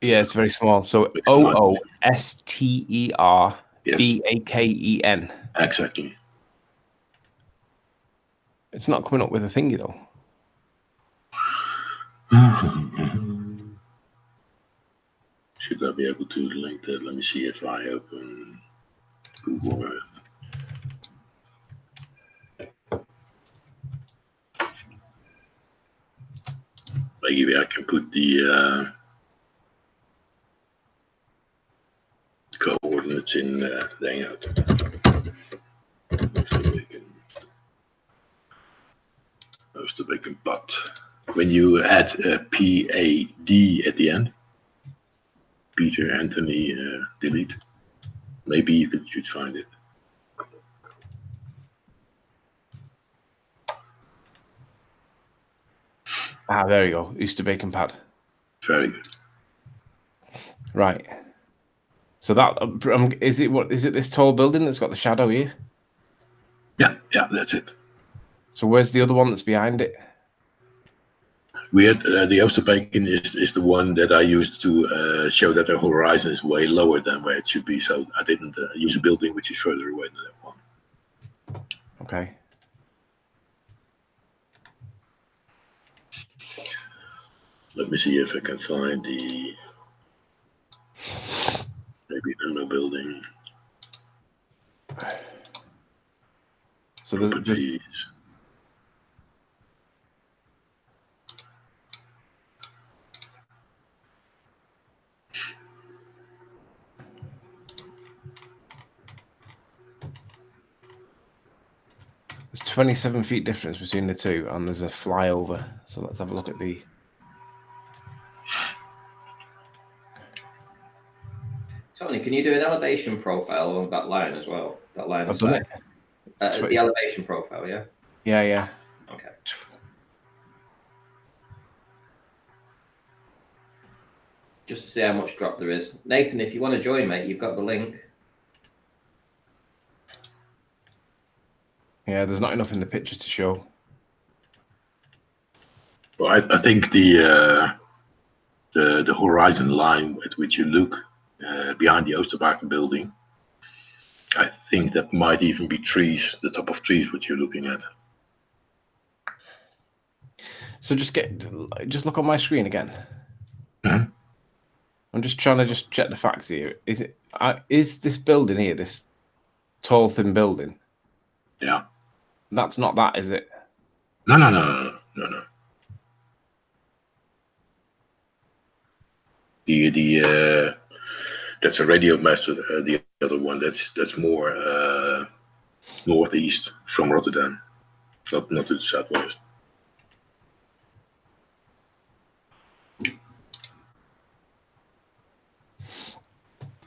Yeah, it's very small. So OOSTERBAKEN. Yes, exactly. It's not coming up with a thingy though. Should I be able to link that? Let me see if I open Google Earth. Maybe I can put the coordinates in the hangout. Oosterbeek, but when you add PAD at the end, Peter Anthony delete, maybe you should find it. Ah, there you go. Oosterbeek pad. Very good. Right. So that is it. What is it? This tall building that's got the shadow here. Yeah, that's it. So where's the other one that's behind it? We had the Oosterbeek is the one that I used to show that the horizon is way lower than where it should be. So I didn't use a building which is further away than that one. Okay. Let me see if I can find the maybe no building. So there's Properties. There's 27 feet difference between the two, and there's a flyover. So let's have a look at the. Tony, can you do an elevation profile on that line as well? That line I've of done sight. it. The elevation profile, yeah? Yeah. Okay. Just to see how much drop there is. Nathan, if you want to join, mate, you've got the link. Yeah, there's not enough in the picture to show. Well, I think the horizon line at which you look behind the Oosterbaken building, I think that might even be trees, the top of trees, what you're looking at. So just look on my screen again. Mhm. I'm just trying to check the facts here. Is this building here, this tall, thin building? Yeah. That's not that, is it? No. That's a radio master. The other one that's more northeast from Rotterdam, not to the southwest.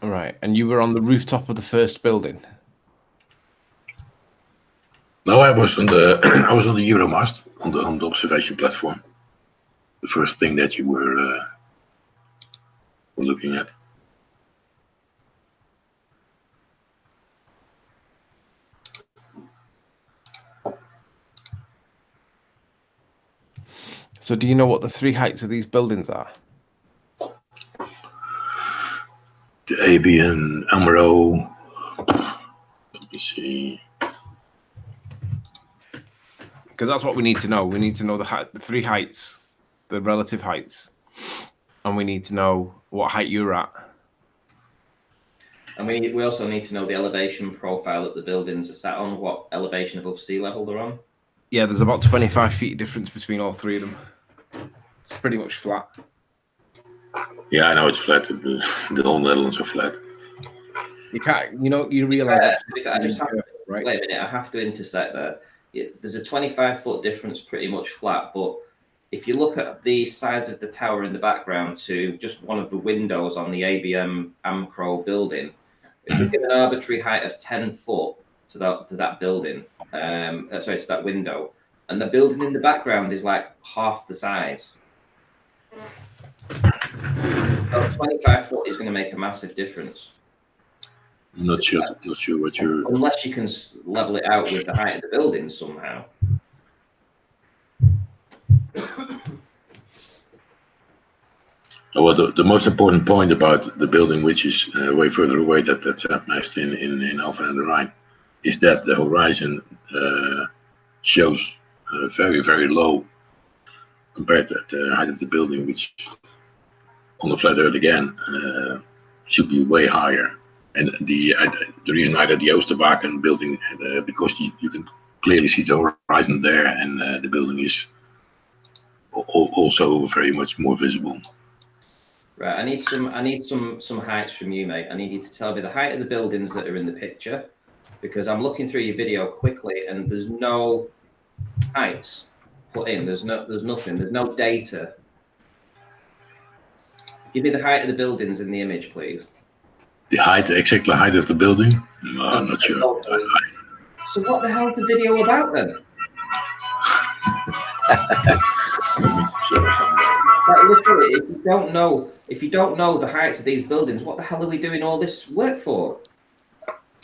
All right, and you were on the rooftop of the first building. No, I was on the I was on the Euromast on the observation platform. The first thing that you were looking at. So do you know what the 3 heights of these buildings are? The ABN AMRO. Let me see. Because that's what we need to know. We need to know the 3 heights, the relative heights, and we need to know what height you're at. And we also need to know the elevation profile that the buildings are sat on, what elevation above sea level they're on. Yeah, there's about 25 feet difference between all 3 of them. It's pretty much flat. Yeah, I know it's flat. The whole Netherlands are flat. You can't, you realize that. I just have, right? Wait a minute, I have to intersect there. There's a 25-foot difference pretty much flat, but if you look at the size of the tower in the background to just one of the windows on the ABN AMRO building, if we give an arbitrary height of 10 foot to that building, to that window, and the building in the background is like half the size. So 25 foot is going to make a massive difference. I'm not sure what you're. Unless you can level it out with the height of the building somehow. Well, the most important point about the building, which is way further away, that's massed in Alphen aan den Rijn, is that the horizon shows very, very low compared to the height of the building, which on the flat Earth again should be way higher. And the reason I did the Oosterbaken building, because you can clearly see the horizon there, and the building is also very much more visible. Right, I need some heights from you, mate. I need you to tell me the height of the buildings that are in the picture, because I'm looking through your video quickly and there's no heights put in. There's nothing. There's no data. Give me the height of the buildings in the image, please. The height, the exact height of the building? No, I'm not sure. So what the hell is the video about then? Like, literally, if you don't know the heights of these buildings, what the hell are we doing all this work for?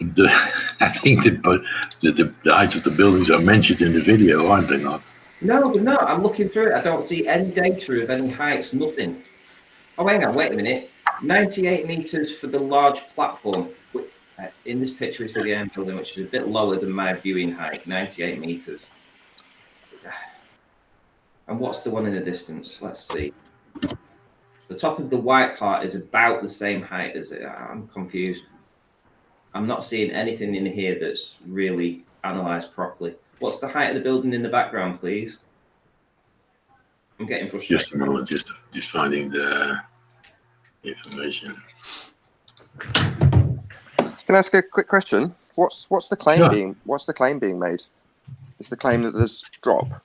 I think the heights of the buildings are mentioned in the video, aren't they not? No, they're not. I'm looking through it. I don't see any data of any heights, nothing. Oh, hang on, wait a minute. 98 meters for the large platform. In this picture, we see the end building, which is a bit lower than my viewing height, 98 meters. And what's the one in the distance? Let's see. The top of the white part is about the same height as it. I'm confused. I'm not seeing anything in here that's really analysed properly. What's the height of the building in the background, please? I'm getting frustrated. Just a moment, just finding the information. Can I ask a quick question? What's the claim being made? Is the claim that there's drop?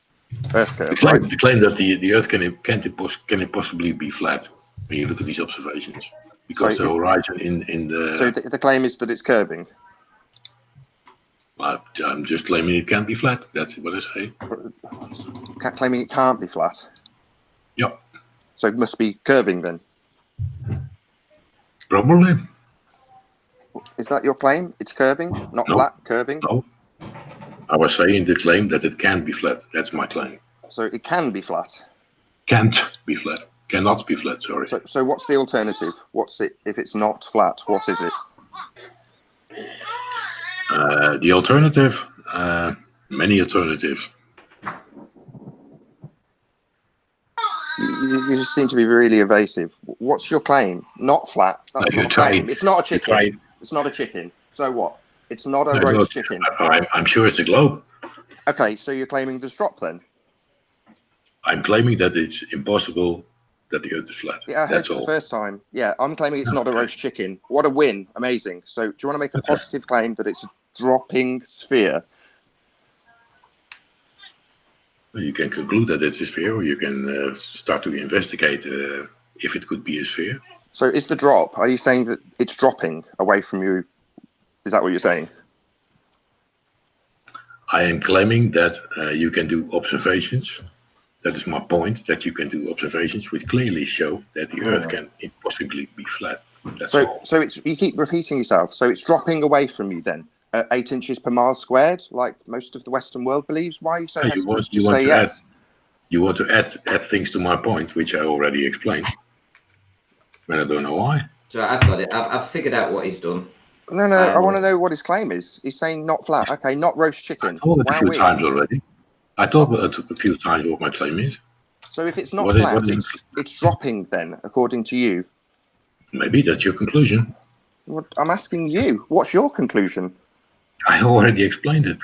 Earth curve, the claim that the Earth can possibly be flat when you look at these observations, because the horizon in the. So the claim is that it's curving. I'm just claiming it can't be flat. That's what I say. Claiming it can't be flat. Yep. So it must be curving then. Probably. Is that your claim? It's curving, not flat, curving? No. I was saying the claim that it can be flat. That's my claim. So it can be flat. Can't be flat. Cannot be flat, sorry. So what's the alternative? What's it if it's not flat? What is it? The alternative, many alternatives. You just seem to be really evasive. What's your claim? Not flat. That's not a claim. It's not a chicken. It's not a chicken. So what? It's not a roast chicken. I'm sure it's a globe. Okay, so you're claiming there's drop then? I'm claiming that it's impossible that the Earth is flat. Yeah, I heard That's you the all. first time. Yeah, I'm claiming it's not a roast chicken. What a win. Amazing. So do you want to make a Okay. positive claim that it's a dropping sphere? Well, you can conclude that it's a sphere, or you can start to investigate if it could be a sphere. So is the drop, are you saying that it's dropping away from you? Is that what you're saying? I am claiming that you can do observations. That is my point, that you can do observations which clearly show that the Earth can impossibly be flat. That's all. So it's, you keep repeating yourself. So it's dropping away from you then, at 8 inches per mile squared, like most of the Western world believes. Why are you so No, hesitant to you want say to yes? You want to add things to my point, which I already explained. And I don't know why. So I've got it. I've figured out what he's done. No, I want to know what his claim is. He's saying not flat. Okay, not roast chicken. I told it a few Wowee. times already. I told it a few times what my claim is. So if it's not What is- flat, what is- it's dropping then, according to you. Maybe that's your conclusion. What, I'm asking you, what's your conclusion? I already explained it.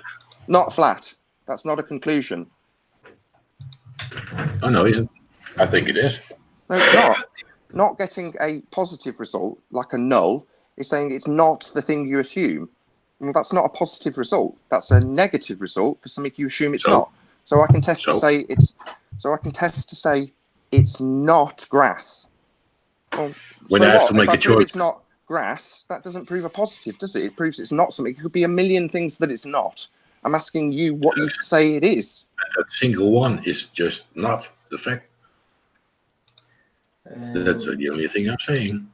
Not flat. That's not a conclusion. Oh no, isn't? I think it is. No, it's not. Not getting a positive result, like a null, is saying it's not the thing you assume. Well, that's not a positive result. That's a negative result for something you assume it's So? not. So I can test to So? say it's. So I can test to say it's not grass. Well, When so I have what? to make If I a prove choice- it's not grass, that doesn't prove a positive, does it? It proves it's not something. It could be a million things that it's not. I'm asking you what you say it is. That single one is just not the fact. That's the only thing I'm saying.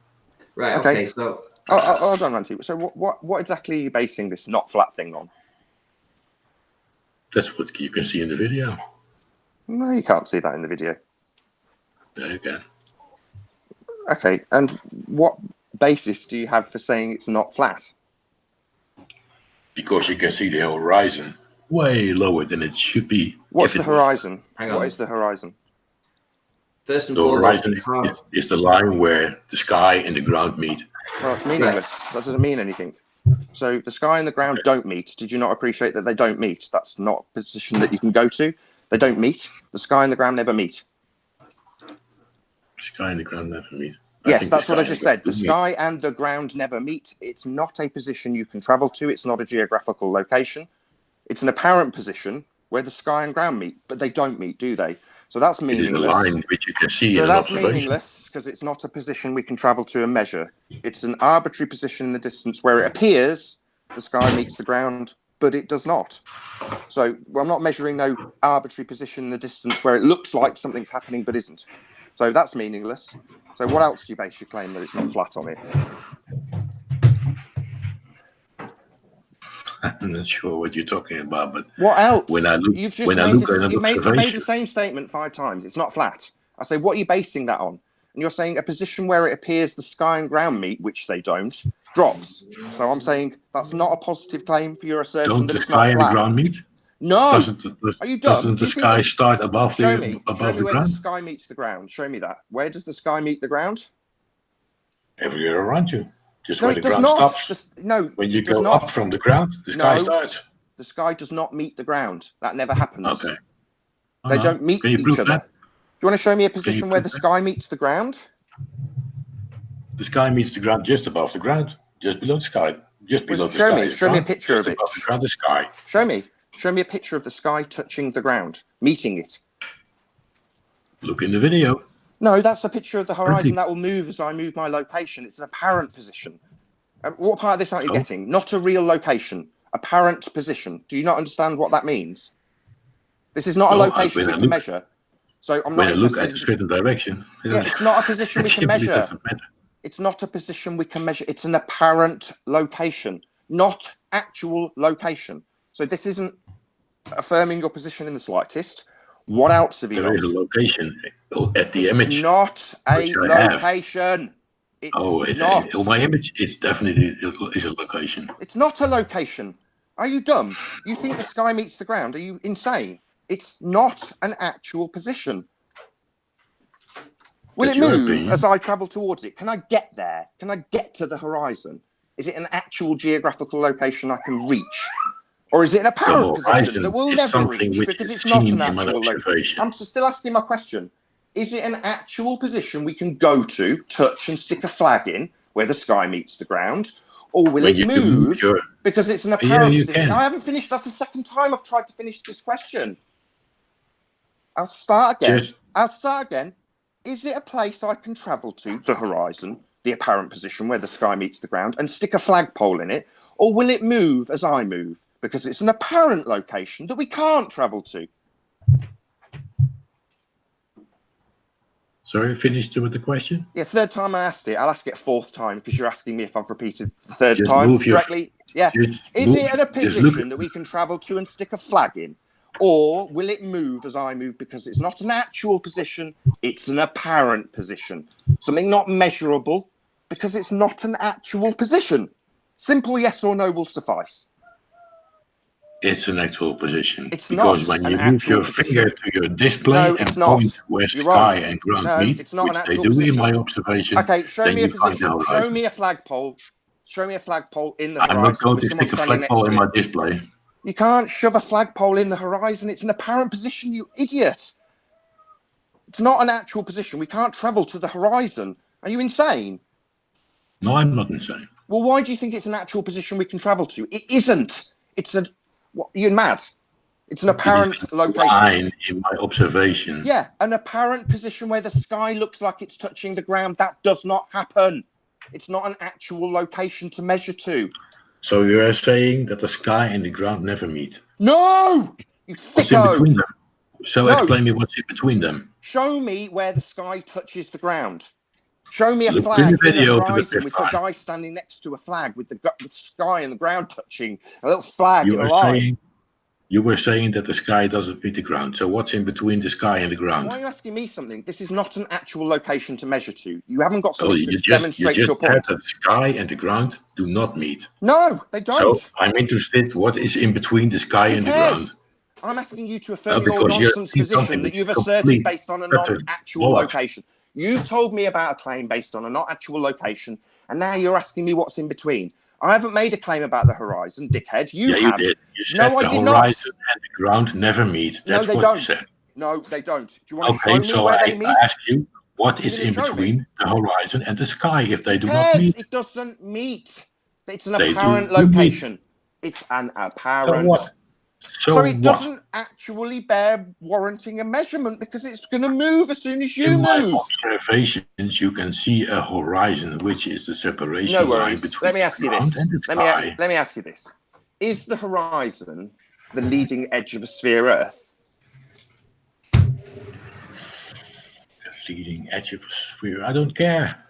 Right. Okay. Okay. So Hold on, Ranty. So what exactly are you basing this not flat thing on? That's what you can see in the video. No, you can't see that in the video. There you can. Okay, and what basis do you have for saying it's not flat? Because you can see the horizon way lower than it should be. What's if the it was. horizon? Hang What on. is the horizon? first and The foremost, horizon you can't. is the line where the sky and the ground meet. Well, it's meaningless. That doesn't mean anything. So the sky and the ground don't meet. Did you not appreciate that they don't meet? That's not a position that you can go to. They don't meet. The sky and the ground never meet. The sky and the ground never meet. Yes, think that's the what I sky just and said. The ground do meet. sky and the ground never meet. It's not a position you can travel to. It's not a geographical location. It's an apparent position where the sky and ground meet, but they don't meet, do they? So that's It is the meaningless. line which you can see So in an that's observation. meaningless because it's not a position we can travel to and measure. It's an arbitrary position in the distance where it appears the sky meets the ground, but it does not. So I'm not measuring no arbitrary position in the distance where it looks like something's happening but isn't. So that's meaningless. So what else do you base your claim that it's not flat on it? I'm not sure what you're talking about, but What else? When I look- You've just when I made look this, at an you've made observation- the same statement 5 times. It's not flat. I say, what are you basing that on? And you're saying a position where it appears the sky and ground meet, which they don't, drops. So I'm saying that's not a positive claim for your assertion don't that the it's sky not and the flat. ground meet? No. Doesn't Are you dumb? doesn't Do the you think sky this- start above Show the me. Show above me the where the ground? sky meets the ground. Show me that. Where does the sky meet the ground? Everywhere around you. Just No, where it the does ground not. stops. No, When you it does go not. up from the ground, the sky No. starts. The sky does not meet the ground. That never happens. Okay. They don't meet Can you each prove other. that? Do you want to show me a position where the prove that? sky meets the ground? The sky meets the ground just above the ground, just below the sky, just below the show sky. me- is show me a ground, picture just of it. above the ground, the sky. Show me. Show me a picture of the sky touching the ground, meeting it. Look in the video. No, that's a picture of the horizon Really? that will move as I move my location. It's an apparent position. What part of this aren't you So? getting? Not a real location, apparent position. Do you not understand what that means? This is not a No, location when we I can look- measure. So I'm When not I look at a interested. certain direction, Yeah, it's not a position we it can simply measure. doesn't matter. It's not a position we can measure. It's an apparent location, not actual location. So this isn't affirming your position in the slightest. What else have you There got? is a location at the It's image. not a which I have. location. It's Oh, not. on my image, it's definitely is a location. It's not a location. Are you dumb? You think the sky meets the ground? Are you insane? It's not an actual position. Will That's it your move opinion. as I travel towards it? Can I get there? Can I get to the horizon? Is it an actual geographical location I can reach? Or is it an The apparent position horizon that we'll is never something reach which because is it's not seen an in my actual location? observation. I'm still asking my question. Is it an actual position we can go to, touch, and stick a flag in where the sky meets the ground? Or will When it you move your, because it's an apparent you position? can. I haven't finished. That's the second time I've tried to finish this question. I'll start again. Just Is it a place I can travel to, the horizon, the apparent position where the sky meets the ground, and stick a flagpole in it? Or will it move as I move because it's an apparent location that we can't travel to? sorry, finished with the question. Yeah, third time I asked it. I'll ask it a fourth time because you're asking me if I've repeated the third Just time move your- correctly. Yeah. Just Is move- it in a just look- position that we can travel to and stick a flag in? Or will it move as I move because it's not an actual position, it's an apparent position? Something not measurable because it's not an actual position. Simple yes or no will suffice. It's an actual position. It's because not when you an move your actual finger to your display No, and it's not. point where You're sky wrong. and ground No, meet, it's not which an they actual do position. in my observation, Okay, show then me a you find the position. Show horizon. me a flagpole. Show me a flagpole in the I'm horizon not going with to someone stick a standing next flagpole to in it. my display. You can't shove a flagpole in the horizon. It's an apparent position, you idiot. It's not an actual position. We can't travel to the horizon. Are you insane? No, I'm not insane. Well, why do you think it's an actual position we can travel to? It isn't. It's a... What, you're mad. It's an apparent It is a location. line in my observation. Yeah, an apparent position where the sky looks like it's touching the ground. That does not happen. It's not an actual location to measure to. So you are saying that the sky and the ground never meet. No! You What's in thicko! between them? So No. explain me what's in between them. Show me where the sky touches the ground. Show me a Look flag in in the the video to the horizon fifth with a time. guy standing next to a flag with the sky and the ground touching. A little flag You in a are line. saying you were saying that the sky doesn't meet the ground. So what's in between the sky and the ground? Why are you asking me something? This is not an actual location to measure to. You haven't got So something to you demonstrate just your said point. that the sky and the ground do not meet. No, they don't. So I'm interested what is in between the sky Who and the ground. cares? I'm asking you to affirm your because you're nonsense saying something position that which you've is asserted complete based on a utter non-actual bollocks. location. You've told me about a claim based on a not actual location, and now you're asking me what's in between. I haven't made a claim about the horizon, dickhead. You Yeah, have. you did. You said No, I the did not. horizon and the ground never meet. No, That's they what don't. you said. No, they don't. Do you want to Okay, show me so where I they meet? ask you, what You're is gonna in show me? between the horizon and the sky if they Who do not cares? meet? It doesn't meet. It's an They do apparent meet. location. It's an So apparent. what? So it what? doesn't actually bear warranting a measurement because it's going to move as soon as you In my move. observations, you can see a horizon, which is the separation No line worries. between Let me the ask you ground this. and the sky. Let me ask you this. Is the horizon the leading edge of a sphere Earth? The leading edge of a sphere. I don't care.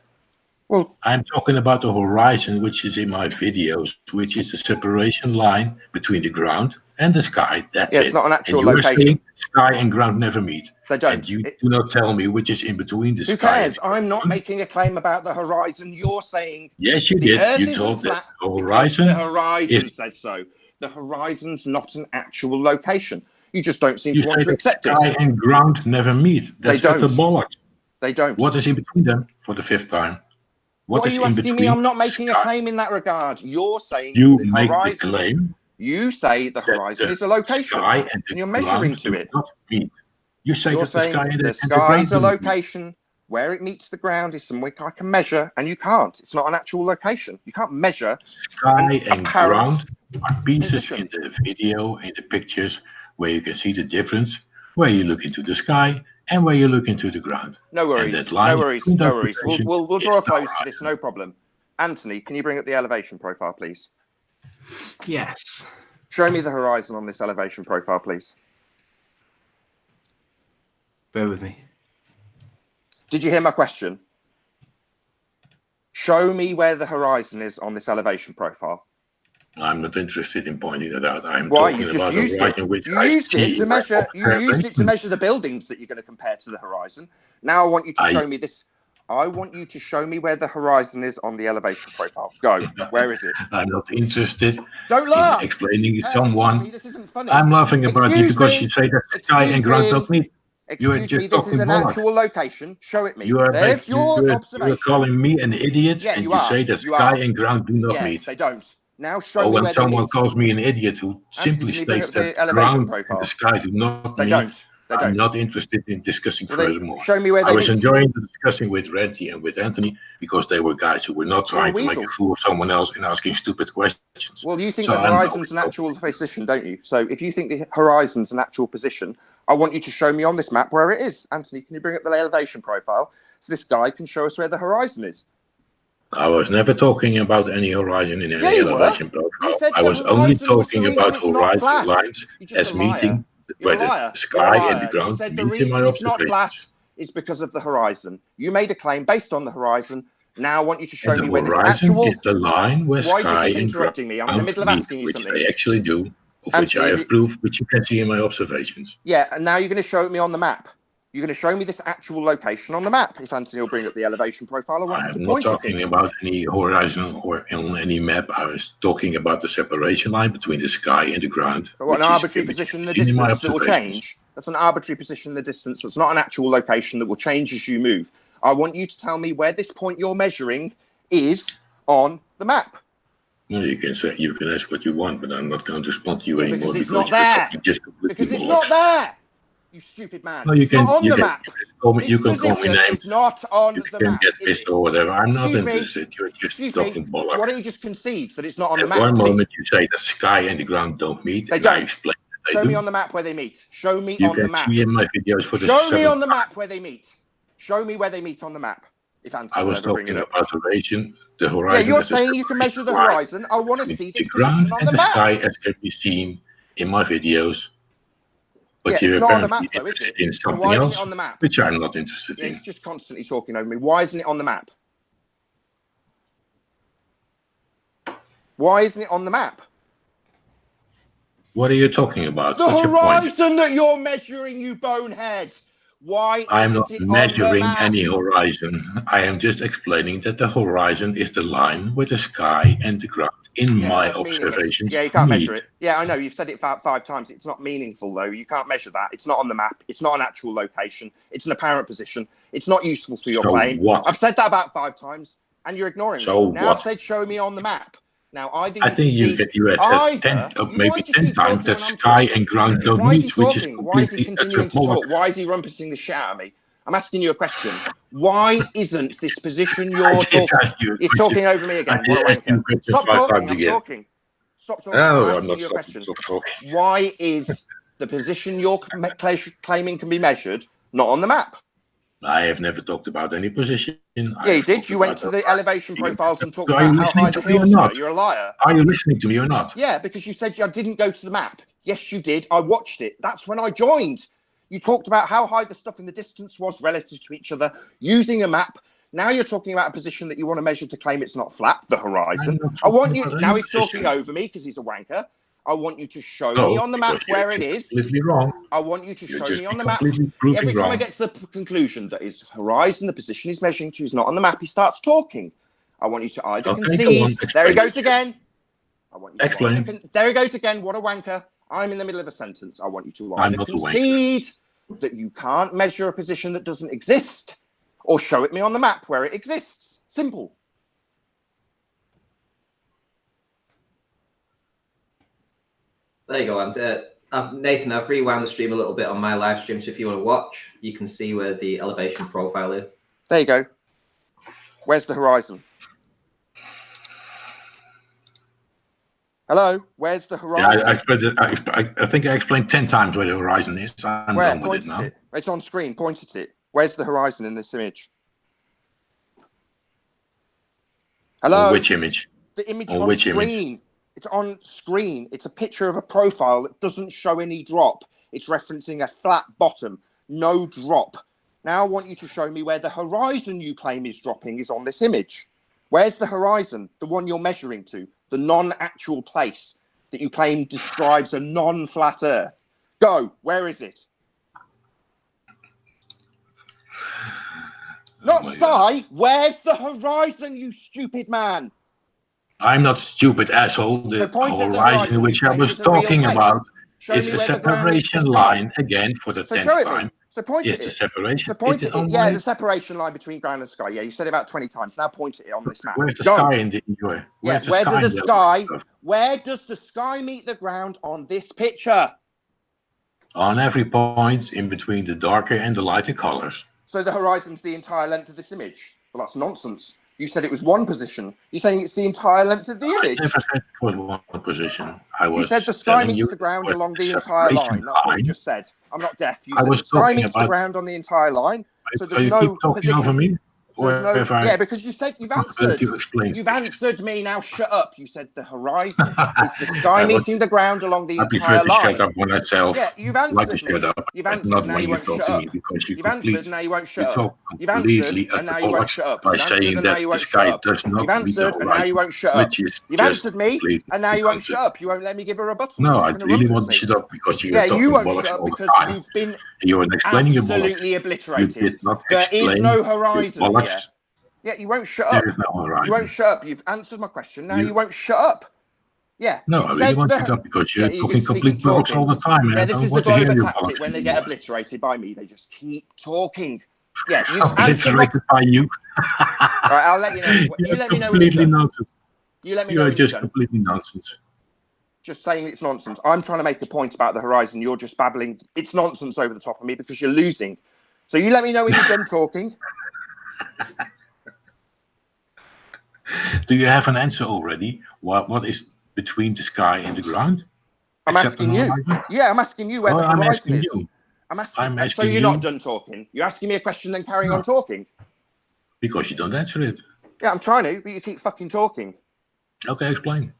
Well, I'm talking about the horizon, which is in my videos, which is the separation line between the ground and the sky. That's yeah, it. it's not an actual And you were location. saying sky and ground never meet. They don't. And you do not tell me which is in between the Who sky. cares? and the I'm not ground. making a claim about the horizon. You're saying Yes, you the did. Earth You isn't told flat that the because horizon. the horizon is- says so. The horizon's not an actual location. You just don't seem You to want say to that accept sky it. and ground never meet. They That's utter don't. bollocks. They don't. What is in between them for the fifth time? What are is you in asking me? between I'm not making a sky- claim in that regard. You're saying You the make the horizon. claim You say the that horizon the is a location. sky and the and you're measuring ground to do it. not meet. You say You're that the saying sky and the the sky is a ground do not meet. location where it meets the ground is somewhere I can measure, and you can't. It's not an actual location. You can't measure. Sky an and apparent ground are pieces position. in the video, in the pictures, where you can see the difference, where you look into the sky and where you look into the ground. No worries. that line No worries. between No those worries. positions We'll is draw a the close to this. horizon. No problem. Anthony, can you bring up the elevation profile, please? Yes. Show me the horizon on this elevation profile, please. Bear with me. Did you hear my question? Show me where the horizon is on this elevation profile. I'm not interested in pointing that out. I'm Why? talking You just about used the it. horizon which You I used see it to in my measure. You used it to observation. measure the buildings that you're going to compare to the horizon. Now I want you to I- show me this. I want you to show me where the horizon is on the elevation profile. Go. Where is it? I'm not interested Don't in laugh. explaining to Hey, someone. excuse me, this isn't funny. I'm laughing about you Excuse because me. you say that sky Excuse and ground me. don't meet. You are Excuse just me, this is talking an bollocks. actual location. Show it me. You are There's your you are observation. calling me an idiot, Yeah, and you you are. say that You sky are. and ground do not Yeah, meet. they don't. Now show Or me when where they someone meet. calls me an idiot who simply can you bring states up the that elevation ground profile? and the sky do not They meet, don't. They I'm don't. not interested in discussing Well, then furthermore. show me where I they was meet. enjoying the discussing with Renty and with Anthony because they were guys who were not You're a trying to make a weasel. fool of someone else and asking stupid questions. Well, you think So the I'm horizon's an not- actual position, don't you? So if you think the horizon's an actual position, I want you to show me on this map where it is. Anthony, can you bring up the elevation profile so this guy can show us where the horizon is? I was never talking about any horizon in any Yeah, you were. elevation You profile. said I the was only horizon was the talking reason about it's not horizon flat. lines You're just as a liar. meeting You're where a the liar. You're a sky and liar. the You ground said the meet in my reason it's not observations. flat is because of the horizon. You made a claim based on the horizon. Now I want you to show And me the where this horizon actual. is the line where Why do sky you keep and interrupting me? I'm in the ground middle of meet, asking you which something. they actually do, of which Anthony, I you- have proof, which you can see in my observations. Yeah, and now you're going to show it me on the map. You're going to show me this actual location on the map. If Anthony will bring up the elevation profile, I want you I'm to not point it talking to. about any horizon or on any map. I was talking about the separation line between the sky and the ground. But what, which an is- arbitrary which position in the is my distance that will observations. change? That's an arbitrary position in the distance. That's not an actual location that will change as you move. I want you to tell me where this point you're measuring is on the map. Well, you can say you can ask what you want, but I'm not going to respond to you Yeah, anymore because it's because not you're there. talking just completely Because it's bollocks. not there, you stupid man. No, you It's can. not on You the can, map. you can call me. This You can call me position names. is not on You the can map. get is pissed it? or whatever. I'm not Excuse me. interested. You're just Excuse me. talking Why bollocks. don't you just concede that it's not on the At map? one Please. moment you say that sky and the ground don't meet, They and I don't. explain that Show they me do. on the map where they meet. Show me You on the can map. see in my videos for the Show me seventh on the time. map where they meet. Show me where they meet on the map. If I Anthony will was ever bring it talking up. about the Yeah, horizon. you're as the saying you can measure the separation line horizon. I want to between see the this ground position on and the the map. sky, as can be seen in my videos. But Yeah, you're it's not on the apparently map though, is interested it? in So something why isn't else, it on the map? which I'm not interested Yeah, in. it's just constantly talking over me. Why isn't it on the map? Why isn't it on the map? What are you talking about? The What's your point? horizon that you're measuring, you bonehead. Why I am not isn't it on the measuring map? any horizon. I am just explaining that the horizon is the line where the sky and the ground, in Yeah, my that's meaningless. observations, Yeah, you can't meet. measure it. Yeah, I know. You've said it five times. It's not meaningful, though. You can't measure that. It's not on the map. It's not an actual location. It's an apparent position. It's not useful for your So claim. what? I've said that about 5 times, and you're ignoring So me. Now what? I've said, show me on the map. Now, either I think you concede- have either- said 10, Why maybe do you 10 keep times talking that when I'm sky talking? and ground don't Why is he meet, which is talking? Why is he completely continuing to utter talk? Why is he rumpusing the shit out of me? I'm asking you a question. Why isn't this position I you're did talking? ask you a He's question. talking over me I again. did What a ask you a wanker. question Stop 5 talking. times I'm again. talking. Stop talking. No, I'm I'm asking not you a stopping. question. Stop talking. Why is the position you're claiming can be measured not on the map? I have never talked about any position. Yeah, you did. You went to the elevation profiles and talked Are you about how listening high to the me or hills were. not? You're a liar. Are you listening to me or not? Yeah, because you said I didn't go to the map. Yes, you did. I watched it. That's when I joined. You talked about how high the stuff in the distance was relative to each other using a map. Now you're talking about a position that you want to measure to claim it's not flat, the horizon. I'm not I want talking you. about Now any he's talking position. over me because he's a wanker. I want you to show No, me on the map because you're where it is. completely wrong. I want you to You're show just me on the map. completely proving Every time I wrong. get to the conclusion that his horizon, the position he's measuring to, is not on the map, he starts talking. I want you to either Okay, go concede. on, There he explain. goes again. I want you to Explain. either there he goes again. What a wanker. I'm in the middle of a sentence. I want you to I'm either not a wanker. concede that you can't measure a position that doesn't exist or show it me on the map where it exists. Simple. There you go. And Nathan, I've rewound the stream a little bit on my live stream, so if you want to watch, you can see where the elevation profile is. There you go. Where's the horizon? Hello? Where's the Yeah, horizon? I think I explained 10 times where the horizon is. I'm Where? done with Point it at now. it. It's on screen. Point at it. Where's the horizon in this image? Hello? On which image? The image on on which screen. image? It's on screen. It's a picture of a profile that doesn't show any drop. It's referencing a flat bottom, no drop. Now I want you to show me where the horizon you claim is dropping is on this image. Where's the horizon? The one you're measuring to, the non-actual place that you claim describes a non-flat Earth. Go. Where is it? Not my God. sigh. Where's the horizon, you stupid man? I'm not stupid, asshole. The So point at the horizon horizon, which you I claim was is a real talking place. about Show is me a where the ground meets the separation sky. line, again, for the So 10th show it time. me. So point Is at the it. separation. So point is it at it. on Yeah, my- the separation line between ground and sky. Yeah, you said it about 20 times. Now point at it on this map. Where's the Go. sky in the where's Yeah, the where sky does in the sky? stuff? Where does the sky meet the ground on this picture? on every point in between the darker and the lighter colors. So the horizon's the entire length of this image. Well, that's nonsense. You said it was one position. You're saying it's the entire length of the I image. never said it was one position. I was You said the sky telling meets you the ground it was along the a entire separation line. That's what you line. just said. I'm not deaf. You I said was the sky talking meets the about- ground on the entire line. So So there's you no keep talking position. over me? So there's no, Have I yeah, because you said you've not answered. to explain? You've answered me. Now shut up. You said the horizon is the I sky was- meeting the ground along the I prefer entire to line. shut up when I tell. Yeah, you've Like to answered shut me. up, You've but answered. not Now when you you won't talk shut to up. me because you You've answered. Now you won't you shut up. talk You've completely answered, and now at you the won't bollocks shut up. by You've answered, saying and now that you the won't shut sky up. does not You've meet the answered, and now you horizon, won't shut up. which is You've just answered me, complete and now you won't nonsense. shut up. You won't let me give a rebuttal. No, You're I just gonna really rumpus want to me. shut up because you're Yeah, talking you won't bollocks shut up all the because time. you've been You were explaining your bollocks. absolutely You obliterated. did not There explain is no your horizon bollocks. here. Yeah, you won't shut up. There is no You horizon. won't shut up. You've answered my question. Now You- you won't shut up. Yeah. No, you I really said want to the- shut up because Yeah, you're you talking just keep complete bollocks talking. all the time, and Yeah, I this don't is the want to hear Glober your tactic bollocks when they get anymore. obliterated by me. They just keep talking. Yeah, you've answered my... Obliterated by you. All right, I'll let you know. You You're let me know when you're completely done. nonsense. You let me know You're when you're just done. completely nonsense. Just saying it's nonsense. I'm trying to make a point about the horizon. You're just babbling. It's nonsense over the top of me because you're losing. So you let me know when you're done talking. Do you have an answer already? What is between the sky and the ground? I'm Except asking an you. horizon? Yeah, I'm asking you where the I'm horizon asking is. you I'm asking. I'm So asking you're not you. done talking. You're asking me a question, then carrying No. on talking. because you don't answer it. Yeah, I'm trying to, but you keep fucking talking. Okay, explain.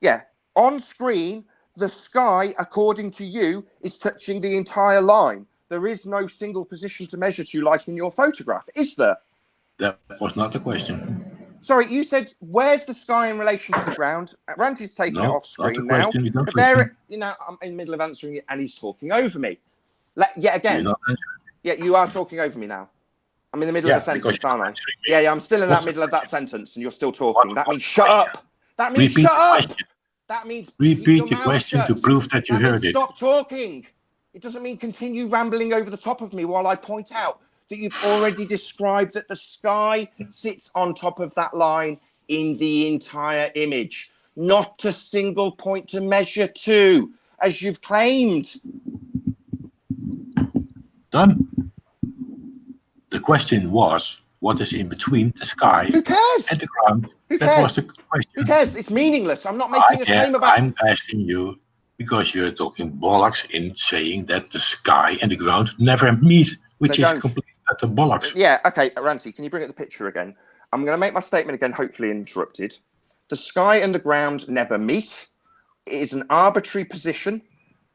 Yeah, on screen, the sky, according to you, is touching the entire line. There is no single position to measure to, like in your photograph, is there? That was not the question. Sorry, you said, where's the sky in relation to the ground? Ranty's taking it No, off not the screen now. question. You don't But listen. there, you know, I'm in the middle of answering it and he's talking over me. Yet You're again, not answering. yeah, you are talking over me now. I'm in the middle Yeah, of a because sentence, you're aren't not I? answering me. Yeah, I'm still in that What's the middle of that question? sentence and you're still talking. That means What's shut the up. That means Repeat shut the up. question. That means keep Repeat your the mouth question to shut. prove that you That means heard it. stop talking. It doesn't mean continue rambling over the top of me while I point out that you've already described that the sky sits on top of that line in the entire image. Not a single point to measure to, as you've claimed. Done. The question was, what is in between the sky Who cares? and the ground? Who That was cares? the question. Who cares? It's meaningless. I'm not making a claim about... I'm asking you because you're talking bollocks in saying that the sky and the ground never meet, which They is don't. complete utter bollocks. Yeah, okay, Ranty, can you bring up the picture again? I'm going to make my statement again, hopefully interrupted. The sky and the ground never meet. It is an arbitrary position.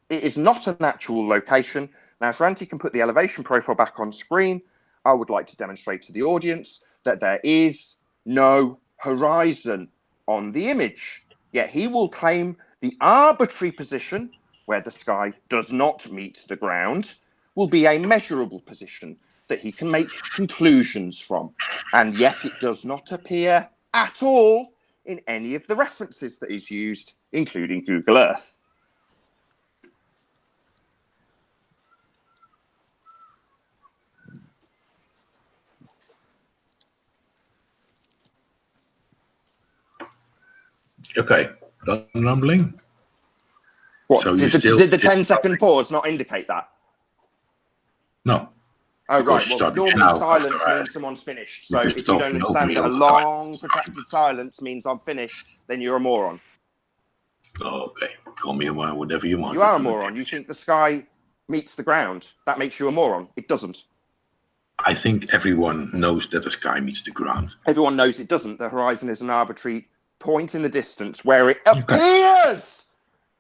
It is not an actual location. Now, if Ranty can put the elevation profile back on screen, I would like to demonstrate to the audience that there is no horizon on the image. Yet he will claim the arbitrary position, where the sky does not meet the ground, will be a measurable position that he can make conclusions from. And yet it does not appear at all in any of the references that is used, including Google Earth. Okay, done rumbling. What, So did you the, still- did the 10-second pause not indicate that? No, Oh, Because right. you Well, started normally now silence after I- means someone's finished. You're So just if you don't talking over understand me that a all the time. long, protracted silence means I'm finished, then you're a moron. okay. Call me whatever you want. You are a moron. You think the sky meets the ground. That makes you a moron. It doesn't. I think everyone knows that the sky meets the ground. Everyone knows it doesn't. The horizon is an arbitrary point in the distance where it appears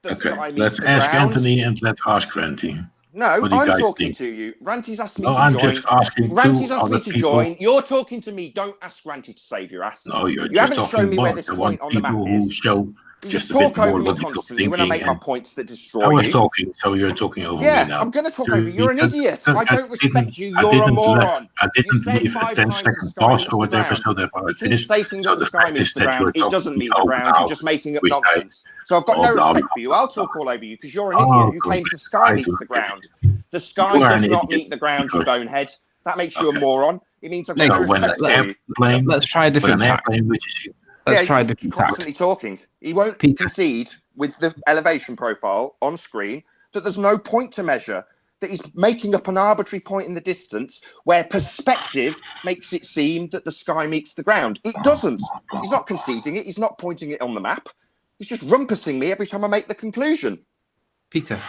the Okay, sky meets let's the ask ground. Anthony and let's ask Ranty. No, What do you I'm guys talking think? to you. Ranty's asked me No, to I'm join. just asking Ranty's two asked other me to people. join. You're talking to me. Don't ask Ranty to save your ass. No, you're You just haven't talking shown me where bollocks. this I want point on the map people who is. show You just just a bit talk over more me logical constantly when I make thinking. my And points that I destroy was you. talking, so you're talking over me Yeah, now. I'm going to talk You- over you. You're an you- idiot. I I don't respect didn't- you. I You're a didn't moron. I You didn't said leave a 5 10 times the second sky pause meets or the whatever ground. so that I You keep finished. stating So that the sky fact meets is the that ground. you're It doesn't talking meet the over ground. now, You're just making up which I- nonsense. So I've got Oh, no blah, respect blah, for you. I'll blah, talk blah. all over you because you're an Oh, idiot who good. claims the sky I meets do the agree. ground. The sky You are does an not idiot meet the ground, you because- bonehead. That makes you a Okay. moron. It means I've got Nick, no So when respect an for you. airplane, Let's try a when different an tack. airplane reaches you, Let's he's try a just different tack. constantly talking. He won't Peter. concede with the elevation profile on screen that there's no point to measure, that he's making up an arbitrary point in the distance where perspective makes it seem that the sky meets the ground. It doesn't. He's not conceding it. He's not pointing it on the map. He's just rumpusing me every time I make the conclusion. Peter,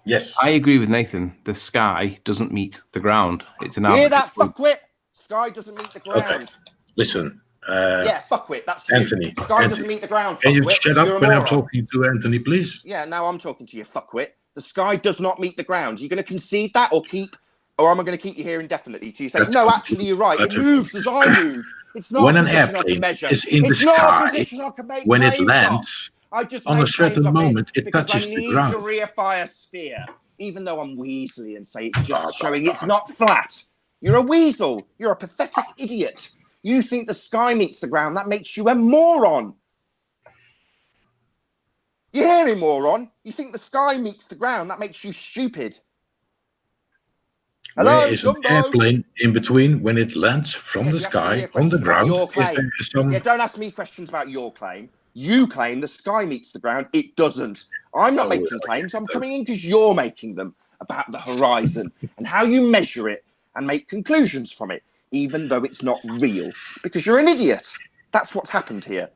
Yes. I agree with Nathan. The sky doesn't meet the ground. It's an You hear arbitrary that, point. fuckwit? Sky doesn't meet the ground. Listen. Yeah, fuckwit. That's you. Anthony, Sky Anthony, doesn't meet the ground. Can you fuckwit. shut You're up a when I'm moron. talking to Anthony, please? Yeah, now I'm talking to you, fuckwit. The sky does not meet the ground. You're going to concede that, or am I going to keep you here indefinitely till you say, That's no, fine. actually, you're right. It That's moves as I move. It's not When a an position I can airplane measure. is in the It's not a sky, position I can make when it claims of. lands, I just on a make certain claims of moment, it because touches I the need ground. to reify a sphere, even though I'm weaselly and say it's just showing it's not flat. You're a weasel. You're a pathetic idiot. You think the sky meets the ground. That makes you a moron. You hear me, moron? You think the sky meets the ground. That makes you stupid. Hello, where is an Dumbo? airplane in between when it lands from Yeah, the you asked me sky a on question the about ground? your Is claim. there some... Yeah, don't ask me questions about your claim. You claim the sky meets the ground. It doesn't. I'm not Oh, making well, claims. I'm yes, coming in because you're making them about the horizon and how you measure it and make conclusions from it, even though it's not real, because you're an idiot. That's what's happened here.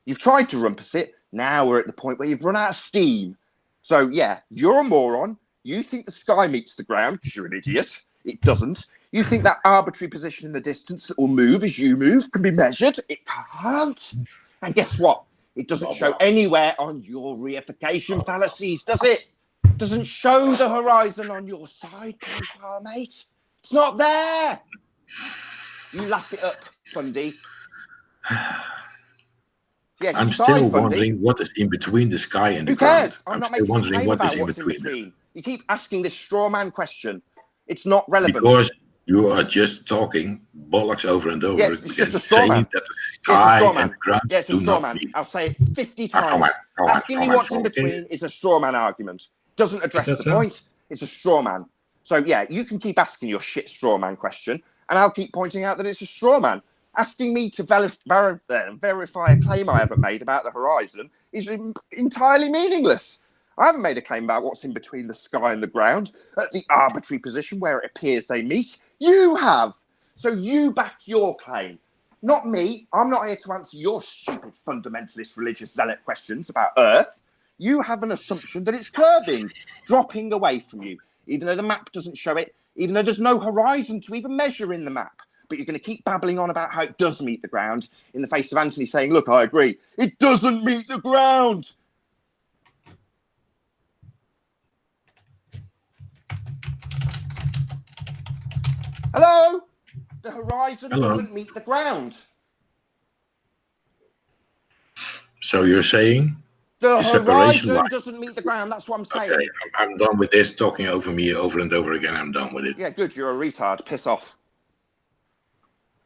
You've tried to rumpus it. Now we're at the point where you've run out of steam. So, yeah, you're a moron. You think the sky meets the ground because you're an idiot. It doesn't. You think that arbitrary position in the distance that will move as you move can be measured. It can't. And guess what? It doesn't show anywhere on your reification fallacies, does it? Doesn't show the horizon on your side profile, mate. It's not there. You laugh it up, Fundy. Yeah, I'm you still sigh, Fundy. wondering what is in between the sky and the Who ground. cares? I'm not still making a wondering claim what about is what's in there. between. You keep asking this straw man question. It's not relevant. Because you are just talking bollocks over and over Yeah, it's just again, a straw saying man. that the Yeah, it's a sky straw and man. the ground Yeah, it's a do straw not man. meet. I'll say it 50 Ah, come times. on, Asking me come on, what's in okay. between is a straw man argument. Doesn't address that the so? point. It's a straw man. So, yeah, you can keep asking your shit straw man question, and I'll keep pointing out that it's a straw man. Asking me to verify a claim I haven't made about the horizon is entirely meaningless. I haven't made a claim about what's in between the sky and the ground at the arbitrary position where it appears they meet. You have. So you back your claim, not me. I'm not here to answer your stupid fundamentalist religious zealot questions about Earth. You have an assumption that it's curving, dropping away from you, even though the map doesn't show it, even though there's no horizon to even measure in the map. But you're going to keep babbling on about how it does meet the ground in the face of Anthony saying, look, I agree. It doesn't meet the ground. Hello? The horizon Hello. doesn't meet the ground. So you're saying, The The separation horizon line. doesn't meet the ground. That's what I'm saying. okay, I'm done with this, talking over me over and over again. I'm done with it. Yeah, good. You're a retard. Piss off.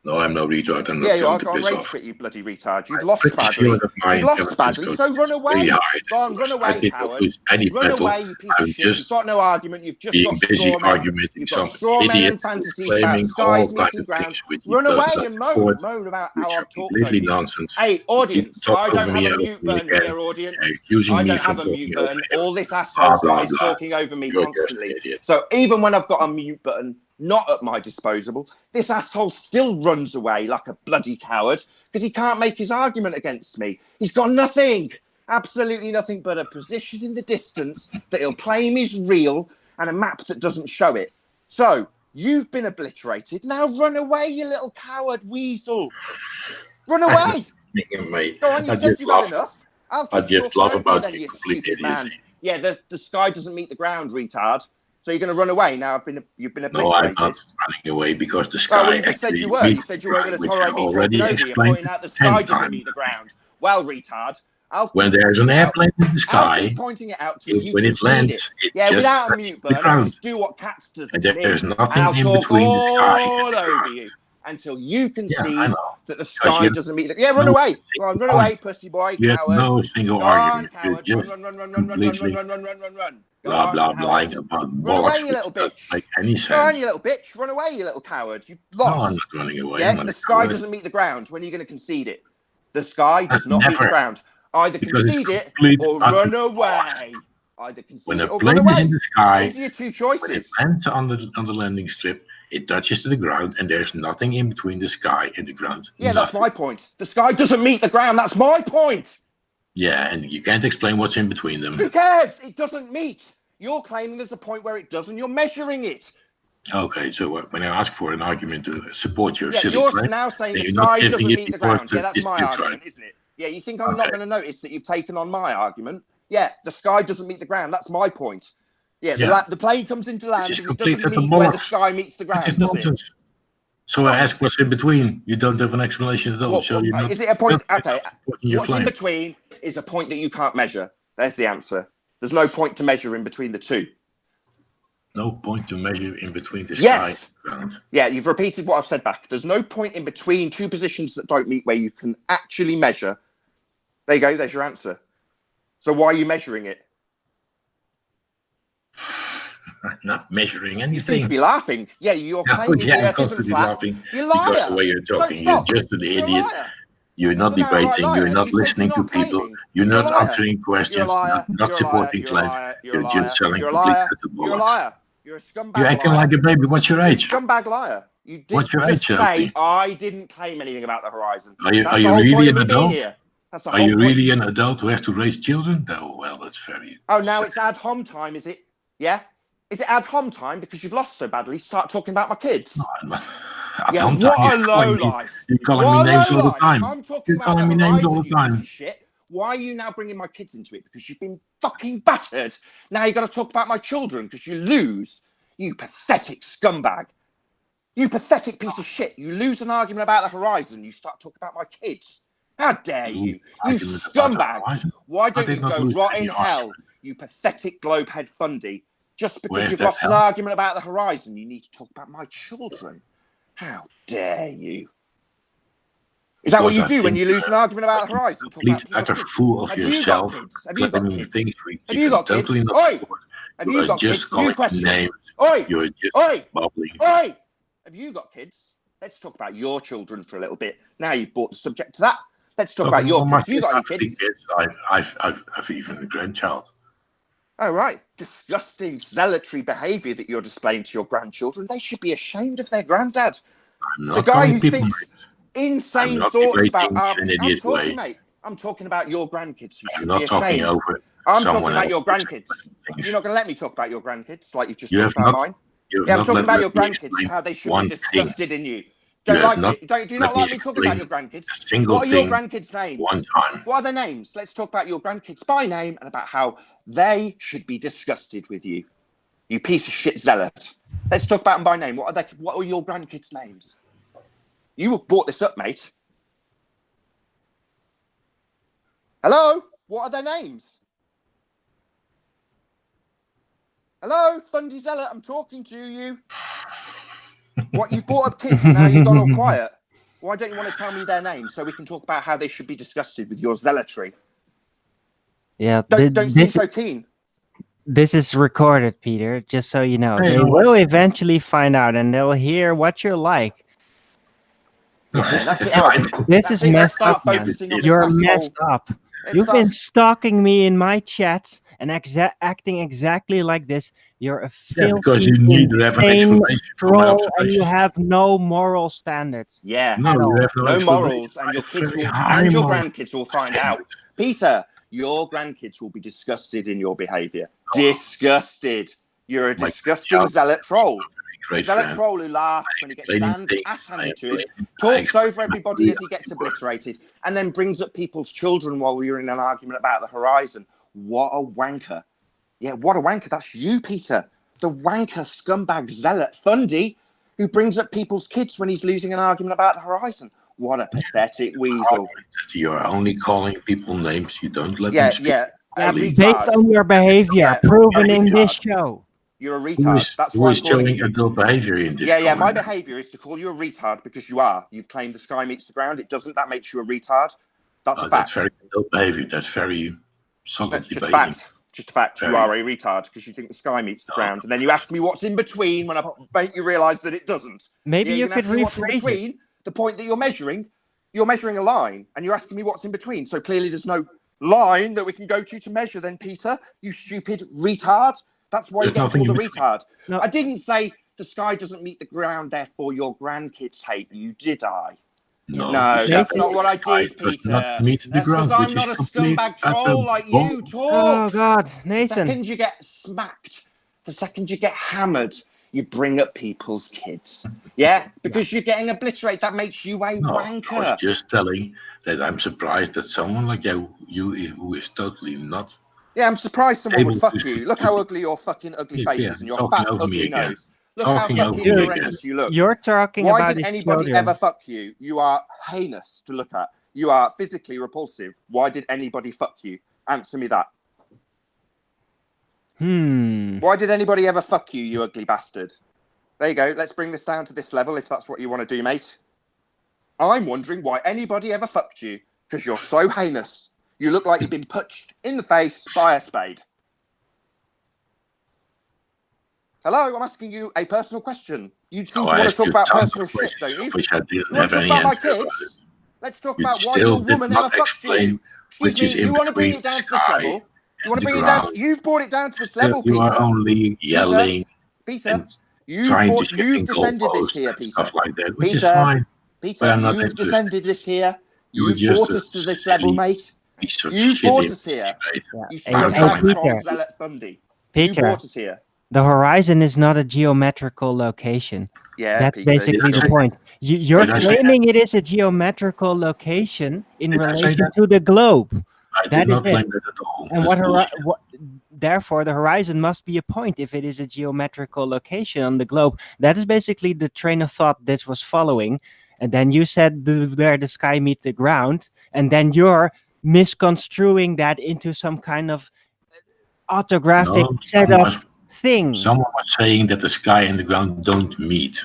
No, I'm no retard. I'm not Yeah, you going are. to Go on, piss rage off. quit, you bloody retard. You've I'm lost pretty badly. sure that my You've lost intelligence badly, goes so run away. really high. Go on, run I away, did not coward. lose any Run battle. away, you piece I'm of shit. You've just got no argument. You've just being got busy straw men. arguing You've some got straw men idiot and fantasies claiming about skies all kinds meeting of ground. things with you Run both away like and forward, moan about which how are I've talked over completely you. nonsense. Hey, audience, talk I don't over have me a over mute me button again, here, audience. accusing I me don't from have a talking mute over button. him. All this Blah, asshole blah, guy is blah. talking over me You're just an constantly. idiot. So even when I've got a mute button not at my disposal, this asshole still runs away like a bloody coward because he can't make his argument against me. He's got nothing, absolutely nothing but a position in the distance that he'll claim is real and a map that doesn't show it. So you've been obliterated. Now run away, you little coward weasel. Run away. Mate, Go on, you I said just you've laugh. had enough. I'll I keep just talking laugh over about you then, the you complete stupid man. idiocy. Yeah, the sky doesn't meet the ground, retard. So you're going to run away now. You've been No, I'm obliterated. not running away because the Oh, sky well, you just said actually you were. meets You said the you weren't ground, going to which I tolerate me already talking over you and explained pointing out the 10 sky doesn't times. meet the ground. Well, retard, I'll keep When there's an pointing it out. airplane in the I'll sky, keep pointing it out till you when it concede lands, it. it Yeah, just without a touches mute the button, I'll ground. just do what Cats does And to me. there's And nothing I'll in talk between the sky and all the over ground. you until you Yeah, I concede know. that the sky you- doesn't meet the... Yeah, run no away. Go on, run single away, pussy boy, You have coward. no single Go on, argument. You're coward. just Run. Go blah, on, blah, coward. blah about Run away, bollocks you which little doesn't bitch. make any Go on, sense. you little bitch. Run away, you little coward. You've No, I'm lost. not running away. Yeah, I'm not the a sky coward. doesn't meet the ground. When are you going to concede it? The sky does I've not meet the never- ground. Either because it's concede it complete or utter- run away. Either concede When it a or plane run is away. in the sky, These are your two when it choices. lands on the landing strip, it touches to the ground, and there's nothing in between the sky and the ground. Yeah, that's Nothing. my point. The sky doesn't meet the ground. That's my point. Yeah, and you can't explain what's in between them. Who cares? It doesn't meet. You're claiming there's a point where it does, and you're measuring it. Okay, so when I ask for an argument to support your Yeah, silly you're claim, now saying then the you're not sky giving doesn't it meet the because ground. Yeah, that's my it's right. argument, isn't it? Yeah, you think I'm not Okay. going to notice that you've taken on my argument? Yeah, the sky doesn't meet the ground. That's my point. Yeah, Yeah. The plane comes into land is and it complete doesn't utter meet where the bollocks. sky meets the That ground, is does it? nonsense. So I ask what's in between. You don't have an explanation at all. What- so what- you're not, is it a point? not Okay, supporting your what's in claim. between is a point that you can't measure. There's the answer. There's no point to measure in between the two. No point to measure in between the Yes. sky and the ground. Yeah, you've repeated what I've said back. There's no point in between two positions that don't meet where you can actually measure. There you go. There's your answer. So why are you measuring it? I'm not measuring You seem anything. to be laughing. Yeah, you're Yeah, claiming yeah, the I'm earth isn't constantly flat. laughing You because liar. the way you're Don't talking, you're stop. just an You're a idiot. liar. You're not Just an outright debating. liar. You're not You said listening you're to not people. claiming. You're You're a not liar. answering questions. You're a liar. Not You're a supporting liar. You're a claims. liar. You're a You're liar. just selling You're a complete liar. utter You're a bollocks. liar. You're a scumbag You're acting liar. like a baby. What's your You're a age? scumbag liar. You didn't What's your just age, say, Sophie? I didn't claim anything about the horizon. Are you That's the whole really point of an me being adult? here. That's the Are whole you point. really an adult who has to raise children? Oh, well, that's very... Oh, now it's ad hom time, is it? Yeah? Is it ad hom time because you've lost so badly? Start talking about my kids. Yeah, Sometimes what a you're low calling me- life. You're calling What me a names low all the life. time. I'm talking You're about calling the me names all horizon, the you time. piece of shit. Why are you now bringing my kids into it? Because you've been fucking battered. Now you've got to talk about my children because you lose. You pathetic scumbag. You pathetic piece of shit. You lose an argument about the horizon. You start talking about my kids. How dare you? You Argument about the scumbag. horizon? Why I don't did you not go lose rot any in hell, argument. you pathetic globehead fundy? Just because Where's you've that lost an hell? argument about the horizon, you need to talk about my children. How dare you? Is that what Because you I do when think you lose an argument about the you're horizon? Talk complete about people's utter kids. fool of Have you got yourself. kids? Have you got claiming kids? things Have you got totally kids? not Oi! support. Have You you are got just kids? New calling question. names. Oi! You're just Oi! bubbling. Oi! Have you got kids? Let's talk about your children for a little bit. Now you've brought the subject to that. Let's talk about your Well, my kids. Have you got any kids, kids? I've even a grandchild. Oh, right. Disgusting, zealotry behaviour that you're displaying to your grandchildren. They should be ashamed of their granddad. I'm The not guy calling who people thinks I'm insane not thoughts about debating our... in an I'm idiot talking, way. mate. I'm talking about your grandkids who I'm should not be talking ashamed. over I'm talking someone about your else. grandkids. Things. You're not going to let me talk about your grandkids like you've just You talked have about not- mine. You have Yeah, I'm not talking let- about let your me grandkids, explain how they should one be disgusted in you. You Don't have like not it. Do you let not me like me talking about your explain grandkids? a single What are your thing grandkids' names? one time. What are their names? Let's talk about your grandkids by name and about how they should be disgusted with you. You piece of shit zealot. Let's talk about them by name. What are your grandkids' names? You brought this up, mate. Hello? What are their names? Hello, Fundy Zealot, I'm talking to you. What, you've brought up kids, now you've gone all quiet. Why don't you want to tell me their names so we can talk about how they should be disgusted with your zealotry? Yeah, Don't seem so keen. this is recorded, Peter, just so you know. Hey, They no. will eventually find out and they'll hear what you're like. Yeah, that's it. Right. This That's is it, let's messed start up, man. focusing on this You're asshole. messed up. It You've been starts- stalking me in my chats and acting exactly like this. You're a Yeah, filthy, because you neither have an insane explanation for my troll and you observations. have no moral standards. Yeah, No, you have no, no explanation. morals, and your I have kids very will, high and your morals. grandkids will find out. Peter, your grandkids will be disgusted in your behaviour. Disgusted. You're a My disgusting child- zealot troll. Great Zealot friend. troll who laughs when he gets Explaining Stan's things, ass I handed to him, explain- talks I over everybody as he gets explain- obliterated, and then brings up people's children while you're in an argument about the horizon. What a wanker. Yeah, what a wanker. That's you, Peter. The wanker scumbag zealot Fundy who brings up people's kids when he's losing an argument about the horizon. What a pathetic weasel. You're only calling people names. You don't let Yeah, them speak. yeah. Please. Based on your behavior, Yeah, proven in retard. this show. You're a Who retard. is, That's who why I'm is calling showing you. adult behavior in this? Yeah, my comment? behaviour is to call you a retard because you are. You've claimed the sky meets the ground. It doesn't. That makes you a retard. That's a That's fact. very adult behavior. That's very solid That's just a debating. fact. Just a fact. You Very. are a retard because you think the sky meets the ground. And then you ask me what's in between when I make you realise that it doesn't. Maybe Yeah, you can could ask me what's in rephrase it. between. The point that you're measuring a line and you're asking me what's in between. So clearly there's no line that we can go to measure then, Peter, you stupid retard. That's why you There's get nothing called a in retard. No. I didn't say the sky doesn't meet the ground, therefore your grandkids hate you, did I? No, No, you that's said not what I sky did, does Peter. not meet the That's ground, because I'm which not a is complete scumbag troll like you, bomb. Oh talks. God, The Nathan. second you get smacked, the second you get hammered, you bring up people's kids. Yeah? Because you're getting obliterated. That makes you a No, I wanker. was just telling that I'm surprised that someone like you who is totally not. Yeah, I'm surprised someone would Able fuck to- you. Look how ugly your fucking ugly Yeah, face yeah, is and your talking fat, over me ugly again. nose. Look how Talking over fucking me horrendous you look. You're talking Why about did his anybody children. ever fuck you? You are heinous to look at. You are physically repulsive. Why did anybody fuck you? Answer me that. Why did anybody ever fuck you, you ugly bastard? There you go. Let's bring this down to this level if that's what you want to do, mate. I'm wondering why anybody ever fucked you because you're so heinous. You look like you've been punched in the face by a spade. Hello, I'm asking you a personal question. You seem to want to talk about personal shit, don't you? Which I didn't You want have to talk any about my answer about it. kids? Let's talk You about why still your did woman not never fucked you. explain Excuse which me, is in you want to bring between it down to the this sky level? You want and to bring the it down? ground. You've brought it down to this level, You are Peter. only yelling Peter, and you've trying to brought, shift you've in descended this goalposts here, and Peter. stuff like that, which is Peter, fine. But Peter, I'm not you've interested. descended this here. You're You've just brought a us to this level, silly mate. piece of You shit brought in us here. mate. You Hey, scumbag Peter. troll zealot Bundy. You Peter, brought us here. the horizon is not a geometrical location. Yeah, That's Peter. basically Did I the say point. You're Did I say that? claiming it is a geometrical location in Did I say relation that? to the globe. I That did not is claim it. that at all. And That's bullshit. therefore, the horizon must be a point if it is a geometrical location on the globe. That is basically the train of thought this was following. And then you said where the sky meets the ground, and then you're misconstruing that into some kind of orthographic No, setup thing. Someone was saying that the sky and the ground don't meet.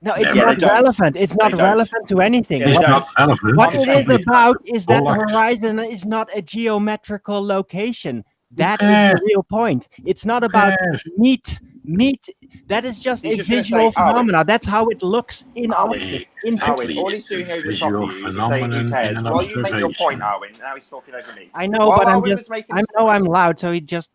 No, it's Yeah, not they don't. relevant. It's not They don't. relevant to anything. Yeah, they It's What don't. not relevant. What I'm it saying is it. about is that the Bollocks. horizon is not a geometrical location. That is cares? the real point. It's not Who about cares? meet. That is just He's a just gonna say, visual Arwen. phenomena. That's how it looks in Arwen. optics. In Exactly. Arwen, all he's It's a doing over the top visual of you is saying who phenomenon cares. and an While you make your point, observation. Arwen, now he's talking over me. I know, While but I'm Arwen was just. making I his know point, I'm loud, so he just.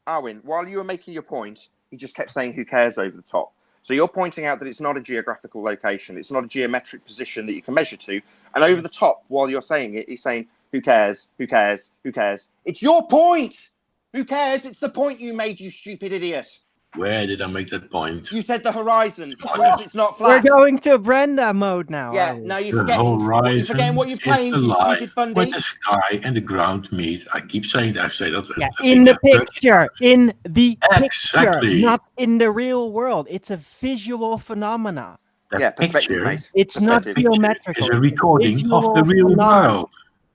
Arwen, while you were making your point, he just kept saying who cares over the top. So you're pointing out that it's not a geographical location, it's not a geometric position that you can measure to. And over the top, while you're saying it, he's saying, who cares? Who cares? Who cares? It's your point! Who cares? It's the point you made, you stupid idiot. Where did I make that point? You said the horizon proves it's not We're flat. going to Brenda mode now. Yeah, aren't we? now you're The forgetting, horizon what you've is claimed, you alive stupid when Fundy. the sky and the ground meet. I keep saying that. I've said that. Yeah, I in think the that 30 picture, in the picture, Exactly. not in the real world. It's a visual phenomena. That Yeah, perspective, picture mate. It's not Perspective. geometrical. is a recording of visual the real phenomenon. world.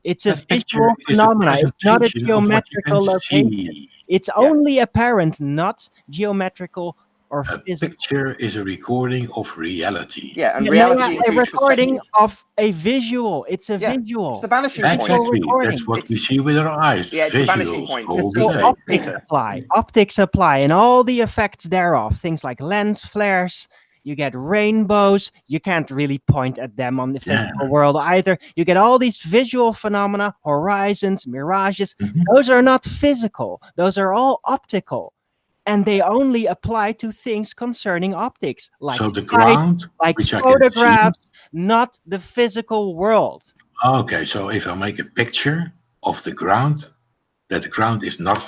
It's a That picture visual is a phenomena. It's not a presentation of what you geometrical can location. see. It's only apparent, not geometrical or A physical. picture is a recording of reality. Yeah, and Yeah, reality a includes recording perspective. of a visual. It's a Yeah, visual. It's the vanishing Visual point. Exactly. recording. That's what we It's- see with our eyes. Yeah, it's the vanishing Visuals point. all Peter, the So day. optics Peter. apply. Optics apply, and all the effects thereof. Things like lens flares. You get rainbows. You can't really point at them on the physical world either. You get all these visual phenomena, horizons, mirages. Mhm. Those are not physical. Those are all optical. And they only apply to things concerning optics, like So the sight, ground, like which I can photographs, not the physical world. okay, so if I make a picture of the ground, that the ground is not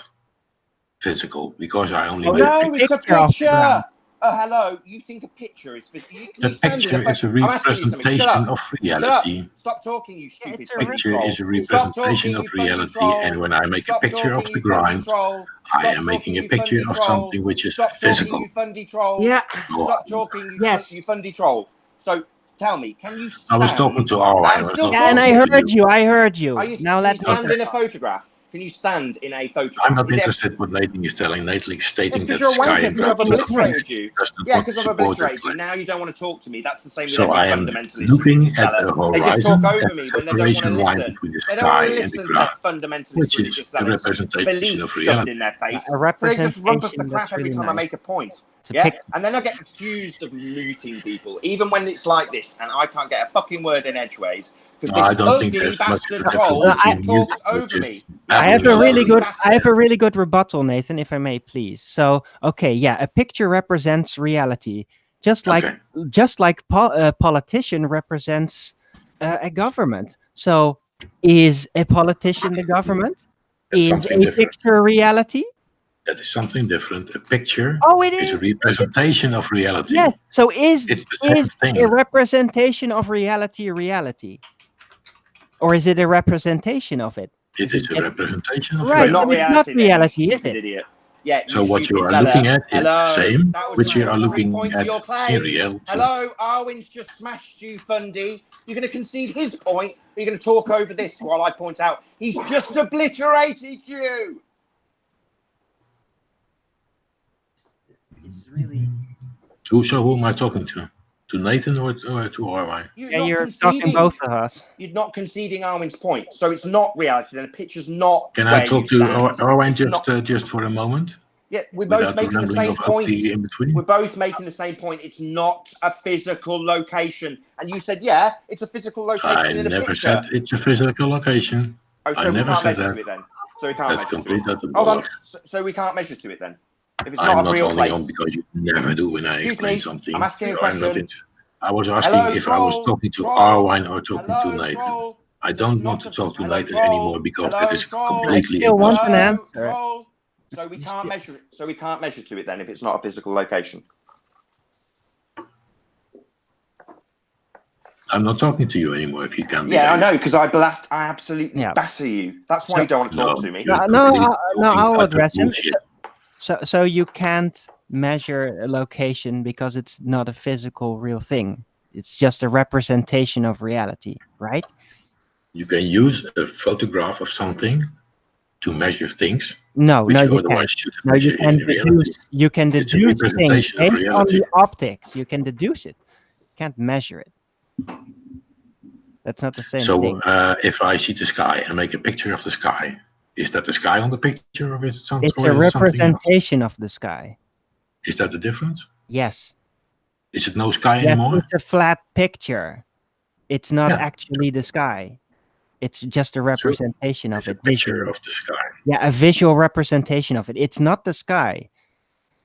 physical because I only Oh, made a No, picture. it's a Picture of the picture. ground. Oh, hello. You think a picture is physical? Can The you stand in picture a is a I'm asking you something. Shut representation up. of Shut up. reality. Stop talking, you stupid it's a fundy Picture troll. is a Stop representation talking, of you fundy reality, troll. and when I make Stop a picture of talking, the you fundy ground, troll. I Stop am making talking, a you picture fundy of troll. something which is Stop talking, physical. you fundy troll. Yeah. Go Stop on. talking, Yes. you fundy troll. So tell me, can you I stand? was talking to Arwen. I'm still Yeah, and I talking. heard you. I heard you. Are you, Now can let you stand me. in a photograph? Can you stand in a photograph? I'm not Is it- interested what Nathan is telling. Nathan is stating It's that because you're a the sky wanker, and because I've ground is obliterated you. does not Yeah, want because to I've support obliterated you. it. Now you don't want to talk to me. That's the same with So every I am fundamentalist. looking religious at zealot. the They just horizon, talk over that me when they don't want to separation line listen. between the They don't want sky to and the listen to ground, their fundamentalist which religious is a zealots' representation belief of shoved reality. in their face. A So they just rump us the representation, crap that's every really time I nice. make a point. It's a Yeah, pic- and then I get accused of muting people, even when it's like this, and I can't get a fucking word in edgeways because No, I this don't think ugly there's much bastard of a troll difference between talks muting, over me. I have You a really ugly good bastard. I have a really good rebuttal, Nathan, if I may please. So, okay, yeah, a picture represents reality, just like politician represents a government. So, is a politician the government? That's Is something a different. picture reality? That is something different. A picture Oh, it is is. a representation of reality. Yes. So is It's the same thing. a representation of reality reality? Or is it a representation of it? It is a representation of Right, So not but reality. it's not reality, then, you reality, is stupid it? idiot. Yeah, So you what you stupid are fella. looking at is the Hello, same, that was which you my are looking point at to your in claim. reality. Hello, Arwen's just smashed you, Fundy. You're going to concede his point, or you're going to talk over this while I point out he's just obliterated you. It's really. So who am I talking to? To Nathan or to Arwine? Yeah, you're talking both of us. You're not conceding Arwen's point, so it's not reality. Then a picture's not. Can where I talk you to stand. Arwine It's not- just for a moment? Yeah, we're both Without the making the rambling same of point. Ugly in between? We're both making the same point. It's not a physical location. And you said, yeah, it's a physical location I in a never picture. said it's a physical location. Oh, I so we never can't said measure that. to it then. So we can't That's measure to it. complete utter Hold on. bollocks. So we can't measure to it then. If it's I'm not a not real only place. on because you never do when I Excuse explain me, something. I'm asking a You are not question. into- I was asking Hello, if I was troll, talking to troll. Arwine or talking Hello, to Nathan. troll. I So don't it's want not to a- talk to hello, Nathan troll. anymore because Hello, that is troll. completely I still want an impossible. answer. Troll. So we can't measure it. So we can't measure to it then if it's not a physical location. I'm not talking to you anymore if you can't. Yeah, I behave. know, because I absolutely Yeah. batter you. That's why So- you don't want to talk No, to me. you're No, complete no, talking I'll utter address him. bullshit. So you can't measure a location because it's not a physical real thing. It's just a representation of reality, right? You can use a photograph of something to measure things, No, which no, you you otherwise can't. should No, you measure can in reality. deduce It's a things representation of based on reality. the optics. You can deduce it. You can't measure it. That's not the same So thing. if I see the sky and make a picture of the sky, is that the sky on the picture or is it something? It's a representation of the sky. Is that the difference? Yes. Is it no sky Yes, anymore? it's a flat picture. It's not Yeah. actually the sky. It's just a representation It's of a it. picture Visually. of the sky, Yeah, a visual representation of it. It's not the sky.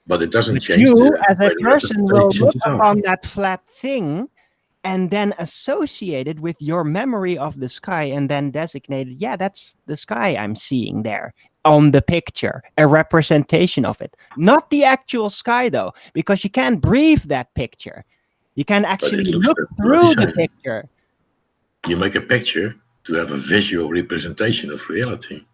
but it doesn't But change. you, the as a way the person, will representation look is of. upon that flat thing and then associate it with your memory of the sky and then designate it. Yeah, that's the sky I'm seeing there on the picture, a representation of it. Not the actual sky, though, because you can't breathe that picture. You can actually looks look bloody through the same. picture. You make a picture to have a visual representation of reality.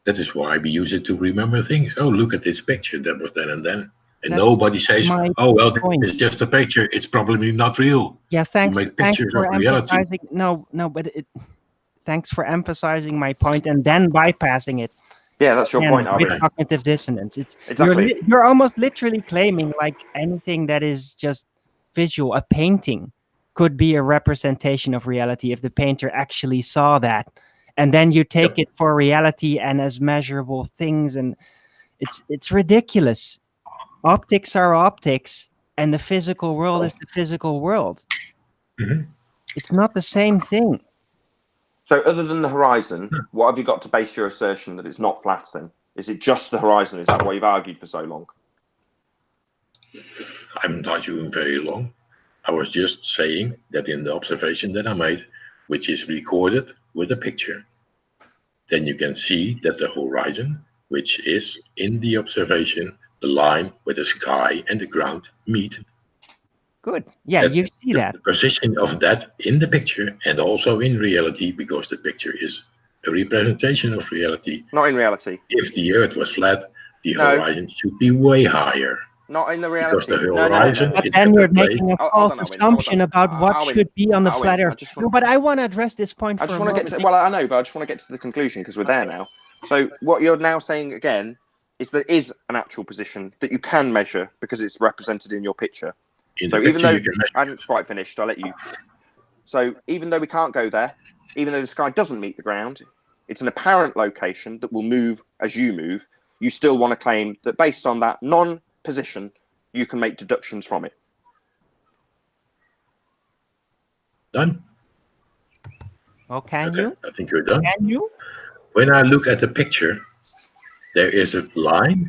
That is why we use it to remember things. Oh, look at this picture. That was then and then. And That's nobody says, my oh, well, point. it's just a picture. It's probably not real. Yeah, thanks. make Thanks pictures for of reality. emphasizing. No, but thanks for emphasizing my point and then bypassing it. Yeah, that's your Again, point, with Arwen. cognitive dissonance. It's Exactly. you're almost literally claiming like anything that is just visual, a painting could be a representation of reality if the painter actually saw that, and then you take it for reality and as measurable things, and it's ridiculous. Optics are optics, and the physical world is the physical world. Mhm. It's not the same thing. So other than the horizon, what have you got to base your assertion that it's not flat then? Is it just the horizon? Is that why you've argued for so long? I'm not arguing very long. I was just saying that in the observation that I made, which is recorded with a picture, then you can see that the horizon, which is in the observation, the line where the sky and the ground meet. Good. Yeah, That you see that. The position of that in the picture and also in reality, because the picture is a representation of reality. Not in reality. If the Earth was flat, the No. horizon should be way higher. Not in the Because reality. the No. horizon But is then at you're the place. making a Hold false on, Arwen, hold assumption on. about what Arwen, should be on the Arwen, flat I Earth. just No, want- but I want to address this point I for just a want to moment. get to. Well, I know, but I just want to get to the conclusion because we're there now. So what you're now saying again is there is an actual position that you can measure because it's represented in your picture. In So the even picture, though you can measure I hadn't quite finished, I'll let you. So even though we can't go there, even though the sky doesn't meet the ground, it's an apparent location that will move as you move. You still want to claim that based on that non-position, you can make deductions from it. Done? Well, can Okay, you? I think you're done. Can you? When I look at the picture, there is a line.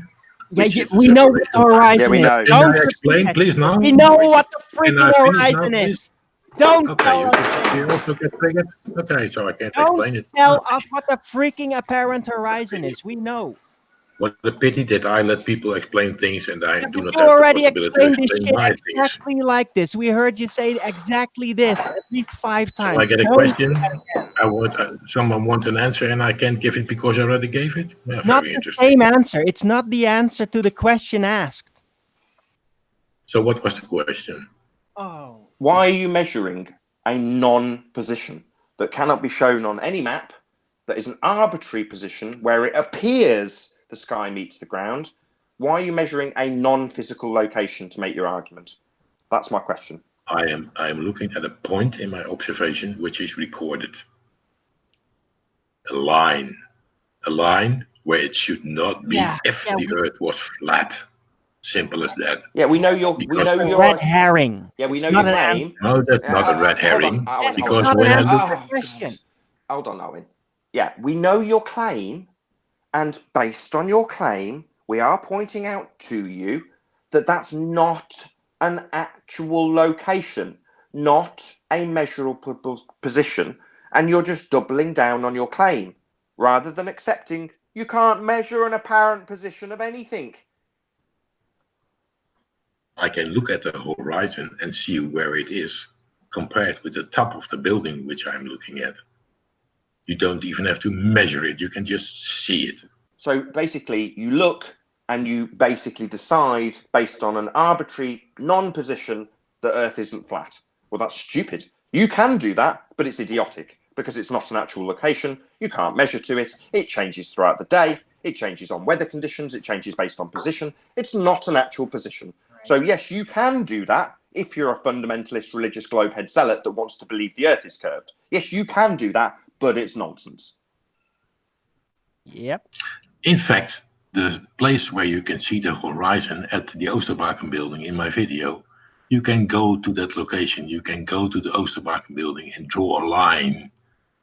Yeah, which is the we know what the separation line. horizon Yeah, we is. know. Can Don't I explain, forget. please, now? We know what the Can freaking I finish now, horizon please? is. Don't Okay, tell us. you also get triggered? Okay, so I can't Don't explain it. tell us what the freaking apparent horizon is. We know. What a pity that I let people explain things and I Yeah, do but not you have the already possibility to explained this explain shit my things. exactly like this. We heard you say exactly this at least 5 times. So I get a Don't question. do that again. I want someone wants an answer and I can't give it because I already gave it. Yeah, Not very the interesting. same answer. It's not the answer to the question asked. So what was the question? Oh. Why are you measuring a non-position that cannot be shown on any map, that is an arbitrary position where it appears the sky meets the ground? Why are you measuring a non-physical location to make your argument? That's my question. I am looking at a point in my observation which is recorded. A line where it should not be Yeah, if yeah, the Earth was flat. Simple as that. Yeah, we know your red herring. Yeah, we It's know not your an claim. No, that's not a red herring. Hold on, Yes, because it's not when an I answer look to the question. Hold on, Owen. Yeah, we know your claim, and based on your claim, we are pointing out to you that that's not an actual location, not a measurable position, and you're just doubling down on your claim rather than accepting you can't measure an apparent position of anything. I can look at the horizon and see where it is compared with the top of the building which I'm looking at. You don't even have to measure it, you can just see it. So basically, you look and you basically decide based on an arbitrary non-position that Earth isn't flat. Well, that's stupid. You can do that, but it's idiotic because it's not an actual location. You can't measure to it. It changes throughout the day. It changes on weather conditions. It changes based on position. It's not an actual position. So yes, you can do that if you're a fundamentalist religious globehead zealot that wants to believe the Earth is curved. Yes, you can do that, but it's nonsense. Yep. In fact, the place where you can see the horizon at the Oosterbaken building in my video, you can go to that location. You can go to the Oosterbaken building and draw a line,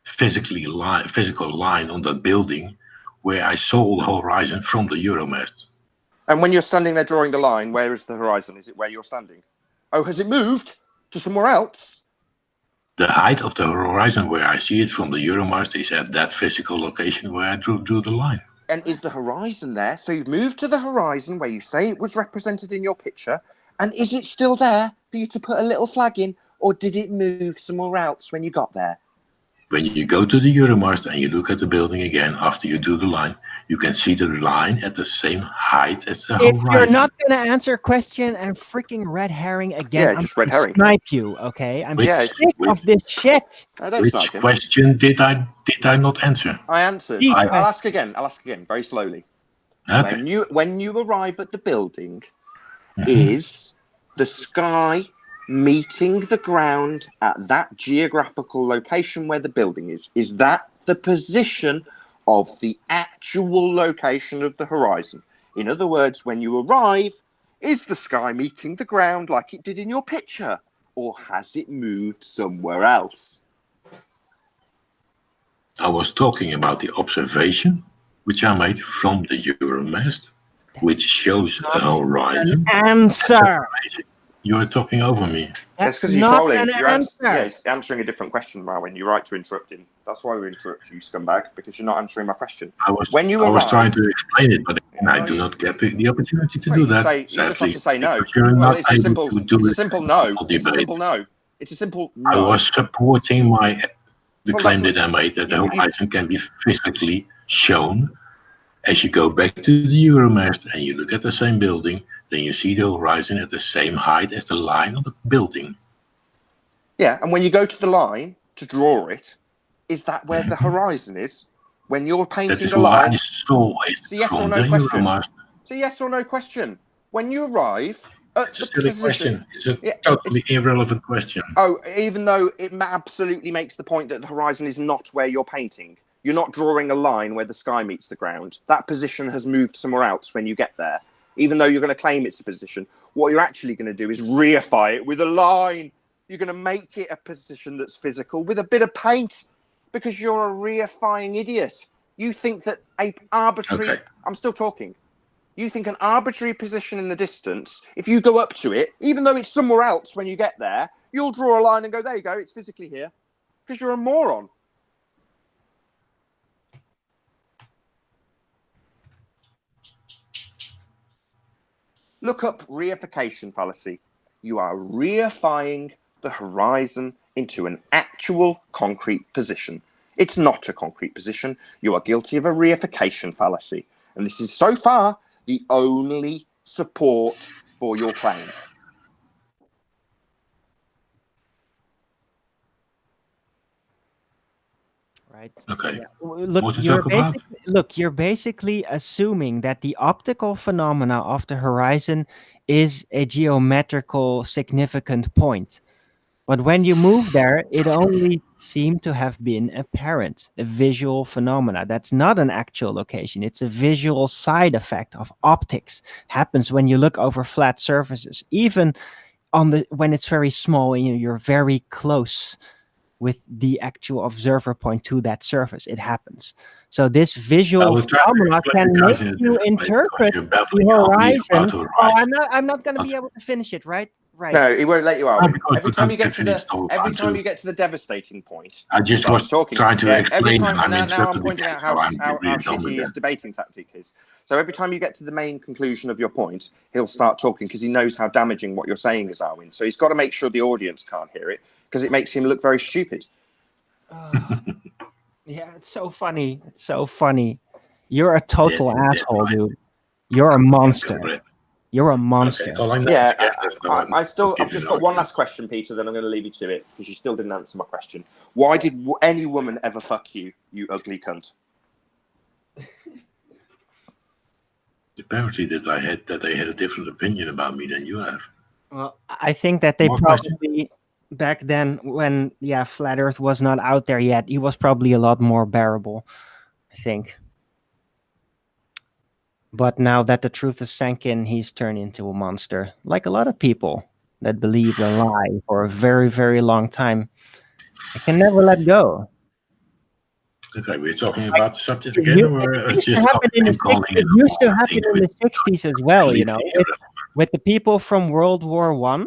physical line on that building where I saw the horizon from the Euromast. And when you're standing there drawing the line, where is the horizon? Is it where you're standing? Oh, has it moved to somewhere else? The height of the horizon where I see it from the Euromast is at that physical location where I drew the line. And is the horizon there? So you've moved to the horizon where you say it was represented in your picture. And is it still there for you to put a little flag in? Or did it move somewhere else when you got there? When you go to the Euromast and you look at the building again after you do the line, you can see the line at the same height as the If horizon. you're not going to answer a question and freaking red herring again, Yeah, I'm just red gonna herring. snipe you, okay? I'm Which- sick which- of this shit. I don't Which snipe him. question did I not answer? I answered. Deep I'll question. ask again. I'll ask again very slowly. Okay. When you arrive at the building, Mhm. is the sky meeting the ground at that geographical location where the building is? Is that the position of the actual location of the horizon? In other words, when you arrive, is the sky meeting the ground like it did in your picture? Or has it moved somewhere else? I was talking about the observation which I made from the Euromast, which shows a horizon. Answer. You're talking over me. That's That's because you're not trolling. an You're answer. he's answering a different question, Marwin. You're right to interrupt him. That's why we interrupt you, scumbag, because you're not answering my question. I was arrive- trying to explain it, but again, I No, do you- not get the opportunity to Well, do you just that. say- you just have sadly, to say no. because You're Well, not it's a able simple, to do it's a it simple in no. full It's a debate. simple no. It's a simple I no. was supporting the Well, claim that's that I made that the you- horizon can be physically shown. As you go back to the Euromast and you look at the same building, then you see the horizon at the same height as the line of the building. Yeah, and when you go to the line to draw it, is that where the Mhm. horizon is? When you're That painting is the what I line, saw it it's a yes or from no the question. Euromast. It's a yes or no question. When you arrive at It's a the silly position, question. It's a Yeah, totally irrelevant question. oh, even though it absolutely makes the point that the horizon is not where you're painting. You're not drawing a line where the sky meets the ground. That position has moved somewhere else when you get there. even though you're going to claim it's a position. What you're actually going to do is reify it with a line. You're going to make it a position that's physical with a bit of paint, because you're a reifying idiot. You think that a arbitrary... Okay. I'm still talking. You think an arbitrary position in the distance, if you go up to it, even though it's somewhere else when you get there, you'll draw a line and go, there you go, it's physically here. Because you're a moron. Look up reification fallacy. You are reifying the horizon into an actual concrete position. It's not a concrete position. You are guilty of a reification fallacy. And this is so far the only support for your claim. Right. Okay. Yeah. What to talk about? You're basically assuming that the optical phenomena of the horizon is a geometrical significant point. But when you move there, it only seemed to have been apparent, a visual phenomena. That's not an actual location. It's a visual side effect of optics. Happens when you look over flat surfaces, even when it's very small and you're very close with the actual observer point to that surface. It happens. So this visual phenomena can make you interpret the horizon. Oh, I'm not going to be able to finish it, right? Right. No, he won't let you out. Every time you get to the devastating point, I just was talking. trying to explain. Now I'm pointing out how shitty his debating tactic is. So every time you get to the main conclusion of your point, he'll start talking because he knows how damaging what you're saying is, Arwin. So he's got to make sure the audience can't hear it because it makes him look very stupid. Yeah, it's so funny. It's so funny. You're a total asshole, dude. You're a monster. You're a monster. Okay, I've just got one last question, Peter, then I'm going to leave you to it because you still didn't answer my question. Why did any woman ever fuck you, you ugly cunt? Apparently that they had a different opinion about me than you have. Well, I think that they probably, back then when, Flat Earth was not out there yet, he was probably a lot more bearable, I think. But now that the truth has sank in, he's turned into a monster. Like a lot of people that believed a lie for a very, very long time. I can never let go. Okay, we're talking about the subject again? It used to happen in the 60s as well, you know, with the people from World War I.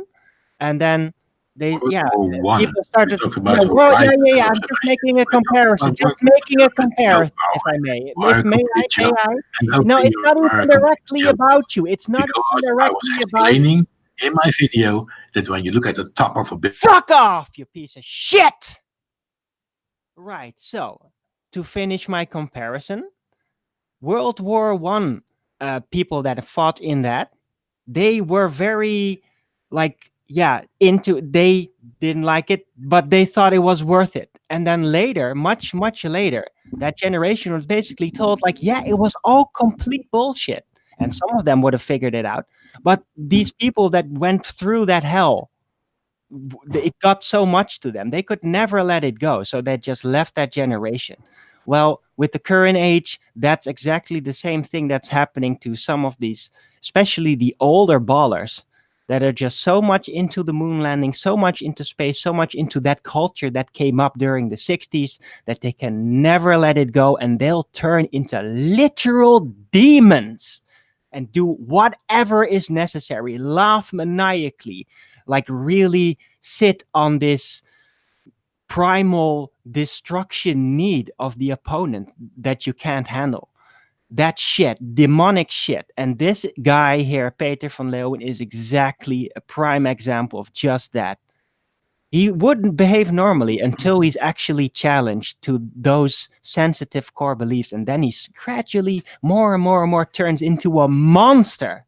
And then people started I'm just making a comparison. If I may. No, it's not even directly about you. It's not even directly about you. In my video that when you look at the top of a bit. Fuck off, you piece of shit! Right, so to finish my comparison, World War I people that fought in that, they were very they didn't like it, but they thought it was worth it. And then later, much, much later, that generation was basically told it was all complete bullshit. And some of them would have figured it out. But these people that went through that hell, it got so much to them. They could never let it go. So they just left that generation. Well, with the current age, that's exactly the same thing that's happening to some of these, especially the older ballers that are just so much into the moon landing, so much into space, so much into that culture that came up during the 60s that they can never let it go, and they'll turn into literal demons and do whatever is necessary, laugh maniacally, really sit on this primal destruction need of the opponent that you can't handle. That shit, demonic shit. And this guy here, Peter van Leeuwen, is exactly a prime example of just that. He wouldn't behave normally until he's actually challenged to those sensitive core beliefs. And then he's gradually more and more and more turns into a monster.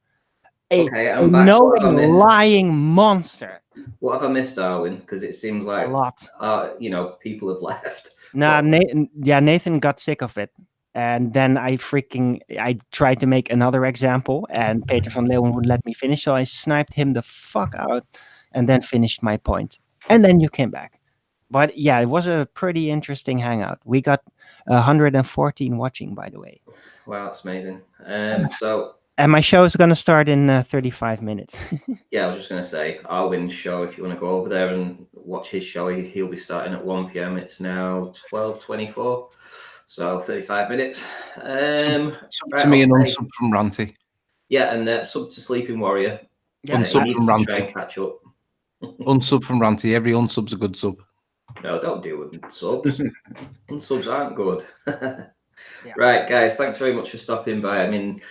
A knowing, lying monster. What have I missed, Arwin? Because it seems like a lot. People have left. Nah, Nathan got sick of it. And then I tried to make another example, and Peter van Leeuwen would let me finish. So I sniped him the fuck out and then finished my point. And then you came back. But yeah, it was a pretty interesting hangout. We got 114 watching, by the way. Wow, that's amazing. So And my show is going to start in 35 minutes. Yeah, I was just going to say, Arwin's show, if you want to go over there and watch his show, he'll be starting at 1 p.m. It's now 12:24, so 35 minutes. Sub right, to me and okay. unsub from Ranty. Yeah, and sub to Sleeping Warrior. Yeah, Unsub He from needs to try Ranty. and catch up. Unsub from Ranty. Every unsub's a good sub. No, don't do unsubs. Unsubs aren't good. Yeah. Right, guys, thanks very much for stopping by. I mean,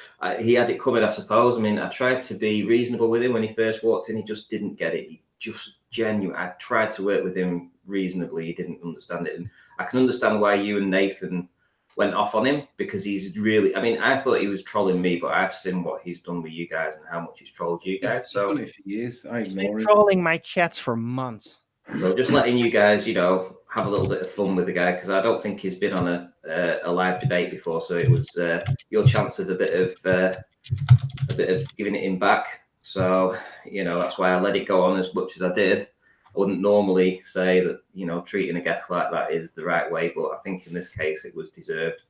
he had it coming, I suppose. I mean, I tried to be reasonable with him when he first walked in. He just didn't get it. He just genuine. I tried to work with him reasonably. He didn't understand it. And I can understand why you and Nathan went off on him, because he's really, I mean, I thought he was trolling me, but I've seen what he's done with you guys and how much he's trolled you guys. He's done So, it for years. I He's ignore been him. trolling my chats for months. so just letting you guys, you know, have a little bit of fun with the guy, because I don't think he's been on a live debate before. So it was your chance of a bit of giving it him back. So, you know, that's why I let it go on as much as I did. I wouldn't normally say that, you know, treating a guest like that is the right way, but I think in this case it was deserved.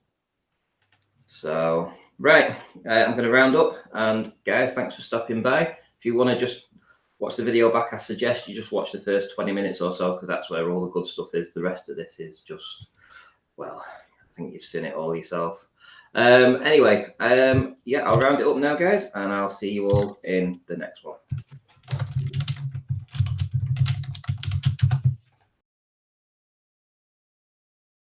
So, right, I'm going to round up. And guys, thanks for stopping by. If you want to just watch the video back, I suggest you just watch the first 20 minutes or so, because that's where all the good stuff is. The rest of this is just, well, I think you've seen it all yourself. Anyway, yeah, I'll round it up now, guys, and I'll see you all in the next one.